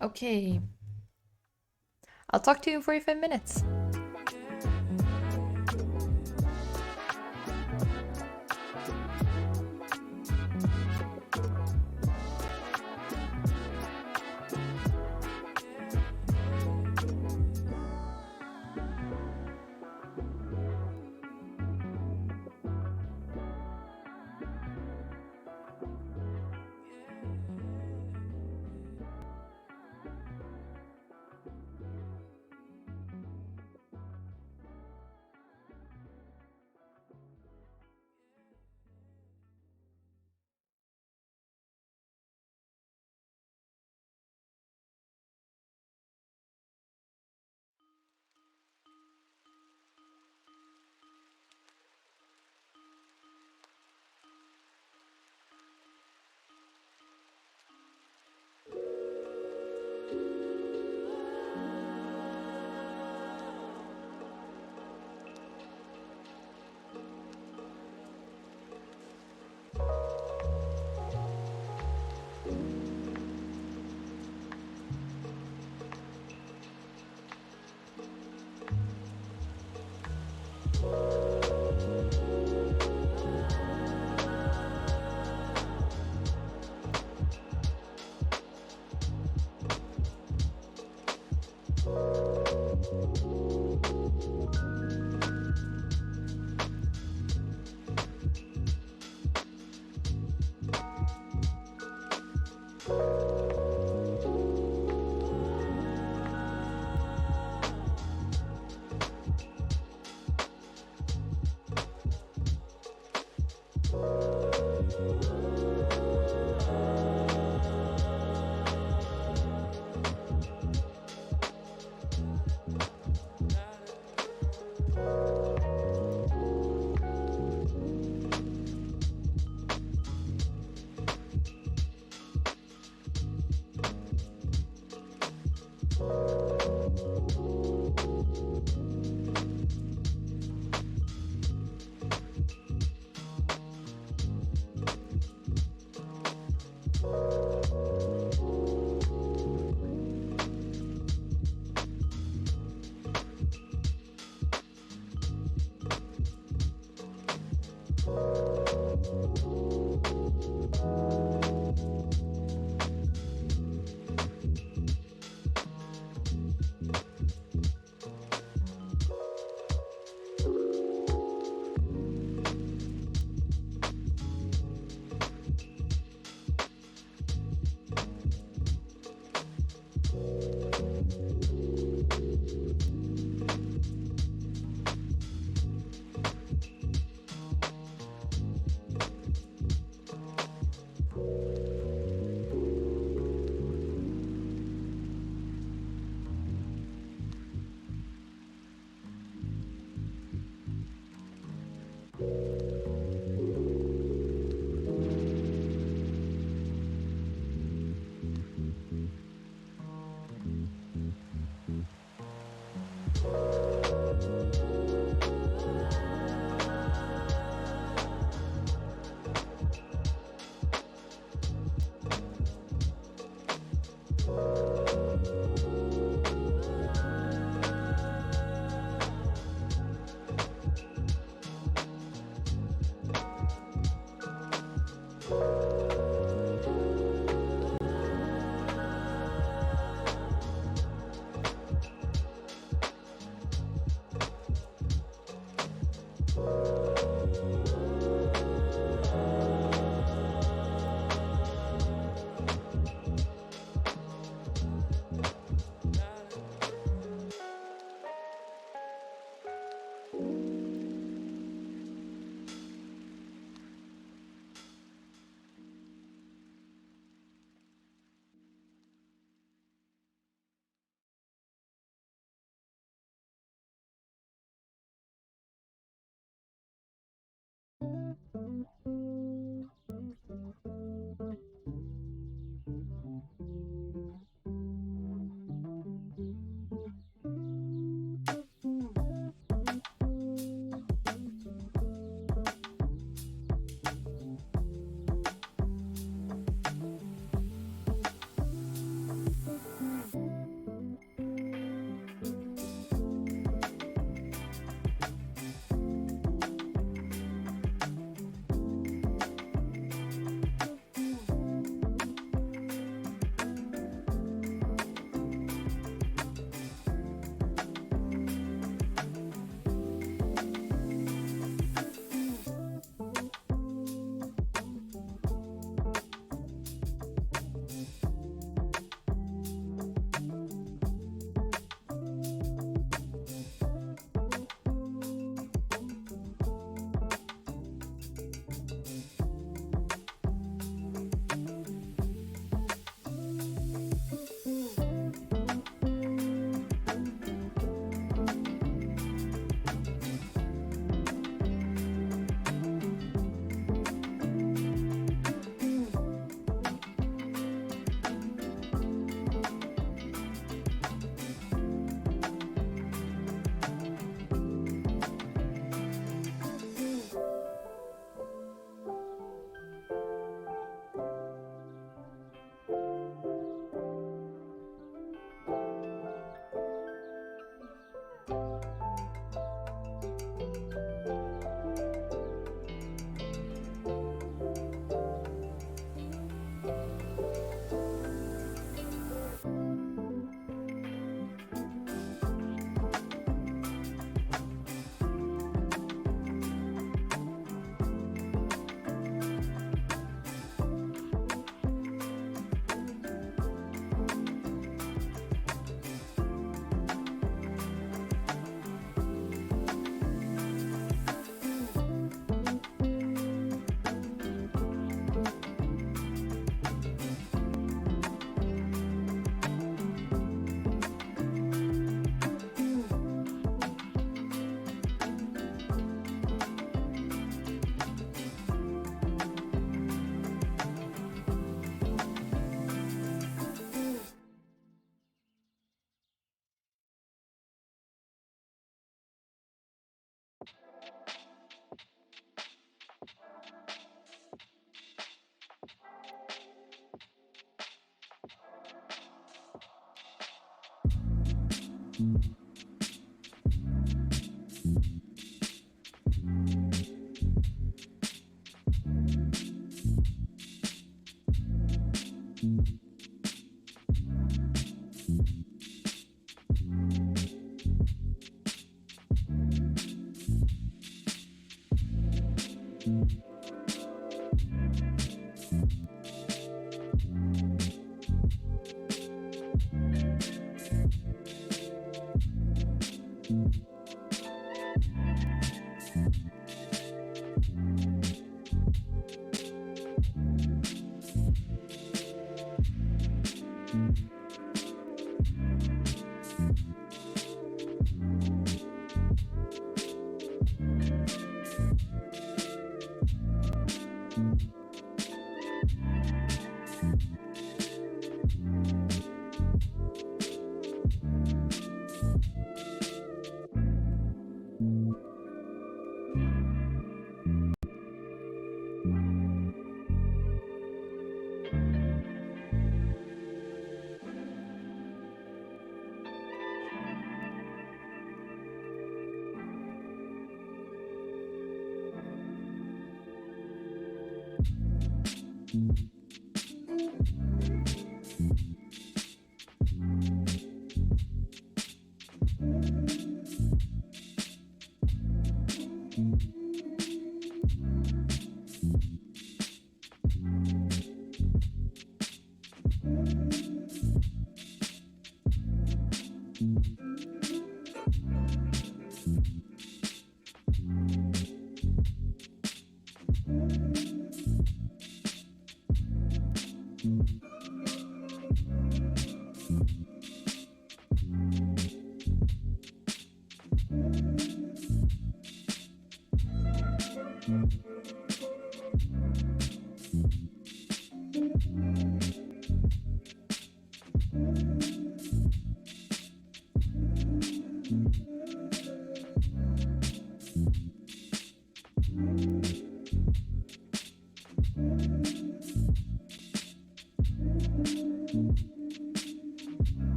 A: Okay. I'll talk to you in 45 minutes.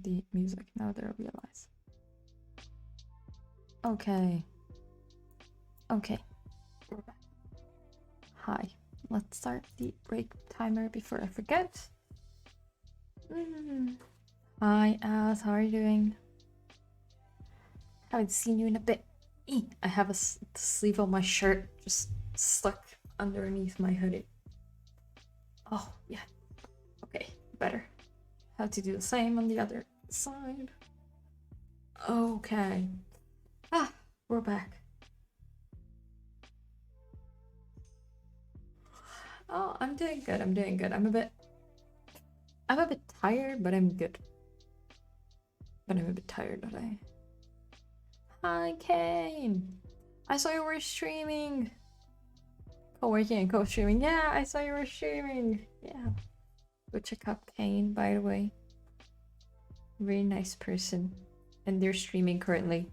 A: the music now that I realize. Okay. Okay. We're back. Hi. Let's start the break timer before I forget. Hi, Az. How are you doing? Haven't seen you in a bit. I have the sleeve of my shirt just stuck underneath my hoodie. Oh, yeah. Okay, better. Have to do the same on the other side. Okay. We're back. Oh, I'm doing good. I'm doing good. I'm a bit tired, but I'm good. But I'm a bit tired today. Hi, Kane. I saw you were streaming. Co-working and co-streaming. Yeah, I saw you were streaming. Yeah. Go check out Kane, by the way. Very nice person. And they're streaming currently.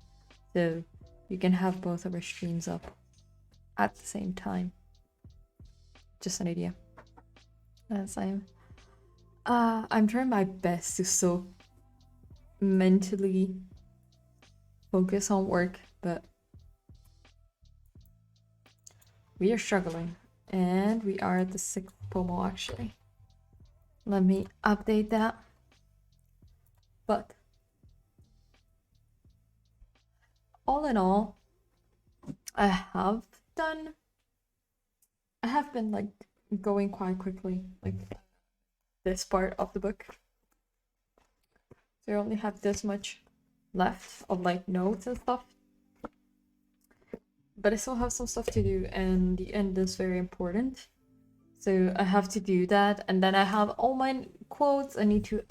A: So you can have both of our streams up at the same time. Just an idea. As I'm trying my best to still mentally focus on work, but we are struggling. And we are at the 6th pomo actually. Let me update that. But all in all, I have been like going quite quickly, like this part of the book. So I only have this much left of like notes and stuff. But I still have some stuff to do, and the end is very important. So I have to do that, and then I have all my quotes I need to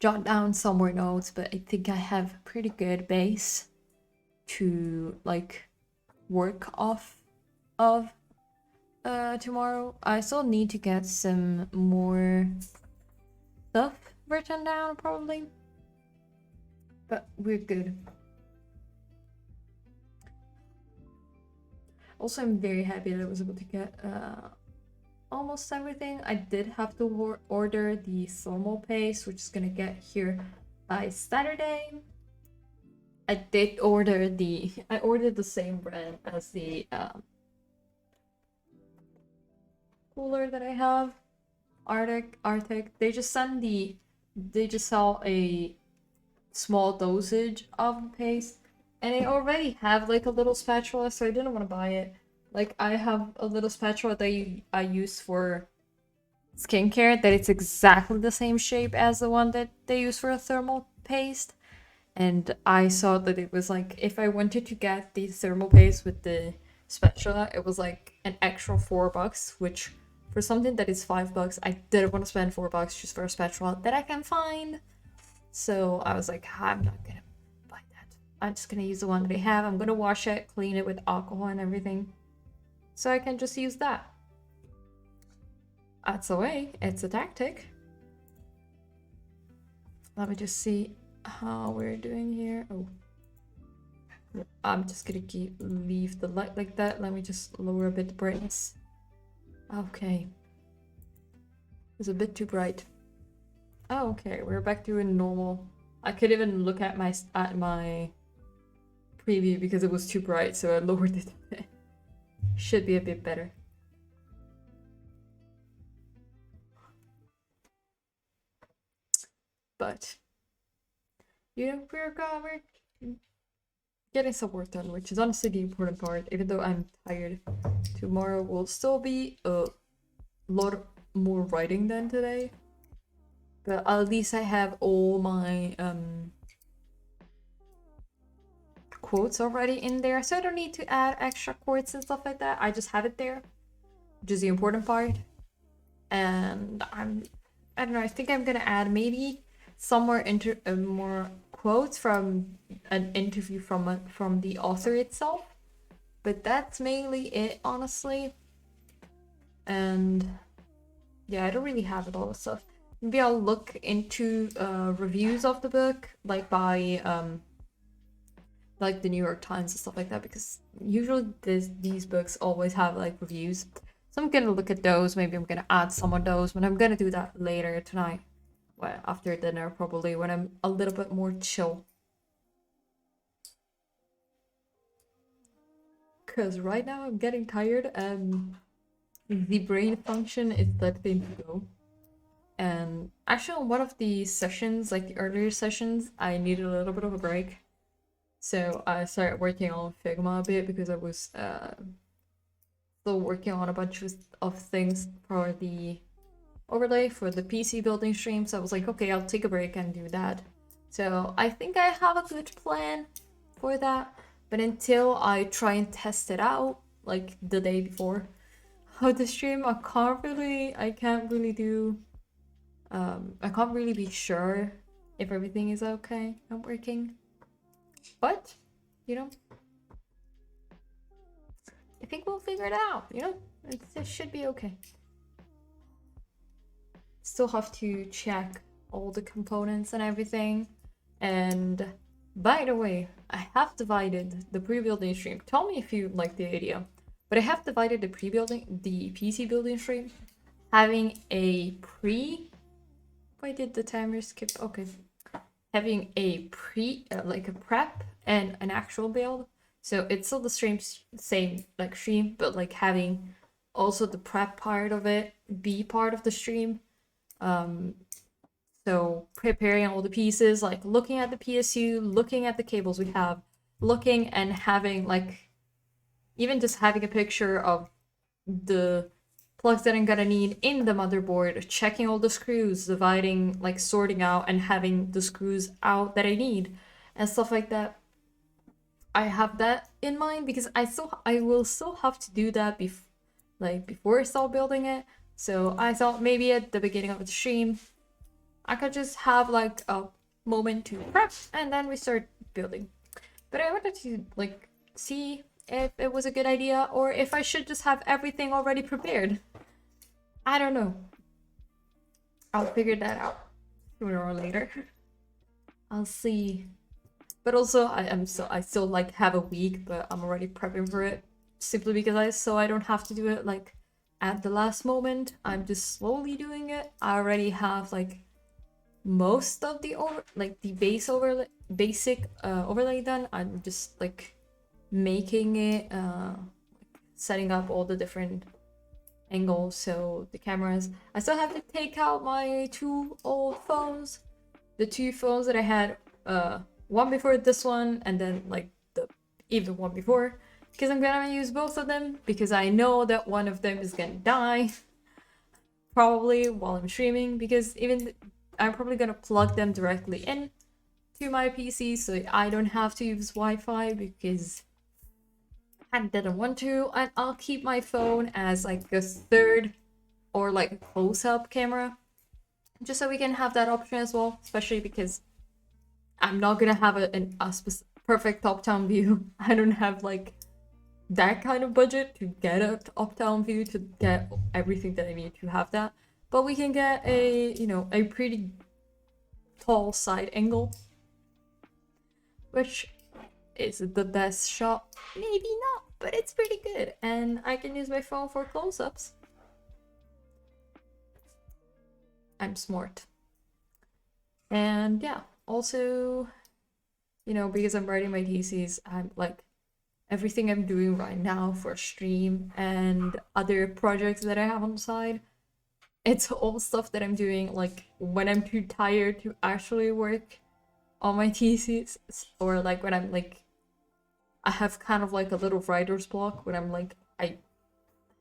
A: jot down some more notes, but I think I have a pretty good base to like work off of tomorrow. I still need to get some more stuff written down probably, but we're good. Also, I'm very happy that I was able to get almost everything. I did have to order the thermal paste, which is gonna get here by Saturday. I ordered the same brand as the cooler that I have, Arctic. They just sell a small dosage of the paste, and I already have like a little spatula, so I didn't want to buy it. Like, I have a little spatula that I use for skincare that it's exactly the same shape as the one that they use for a thermal paste. And I saw that it was like, if I wanted to get the thermal paste with the spatula, it was like an extra $4, which for something that is $5, I didn't want to spend $4 just for a spatula that I can find. So I was like, I'm not gonna buy that. I'm just gonna use the one that I have. I'm gonna wash it, clean it with alcohol and everything, so I can just use that. That's a way. It's a tactic. Let me just see how we're doing here. Oh, I'm just gonna leave the light like that. Let me just lower a bit the brightness. Okay, it's a bit too bright. Oh, okay, we're back to a normal. I could even look at my preview because it was too bright, so I lowered it a bit. Should be a bit better. But you know, we're getting some work done, which is honestly the important part. Even though I'm tired, tomorrow will still be a lot more writing than today. But at least I have all my quotes already in there, so I don't need to add extra quotes and stuff like that. I just have it there, which is the important part. And I don't know, I think I'm gonna add maybe some more more quotes from an interview from the author itself, but that's mainly it, honestly. And yeah, I don't really have it all the stuff. Maybe I'll look into reviews of the book, like by like the New York Times and stuff like that, because usually these books always have like reviews. So I'm gonna look at those. Maybe I'm gonna add some of those, but I'm gonna do that later tonight. well, after dinner probably, when I'm a little bit more chill. Because right now I'm getting tired and the brain function is starting to go. And actually, on one of the sessions, like the earlier sessions, I needed a little bit of a break. So I started working on Figma a bit because I was still working on a bunch of things for the overlay for the PC building stream. So I was like, okay, I'll take a break and do that. So I think I have a good plan for that. But until I try and test it out, like the day before of the stream, I can't really be sure if everything is okay and working. But, you know, I think we'll figure it out, you know? It should be okay. Still have to check all the components and everything. And by the way, I have divided the pre-building stream. Tell me if you like the idea. But I have divided the PC building stream, having a why did the timer skip? Okay. Having a like a prep and an actual build. So it's still the same like stream, but like having also the prep part of it be part of the stream. So preparing all the pieces, like looking at the PSU, looking at the cables we have, looking and having like even just having a picture of the plugs that I'm gonna need in the motherboard, checking all the screws, dividing, like sorting out and having the screws out that I need and stuff like that. I have that in mind because I will still have to do that before I start building it. So I thought maybe at the beginning of the stream I could just have like a moment to prep and then we start building. But I wanted to like see if it was a good idea or if I should just have everything already prepared. I don't know. I'll figure that out sooner or later. I'll see. But also I still like have a week, but I'm already prepping for it simply because I don't have to do it like at the last moment. I'm just slowly doing it. I already have like most of the basic overlay done. I'm just like making it setting up all the different angles, so the cameras. I still have to take out my 2 old phones, the 2 phones that I had, one before this one and then like the even one before, because I'm gonna use both of them because I know that one of them is gonna die probably while I'm streaming, because I'm probably gonna plug them directly in to my PC so I don't have to use Wi-Fi because I didn't want to, and I'll keep my phone as like a third or like a close-up camera just so we can have that option as well, especially because I'm not gonna have a perfect top-down view. I don't have like that kind of budget to get a top-down view to get everything that I need to have that, but we can get a a pretty tall side angle, which is the best shot. Maybe not, but it's pretty good, and I can use my phone for close-ups. I'm smart. And yeah, also, because I'm writing my thesis, I'm like, everything I'm doing right now for stream and other projects that I have on the side, it's all stuff that I'm doing like when I'm too tired to actually work on my thesis, or like when I'm like, I have kind of like a little writer's block when I'm like, I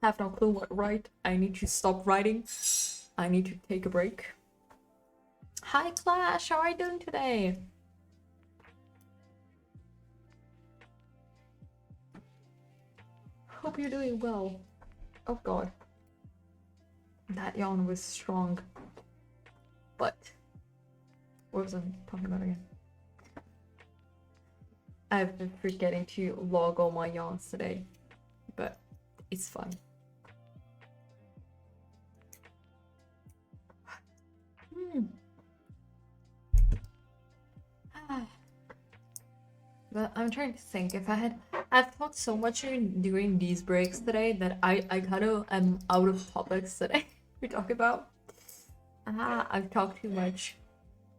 A: have no clue what to write. I need to stop writing. I need to take a break. Hi Clash, how are you doing today? Hope you're doing well. Oh god. That yawn was strong. But what was I talking about again? I've been forgetting to log all my yawns today, but it's fine. But I'm trying to think if I've talked so much during these breaks today that I kind of am out of topics that I we talk about. I've talked too much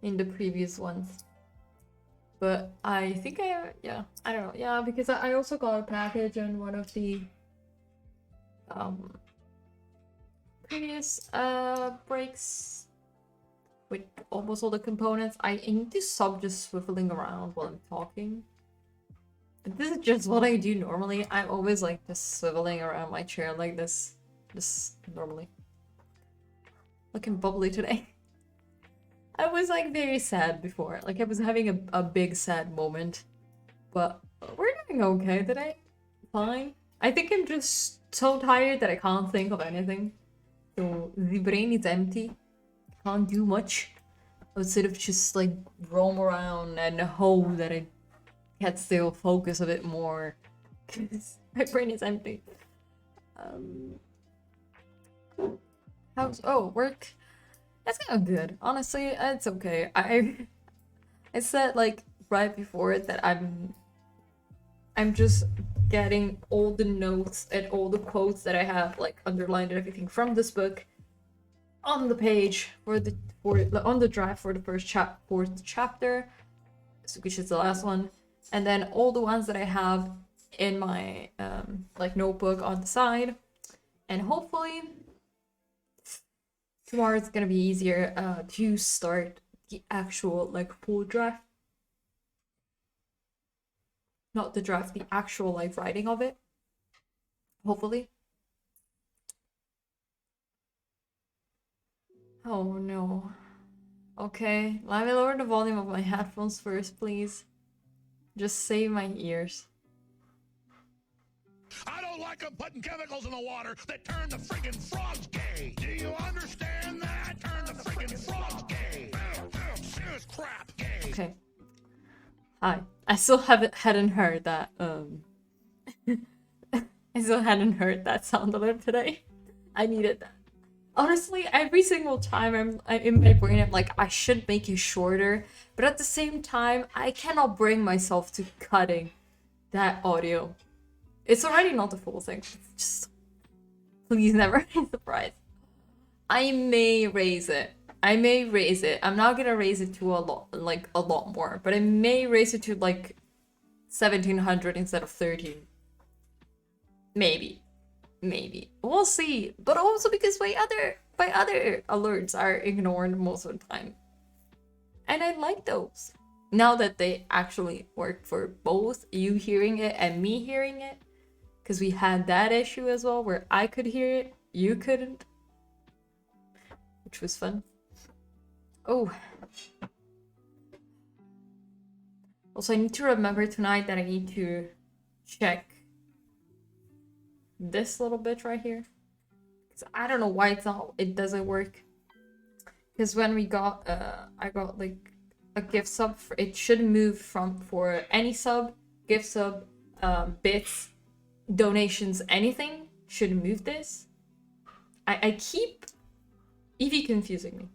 A: in the previous ones. But I think yeah, I don't know. Yeah, because I also got a package on one of the previous breaks with almost all the components. I need to stop just swiveling around while I'm talking. This is just what I do normally. I'm always like just swiveling around my chair like this. Just normally. Looking bubbly today. I was like very sad before. Like I was having a big sad moment. But we're doing okay today. Fine. I think I'm just so tired that I can't think of anything. So the brain is empty. Can't do much. Outside of just like roam around and hope that I can still focus a bit more. Cause my brain is empty. How's work? That's kind of good. Honestly, it's okay. I said like right before it that I'm just getting all the notes and all the quotes that I have like underlined and everything from this book on the page on the drive for the fourth chapter, which is the last one, and then all the ones that I have in my like notebook on the side, and hopefully tomorrow it's gonna be easier to start the actual like full draft. Not the draft, the actual like writing of it. Hopefully. Oh no. Okay, let me lower the volume of my headphones first, please. Just save my ears.
D: I don't like them putting chemicals in the water that turn the friggin' frogs gay. Do you understand that? Turn the friggin' frogs gay. Serious crap gay.
A: Okay. Hi. I still hadn't heard that I still hadn't heard that sound alert today. I needed that. Honestly, every single time I'm in my brain, I'm like, I should make it shorter, but at the same time, I cannot bring myself to cutting that audio. It's already not the full thing. Just please never be surprised. I may raise it. I'm not gonna raise it to a lot more, but I may raise it to like 1700 instead of 13. Maybe. We'll see. But also because my other alerts are ignored most of the time. And I like those. Now that they actually work for both you hearing it and me hearing it. Because we had that issue as well where I could hear it, you couldn't. Which was fun. Oh. Also, I need to remember tonight that I need to check this little bit right here. Because I don't know why it doesn't work. Because when we got, I got like a gift sub, it should move for any sub, gift sub, bits, donations, anything should move this. I keep Eevee confusing me.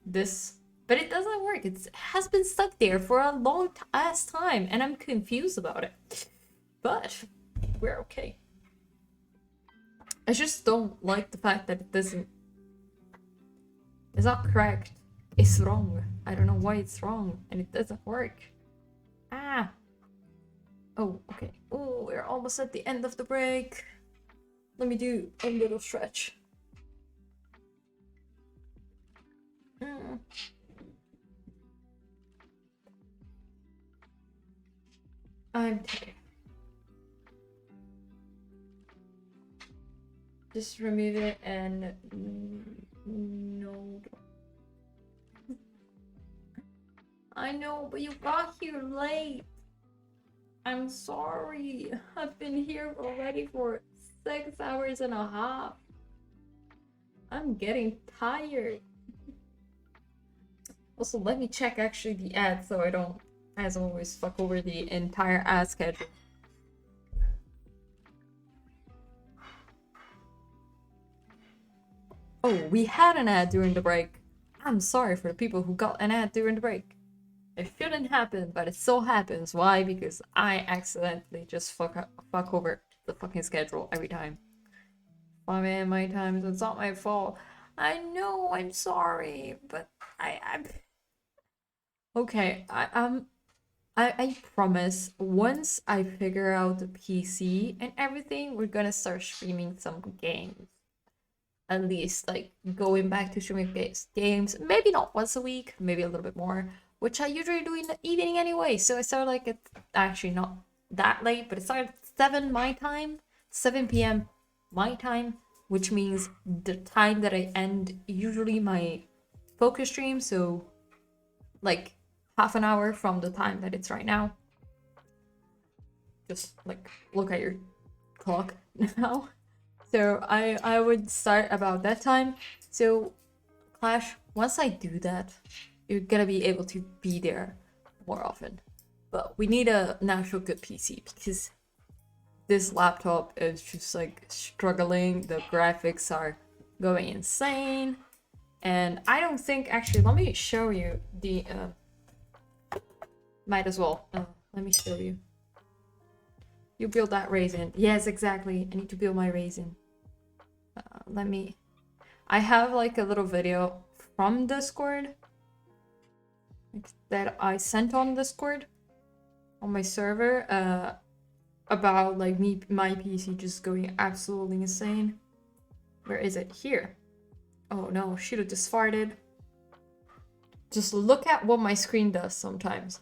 A: This, but it doesn't work. It has been stuck there for a long ass time, and I'm confused about it. But we're okay. I just don't like the fact that it doesn't. It's not correct. It's wrong. I don't know why it's wrong, and it doesn't work. Ah. Oh, okay. Oh, we're almost at the end of the break. Let me do a little stretch. I'm tired. Just remove it and no. I know, but you got here late. I'm sorry. I've been here already for 6 hours and a half. I'm getting tired. Also, let me check actually the ad so I don't, as always, fuck over the entire ad schedule. Oh, we had an ad during the break. I'm sorry for the people who got an ad during the break. It shouldn't happen, but it so happens. Why? Because I accidentally just fuck over the fucking schedule every time. 5 a.m. my time, so it's not my fault. I know, I'm sorry, but I'm okay. I promise once I figure out the PC and everything, we're gonna start streaming some games. At least like going back to streaming games, maybe not once a week, maybe a little bit more, which I usually do in the evening anyway. So I started like it's actually not that late, but it started 7 my time, 7 p.m. my time, which means the time that I end usually my focus stream. So like half an hour from the time that it's right now. Just like look at your clock now. So I would start about that time. So Clash, once I do that, you're gonna be able to be there more often. But we need a natural good PC because this laptop is just like struggling. The graphics are going insane. And I don't think actually, let me show you the might as well. Let me show you. You build that raisin. Yes, exactly. I need to build my raisin. Let me. I have like a little video from Discord that I sent on Discord on my server about like my PC just going absolutely insane. Where is it? Here. Oh no, Shiro just farted. Just look at what my screen does sometimes.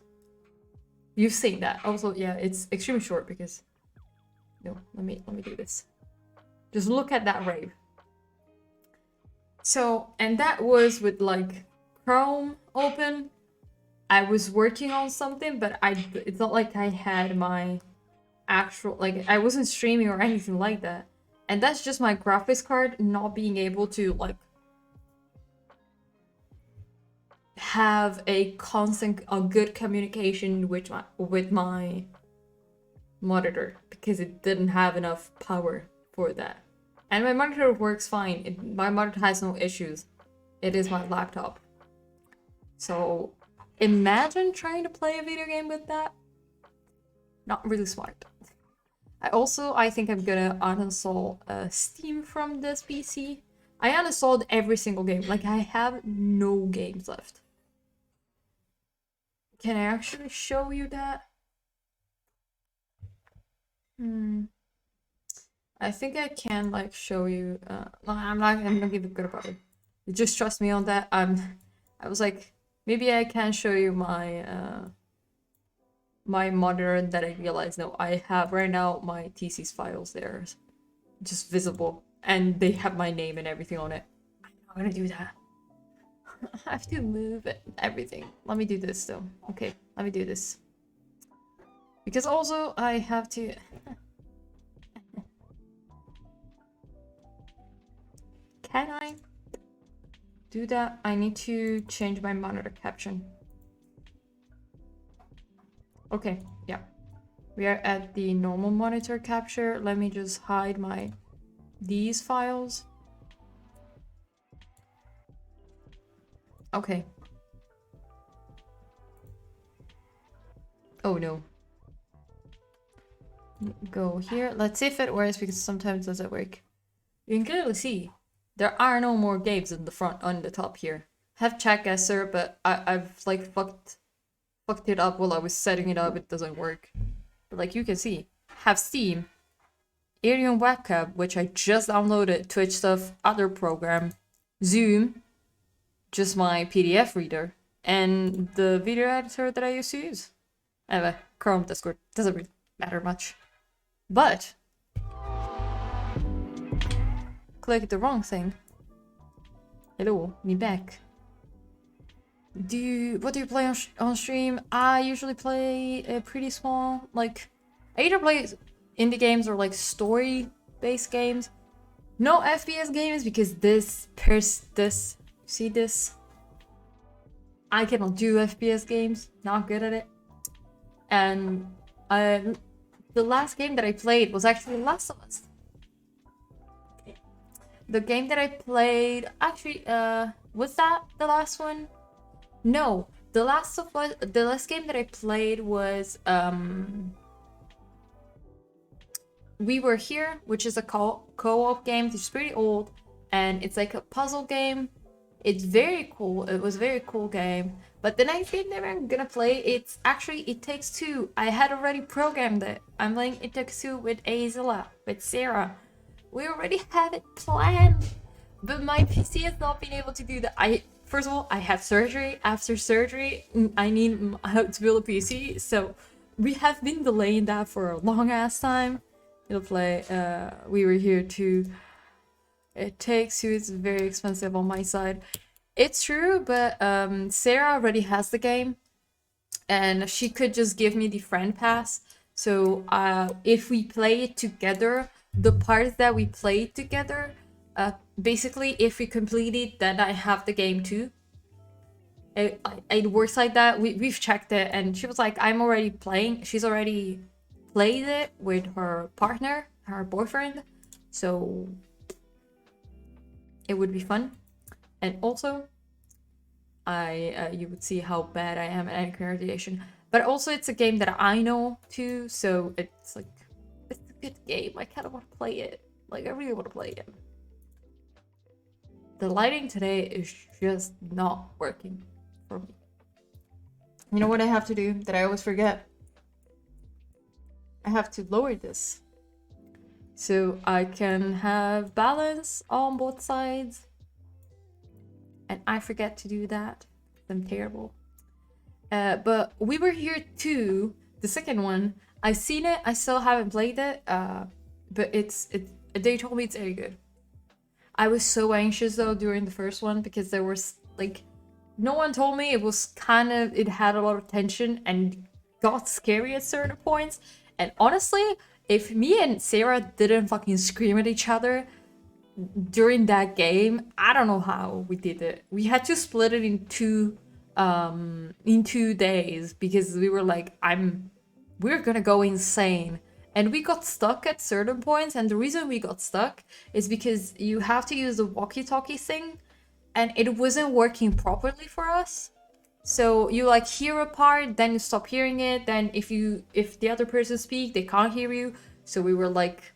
A: You've seen that. Also, yeah, it's extremely short because no, let me do this. Just look at that rave. So, and that was with like Chrome open. I was working on something, but it's not like I had my actual, like I wasn't streaming or anything like that. And that's just my graphics card not being able to like have a good communication with my monitor because it didn't have enough power for that. And my monitor works fine. My monitor has no issues. It is my laptop. So imagine trying to play a video game with that. Not really smart. I think I'm gonna uninstall Steam from this PC. I uninstalled every single game. Like I have no games left. Can I actually show you that? I think I can like show you. I'm not gonna give a good about it. Just trust me on that. I was like, maybe I can show you my my monitor, and that I realized no, I have right now my TC's files there, just visible, and they have my name and everything on it. I'm not gonna do that. I have to move everything. Let me do this though. Okay, let me do this. Because also I have to. Can I do that? I need to change my monitor caption. Okay, yeah. We are at the normal monitor capture. Let me just hide these files. Okay. Oh no. Go here. Let's see if it works because sometimes it doesn't work. You can clearly see there are no more games in the front on the top here. Have chat guesser, but I've like fucked it up while I was setting it up. It doesn't work. But like you can see, have Steam, Arion webcam, which I just downloaded, Twitch stuff, other program, Zoom, just my PDF reader, and the video editor that I used to use. Anyway, Chrome, Discord, doesn't really matter much. But click the wrong thing. Hello, me back. What do you play on stream? I usually play pretty small. Like, I either play indie games or like story-based games. No FPS games because see this? I cannot do FPS games. Not good at it. And the last game that I played was actually Last of Us. The game that I played, actually, was that the last one? No, the last game that I played was We Were Here, which is a co-op game. It's pretty old. and it's like a puzzle game. It's very cool. It was a very cool game. But the next game that I'm gonna play, it's actually It Takes Two. I had already programmed it. I'm playing It Takes Two with Azila, with Sarah. We already have it planned. But my PC has not been able to do that. First of all, I had surgery. After surgery, I need to build a PC. So we have been delaying that for a long ass time. It'll play. We were here to. It Takes Two. It's very expensive on my side. It's true, but Sarah already has the game, and she could just give me the friend pass. So if we play it together, the parts that we played together, basically, if we complete it, then I have the game too. It works like that. We've checked it, and she was like, I'm already playing. She's already played it with her partner, her boyfriend. So it would be fun. And also, you would see how bad I am at anti-radiation. But also, it's a game that I know too, so it's like, it's a good game. I kind of want to play it. Like, I really want to play it. The lighting today is just not working for me. You know what I have to do that I always forget? I have to lower this so I can have balance on both sides. And I forget to do that. I'm terrible. But we were here too. The second one, I've seen it. I still haven't played it. But they told me it's very good. I was so anxious though during the first one because there was like, no one told me. It was kind of, it had a lot of tension and got scary at certain points. And honestly, if me and Sarah didn't fucking scream at each other during that game, I don't know how we did it. We had to split it in 2 days because we were like, we're gonna go insane. And we got stuck at certain points, and the reason we got stuck is because you have to use the walkie-talkie thing, and it wasn't working properly for us. So you like hear a part, then you stop hearing it, then if the other person speak, they can't hear you. So we were like,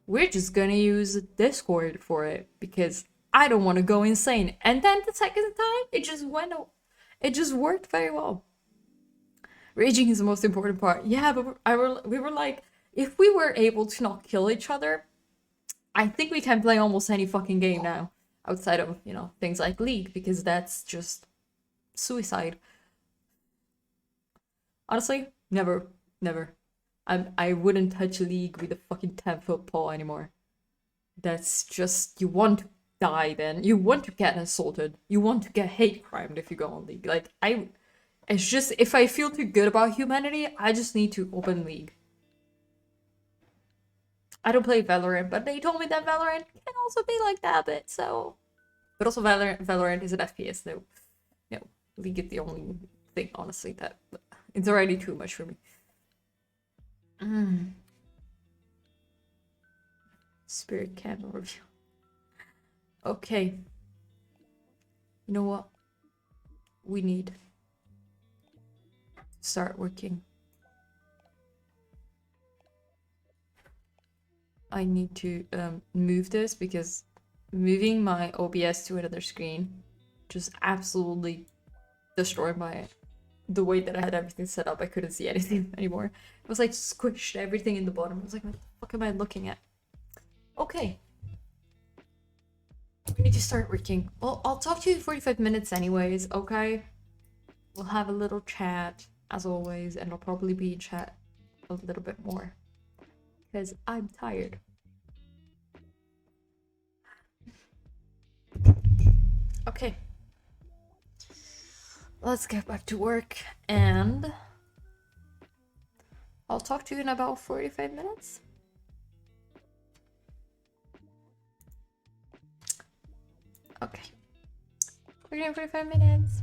A: we're just gonna use Discord for it because I don't want to go insane. And then the second time, it just worked very well. Raging is the most important part. Yeah, but we were like, if we were able to not kill each other, I think we can play almost any fucking game now. Outside of, things like League, because that's just suicide. Honestly, never. I wouldn't touch League with a fucking 10-foot pole anymore. That's just, you want to die then. You want to get assaulted. You want to get hate crimed if you go on League. Like, it's just, if I feel too good about humanity, I just need to open League. I don't play Valorant, but they told me that Valorant can also be like that a bit, so... But also Valorant is an FPS, though. League is the only thing, honestly, that... It's already too much for me. Spirit Candle review. Okay. You know what? We need to start working. I need to move this because moving my OBS to another screen just absolutely destroyed the way that I had everything set up. I couldn't see anything anymore. It was like squished everything in the bottom. I was like, what the fuck am I looking at? Okay. We need to start working. Well, I'll talk to you in 45 minutes anyways, okay? We'll have a little chat, as always, and I'll probably be in chat a little bit more. Because I'm tired. Okay. Let's get back to work, and I'll talk to you in about 45 minutes. Okay. We're doing 45 minutes.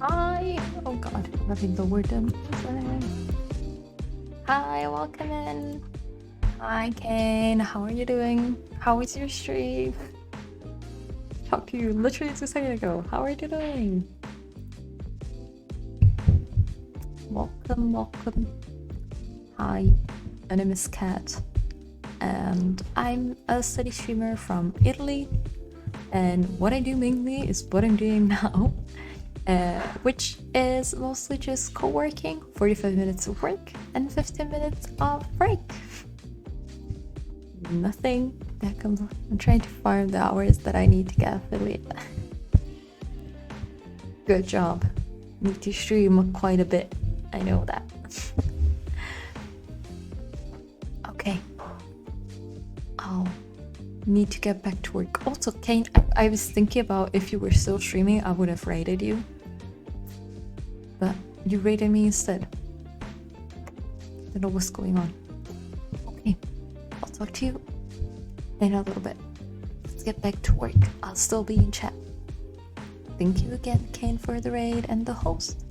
A: Hi! Oh god, having the word done. Hi, welcome in. Hi, Kane. How are you doing? How was your stream? Talked to you literally 2 seconds ago. How are you doing? Welcome, welcome. Hi, my name is Kat, and I'm a study streamer from Italy. And what I do mainly is what I'm doing now. Which is mostly just co-working, 45 minutes of work and 15 minutes of break. nothing that comes. I'm trying to farm the hours that I need to get affiliate. Good job. Need to stream quite a bit. I know that. Okay. I'll need to get back to work. Also, Kane, I was thinking about if you were still streaming, I would have raided you. But you raided me instead. Don't know what's going on. Okay. I'll talk to you in a little bit. Let's get back to work. I'll still be in chat. Thank you again, Kane, for the raid and the host.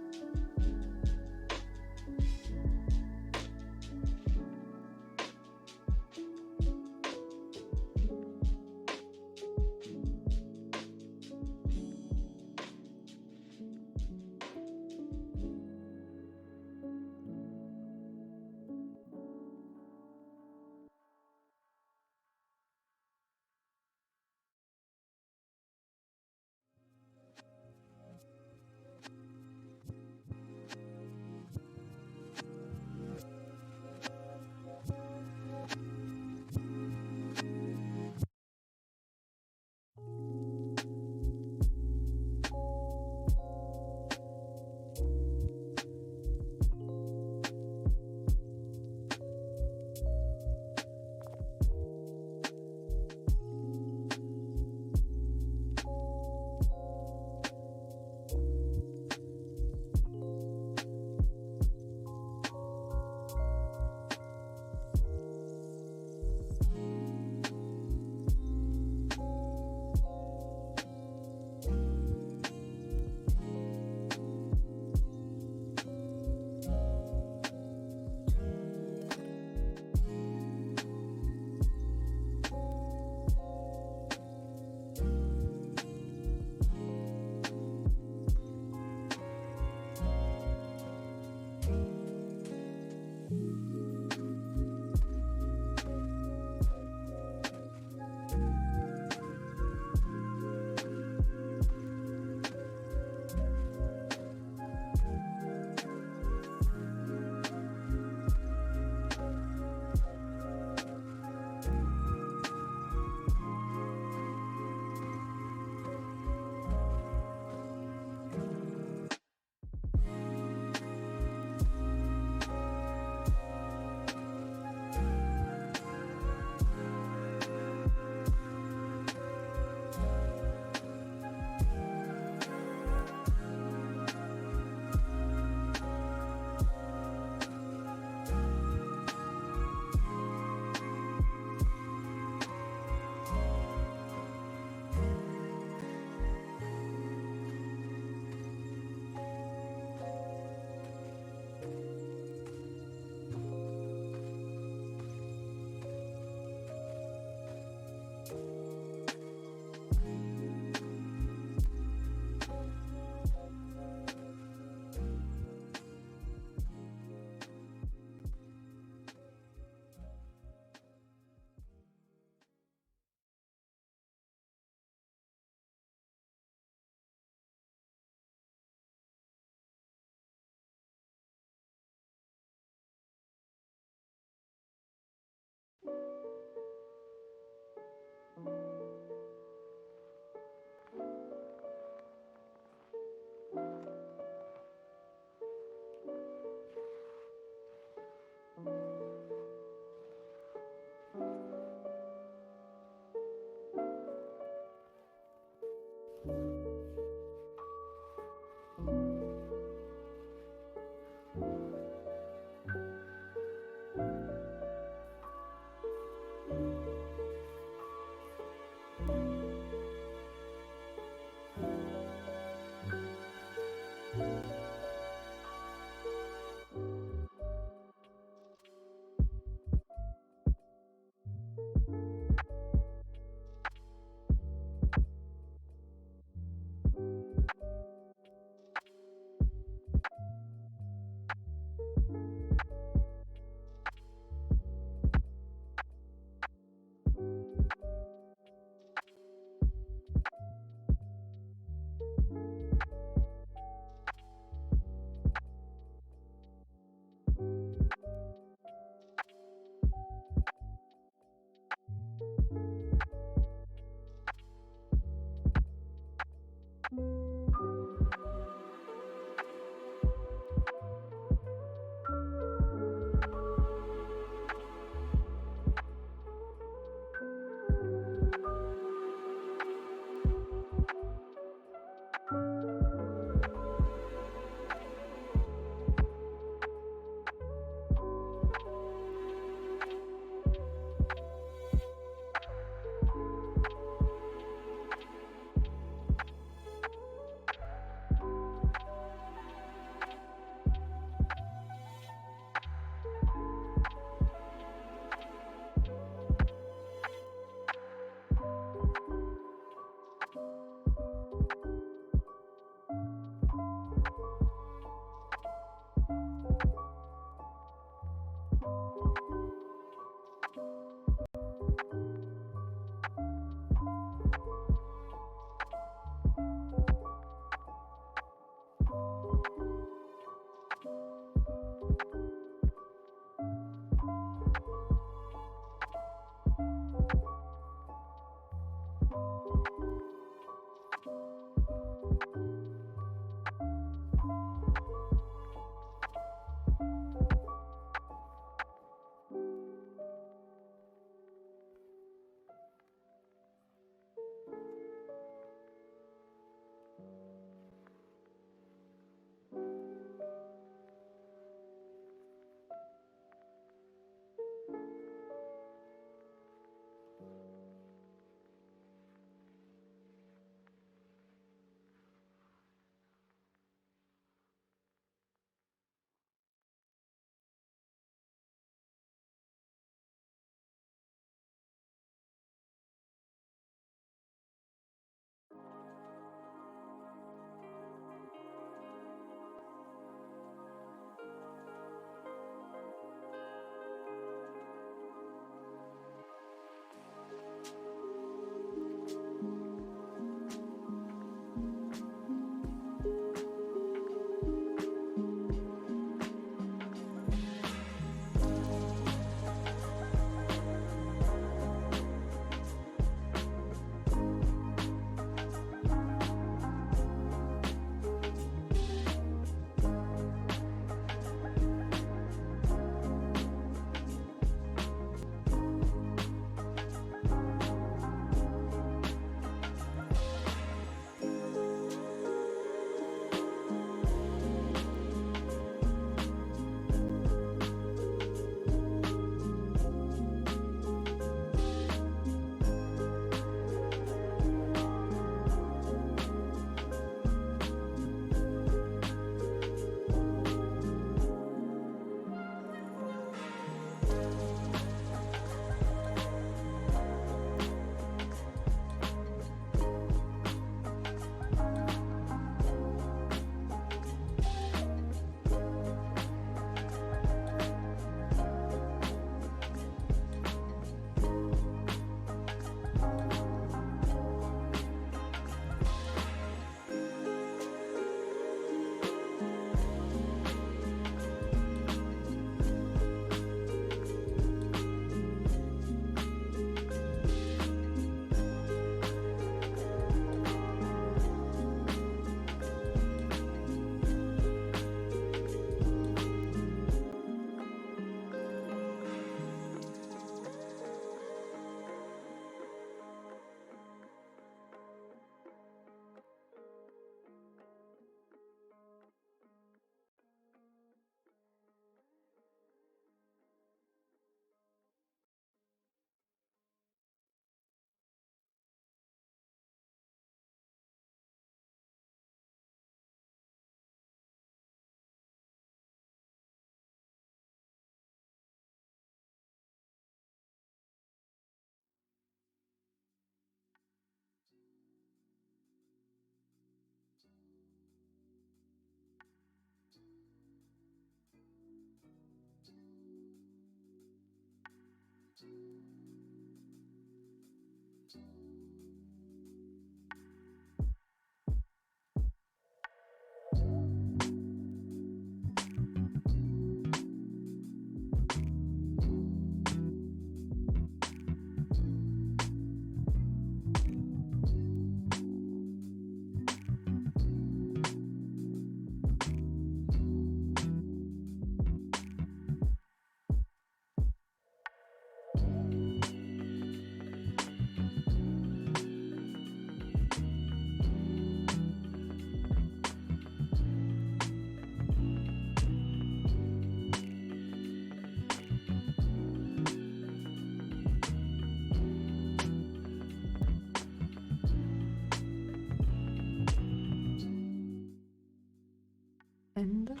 A: And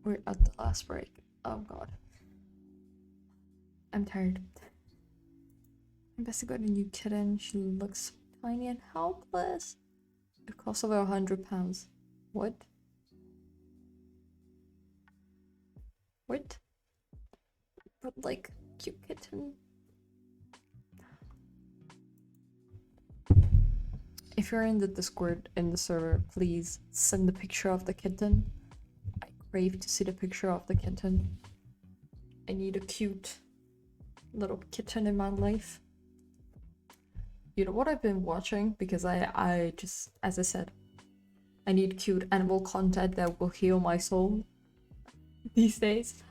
A: we're at the last break. Oh god. I'm tired. I guess I got a new kitten. She looks tiny and helpless. It costs over £100. What? What? But like, cute kitten. If you're in the Discord in the server, please send a picture of the kitten. I crave to see the picture of the kitten. I need a cute little kitten in my life. You know what I've been watching? Because I just, as I said, I need cute animal content that will heal my soul these days.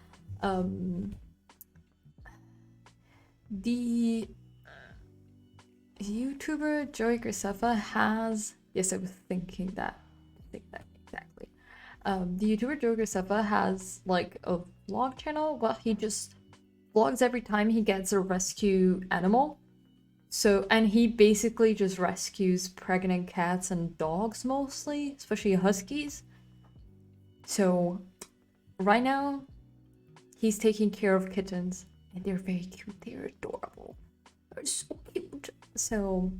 A: The YouTuber Joey Graceffa has, yes, I was thinking that. Exactly. The YouTuber Joey Graceffa has like a vlog channel where he just vlogs every time he gets a rescue animal. So, and he basically just rescues pregnant cats and dogs mostly, especially huskies. So, right now, he's taking care of kittens, and they're very cute. They're adorable. They're so cute. So,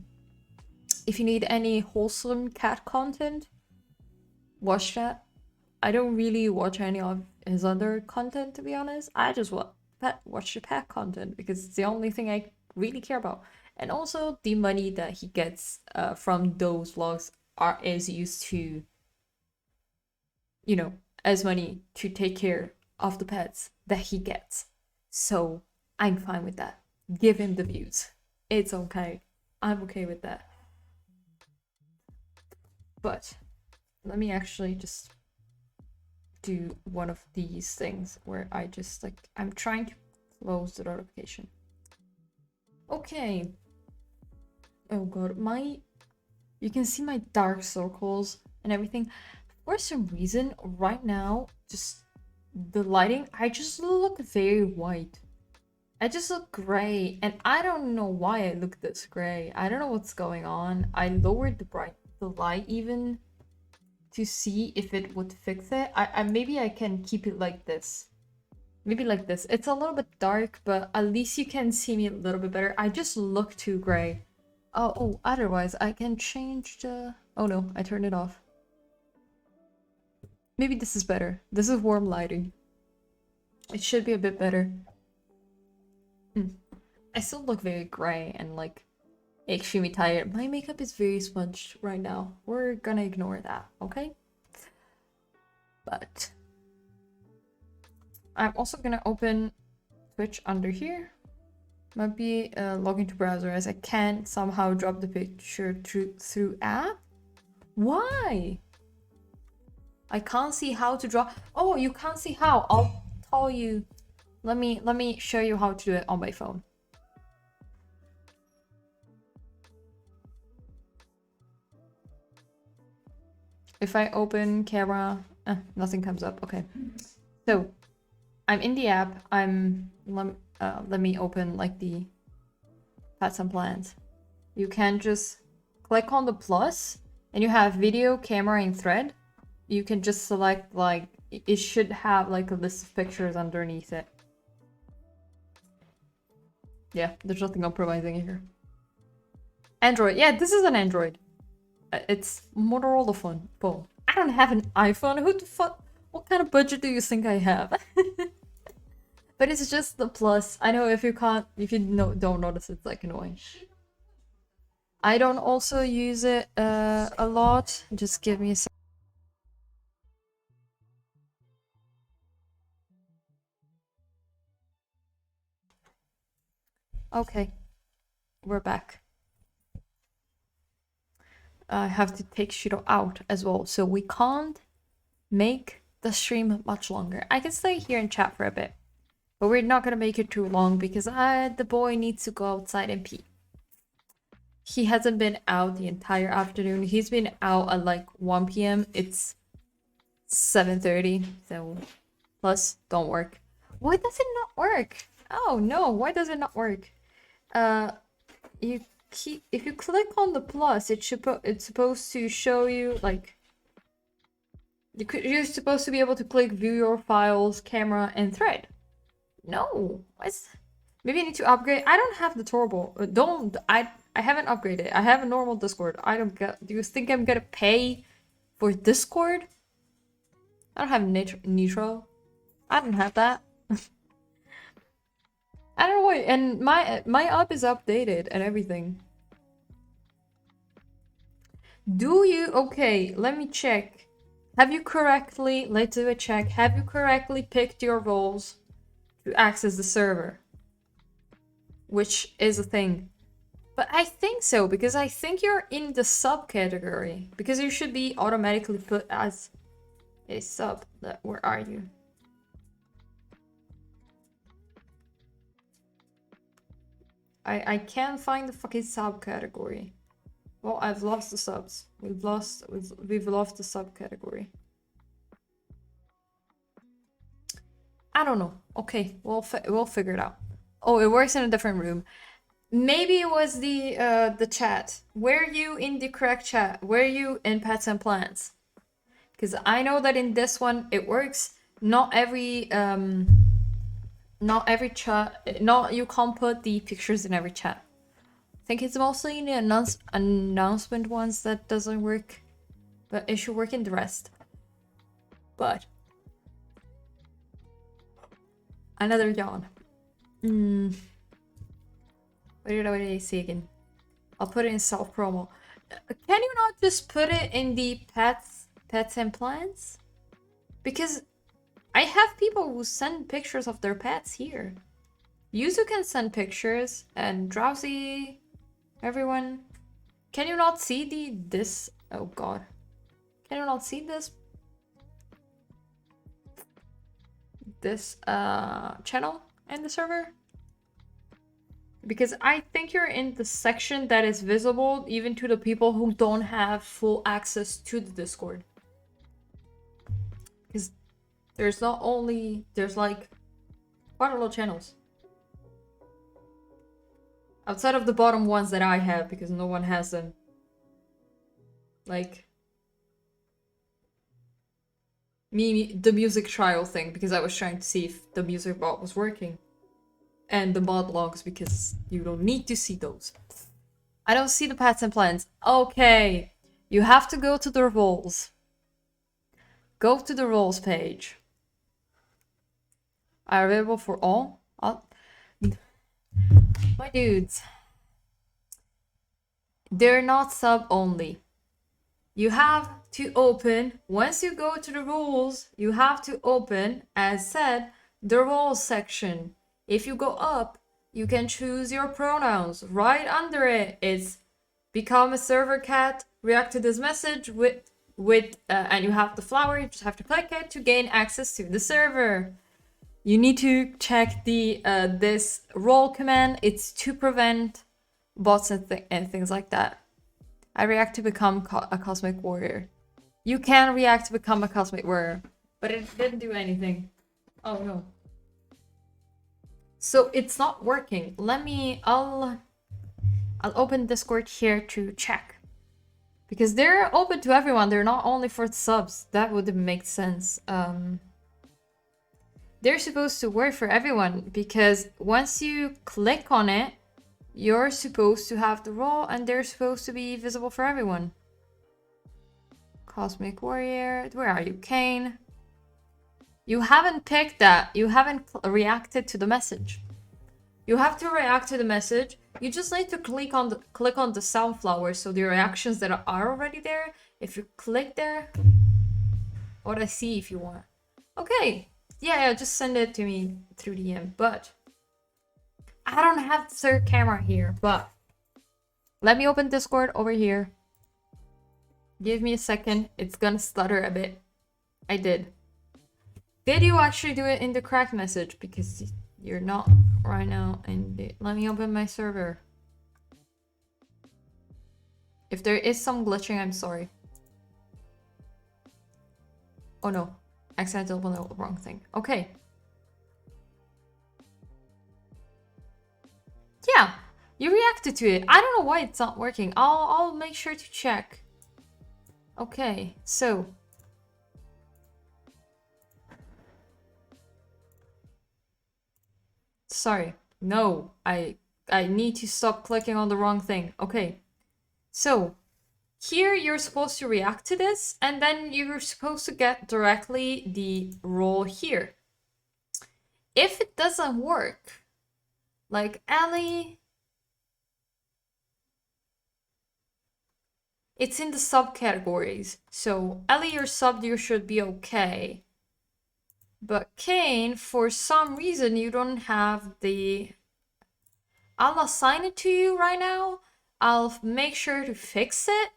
A: if you need any wholesome cat content, watch that. I don't really watch any of his other content, to be honest. I just watch the pet content because it's the only thing I really care about. And also, the money that he gets from those vlogs is used to, you know, as money to take care of the pets that he gets. So, I'm fine with that. Give him the views. It's okay. I'm okay with that. But, let me actually just do one of these things where I just, like, I'm trying to close the notification. Okay. Oh god, you can see my dark circles and everything. For some reason, right now, just the lighting, I just look very white. I just look gray, and I don't know why I look this gray. I don't know what's going on. I lowered the light even to see if it would fix it. Maybe I can keep it like this. Maybe like this. It's a little bit dark, but at least you can see me a little bit better. I just look too gray. Oh, otherwise I can change the... Oh no, I turned it off. Maybe this is better. This is warm lighting. It should be a bit better. I still look very gray and like extremely tired. My makeup is very smudged right now. We're gonna ignore that, okay? But I'm also gonna open Twitch under here. Might be log into browser as I can't somehow drop the picture through app. Why? I can't see how to draw. Oh, you can't see how. I'll tell you. Let me show you how to do it on my phone. If I open camera, nothing comes up. Okay. So I'm in the app. Let me open like the pets and plans. You can just click on the plus and you have video, camera, and thread. You can just select like, it should have like a list of pictures underneath it. Yeah, there's nothing compromising here. Android. Yeah, this is an Android. It's Motorola phone. I don't have an iPhone. Who the fuck? What kind of budget do you think I have? But it's just the plus. I know if you don't notice, it's like annoying. I don't also use it a lot. Just give me a second. Okay, we're back. I have to take Shiro out as well, so we can't make the stream much longer. I can stay here and chat for a bit, but we're not gonna make it too long because the boy needs to go outside and pee. He hasn't been out the entire afternoon. He's been out at like 1 p.m. It's 7:30, so plus don't work. Why does it not work? Oh no, why does it not work? If you click on the plus, it's supposed to show you like you're supposed to be able to click view your files, camera, and thread. No, maybe I need to upgrade. I don't have the turbo. I haven't upgraded. I have a normal Discord. I don't get. Do you think I'm gonna pay for Discord? I don't have Nitro. I don't have that. I don't know why. And my app is updated and everything. Do you? Okay, let me check. Have you correctly? Let's do a check. Have you correctly picked your roles to access the server? Which is a thing. But I think so, because I think you're in the subcategory. Because you should be automatically put as a sub. Where are you? I can't find the fucking subcategory. Well, I've lost the subs. We've lost the subcategory. I don't know. Okay, we'll figure it out. Oh, it works in a different room. Maybe it was the chat. Were you in the correct chat? Were you in pets and plants? Because I know that in this one it works. Not every chat. Not you can't put the pictures in every chat. I think it's mostly in the announcement ones that doesn't work, but it should work in the rest. But another yawn. What did I say again? I'll put it in self promo. Can you not just put it in the pets and plants? Because I have people who send pictures of their pets here. Yuzu can send pictures, and Drowsy, everyone. Can you not see this? Oh god. Can you not see this channel in the server? Because I think you're in the section that is visible even to the people who don't have full access to the Discord. Because there's like quite a lot of channels. Outside of the bottom ones that I have, because no one has them. Like the music trial thing, because I was trying to see if the music bot was working. And the mod logs, because you don't need to see those. I don't see the pets and plants. Okay, you have to go to the roles. Go to the roles page. Are available for all? My dudes. They're not sub only. You have to open, once you go to the rules, you have to open, as said, the roles section. If you go up, you can choose your pronouns. Right under it, it's become a server cat, react to this message and you have the flower, you just have to click it to gain access to the server. You need to check this role command. It's to prevent bots and things like that. I react to become a cosmic warrior. You can react to become a cosmic warrior, but it didn't do anything. Oh no. So it's not working. I'll open Discord here to check. Because they're open to everyone. They're not only for subs. That would make sense. They're supposed to work for everyone, because once you click on it, you're supposed to have the role and they're supposed to be visible for everyone. Cosmic Warrior, where are you, Kane? You haven't picked that. You haven't reacted to the message. You have to react to the message. You just need to click on the sunflower, so the reactions that are already there. If you click there, what I see if you want. Okay, yeah, just send it to me through DM. But I don't have the third camera here. But let me open Discord over here. Give me a second. It's gonna stutter a bit. I did. Did you actually do it in the crack message? Because you're not right now. And let me open my server. If there is some glitching, I'm sorry. Oh no. Accidentally opened the wrong thing. Okay. Yeah. You reacted to it. I don't know why it's not working. I'll make sure to check. Okay. So. Sorry. No. I need to stop clicking on the wrong thing. Okay. So, here you're supposed to react to this, and then you're supposed to get directly the role here. If it doesn't work, like Ellie, it's in the subcategories. So, Ellie, you're subbed, you should be okay. But Kane, for some reason, you don't have the... I'll assign it to you right now. I'll make sure to fix it.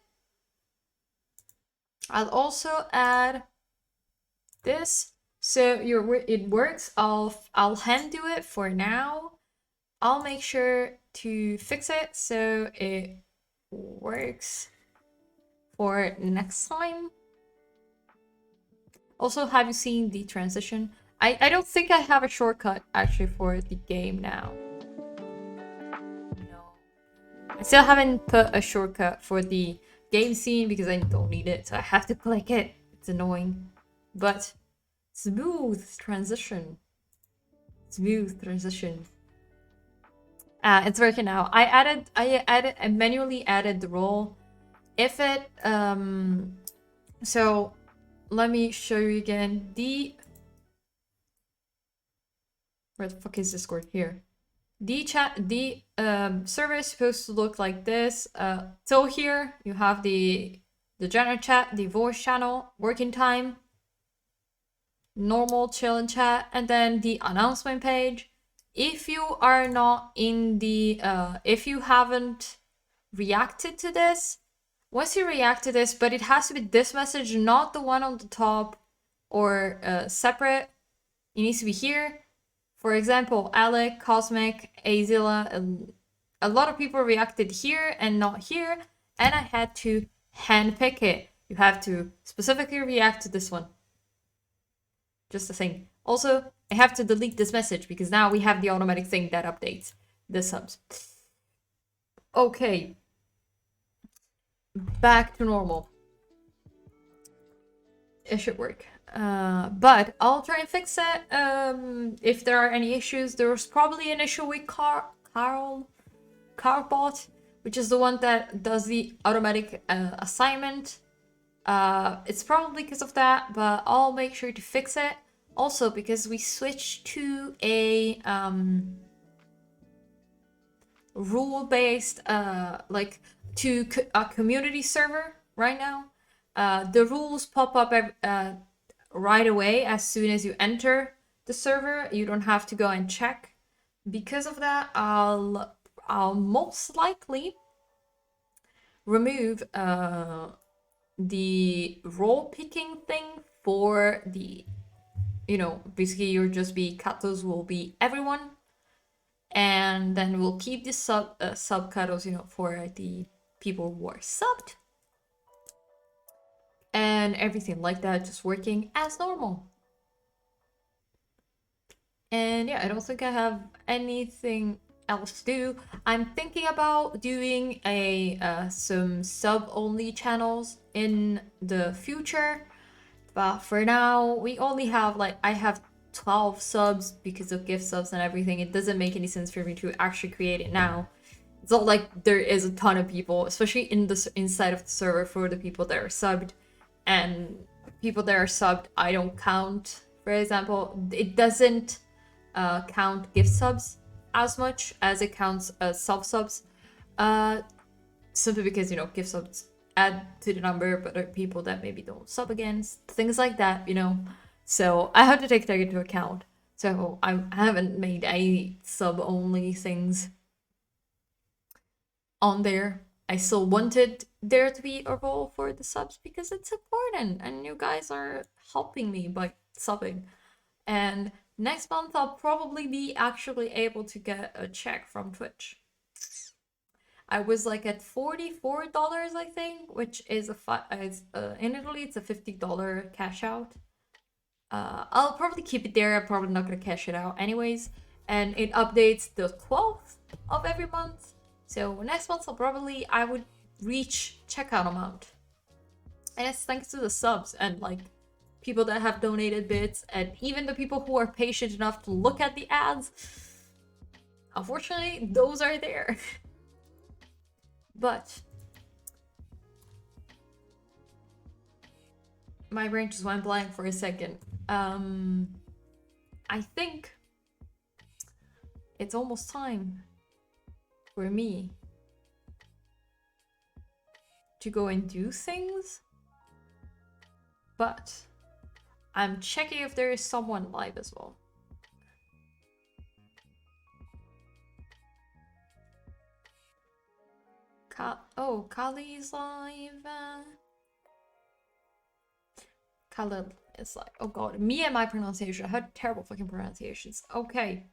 A: I'll also add this so it works. I'll hand do it for now. I'll make sure to fix it so it works for next time. Also, have you seen the transition? I don't think I have a shortcut actually for the game now. No. I still haven't put a shortcut for the game scene because I don't need it, so I have to click it. It's annoying. But smooth transition. Smooth transition. It's working now. I manually added the role. If it so let me show you again. Where the fuck is Discord? Here. The server is supposed to look like this. So here you have the general chat, the voice channel, working time, normal chill and chat, and then the announcement page. If you are not in the if you haven't reacted to this, once you react to this, but it has to be this message, not the one on the top or separate. It needs to be here. For example, Alec, Cosmic, Azila, a lot of people reacted here and not here, and I had to handpick it. You have to specifically react to this one. Just a thing. Also, I have to delete this message because now we have the automatic thing that updates the subs. Okay. Back to normal. It should work. But I'll try and fix it. If there are any issues, there was probably an issue with Carbot, which is the one that does the automatic assignment. It's probably because of that, but I'll make sure to fix it. Also, because we switched to a rule-based, like to a community server right now. The rules pop up right away as soon as you enter the server. You don't have to go and check. Because of that, I'll most likely remove the role picking thing for the, you know, basically you'll just be Katos will be everyone, and then we'll keep the sub Katos, you know, for the people who are subbed. And everything like that just working as normal. And yeah, I don't think I have anything else to do. I'm thinking about doing some sub-only channels in the future. But for now, we only have I have 12 subs because of gift subs and everything. It doesn't make any sense for me to actually create it now. It's not like there is a ton of people, especially inside of the server for the people that are subbed. And people that are subbed, I don't count. For example, it doesn't count gift subs. as much as it counts as self-subs. Simply because, you know, gift subs add to the number, but there are people that maybe don't sub again, things like that, you know. So I have to take that into account. So I haven't made any sub-only things on there. I still wanted there to be a role for the subs because it's important and you guys are helping me by subbing. And next month I'll probably be actually able to get a check from Twitch. I was like at $44, I think, which is in Italy it's a $50 cash out. I'll probably keep it there. I'm probably not gonna cash it out anyways, and it updates the 12th of every month. So next month I would reach checkout amount, and it's thanks to the subs and like people that have donated bits, and even the people who are patient enough to look at the ads. Unfortunately, those are there. But my brain just went blank for a second. I think it's almost time for me to go and do things. But I'm checking if there is someone live as well. Kali's live. Kali is like, oh god, me and my pronunciation. I had terrible fucking pronunciations. Okay.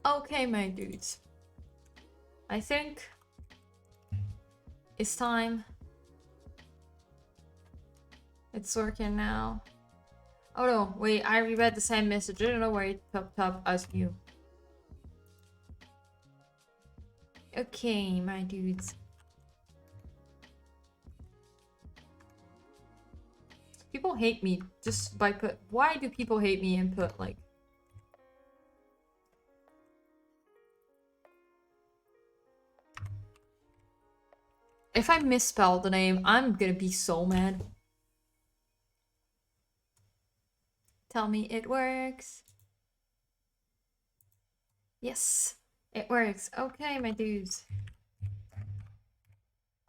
A: Okay, my dudes. I think it's time. It's working now. Oh no, wait, I reread the same message. I don't know where it popped up as you. Okay, my dudes. People hate me just by why do people hate me and put like... If I misspell the name, I'm gonna be so mad. Tell me it works. Yes, it works. Okay, my dudes.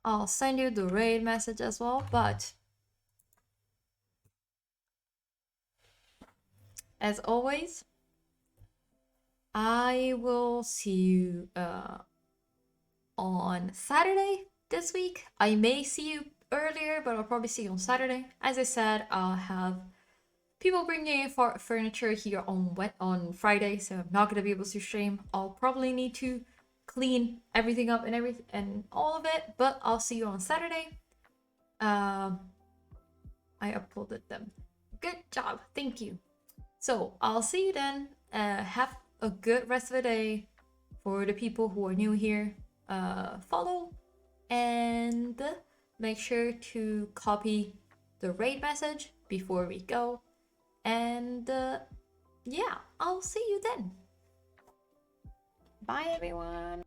A: I'll send you the raid message as well, but as always, I will see you on Saturday this week. I may see you earlier, but I'll probably see you on Saturday. As I said, I'll have people bringing in furniture here on Friday, so I'm not gonna be able to stream. I'll probably need to clean everything up and all of it, but I'll see you on Saturday. I uploaded them. Good job, thank you. So I'll see you then. Have a good rest of the day. For the people who are new here, follow and make sure to copy the raid message before we go. And yeah, I'll see you then. Bye everyone.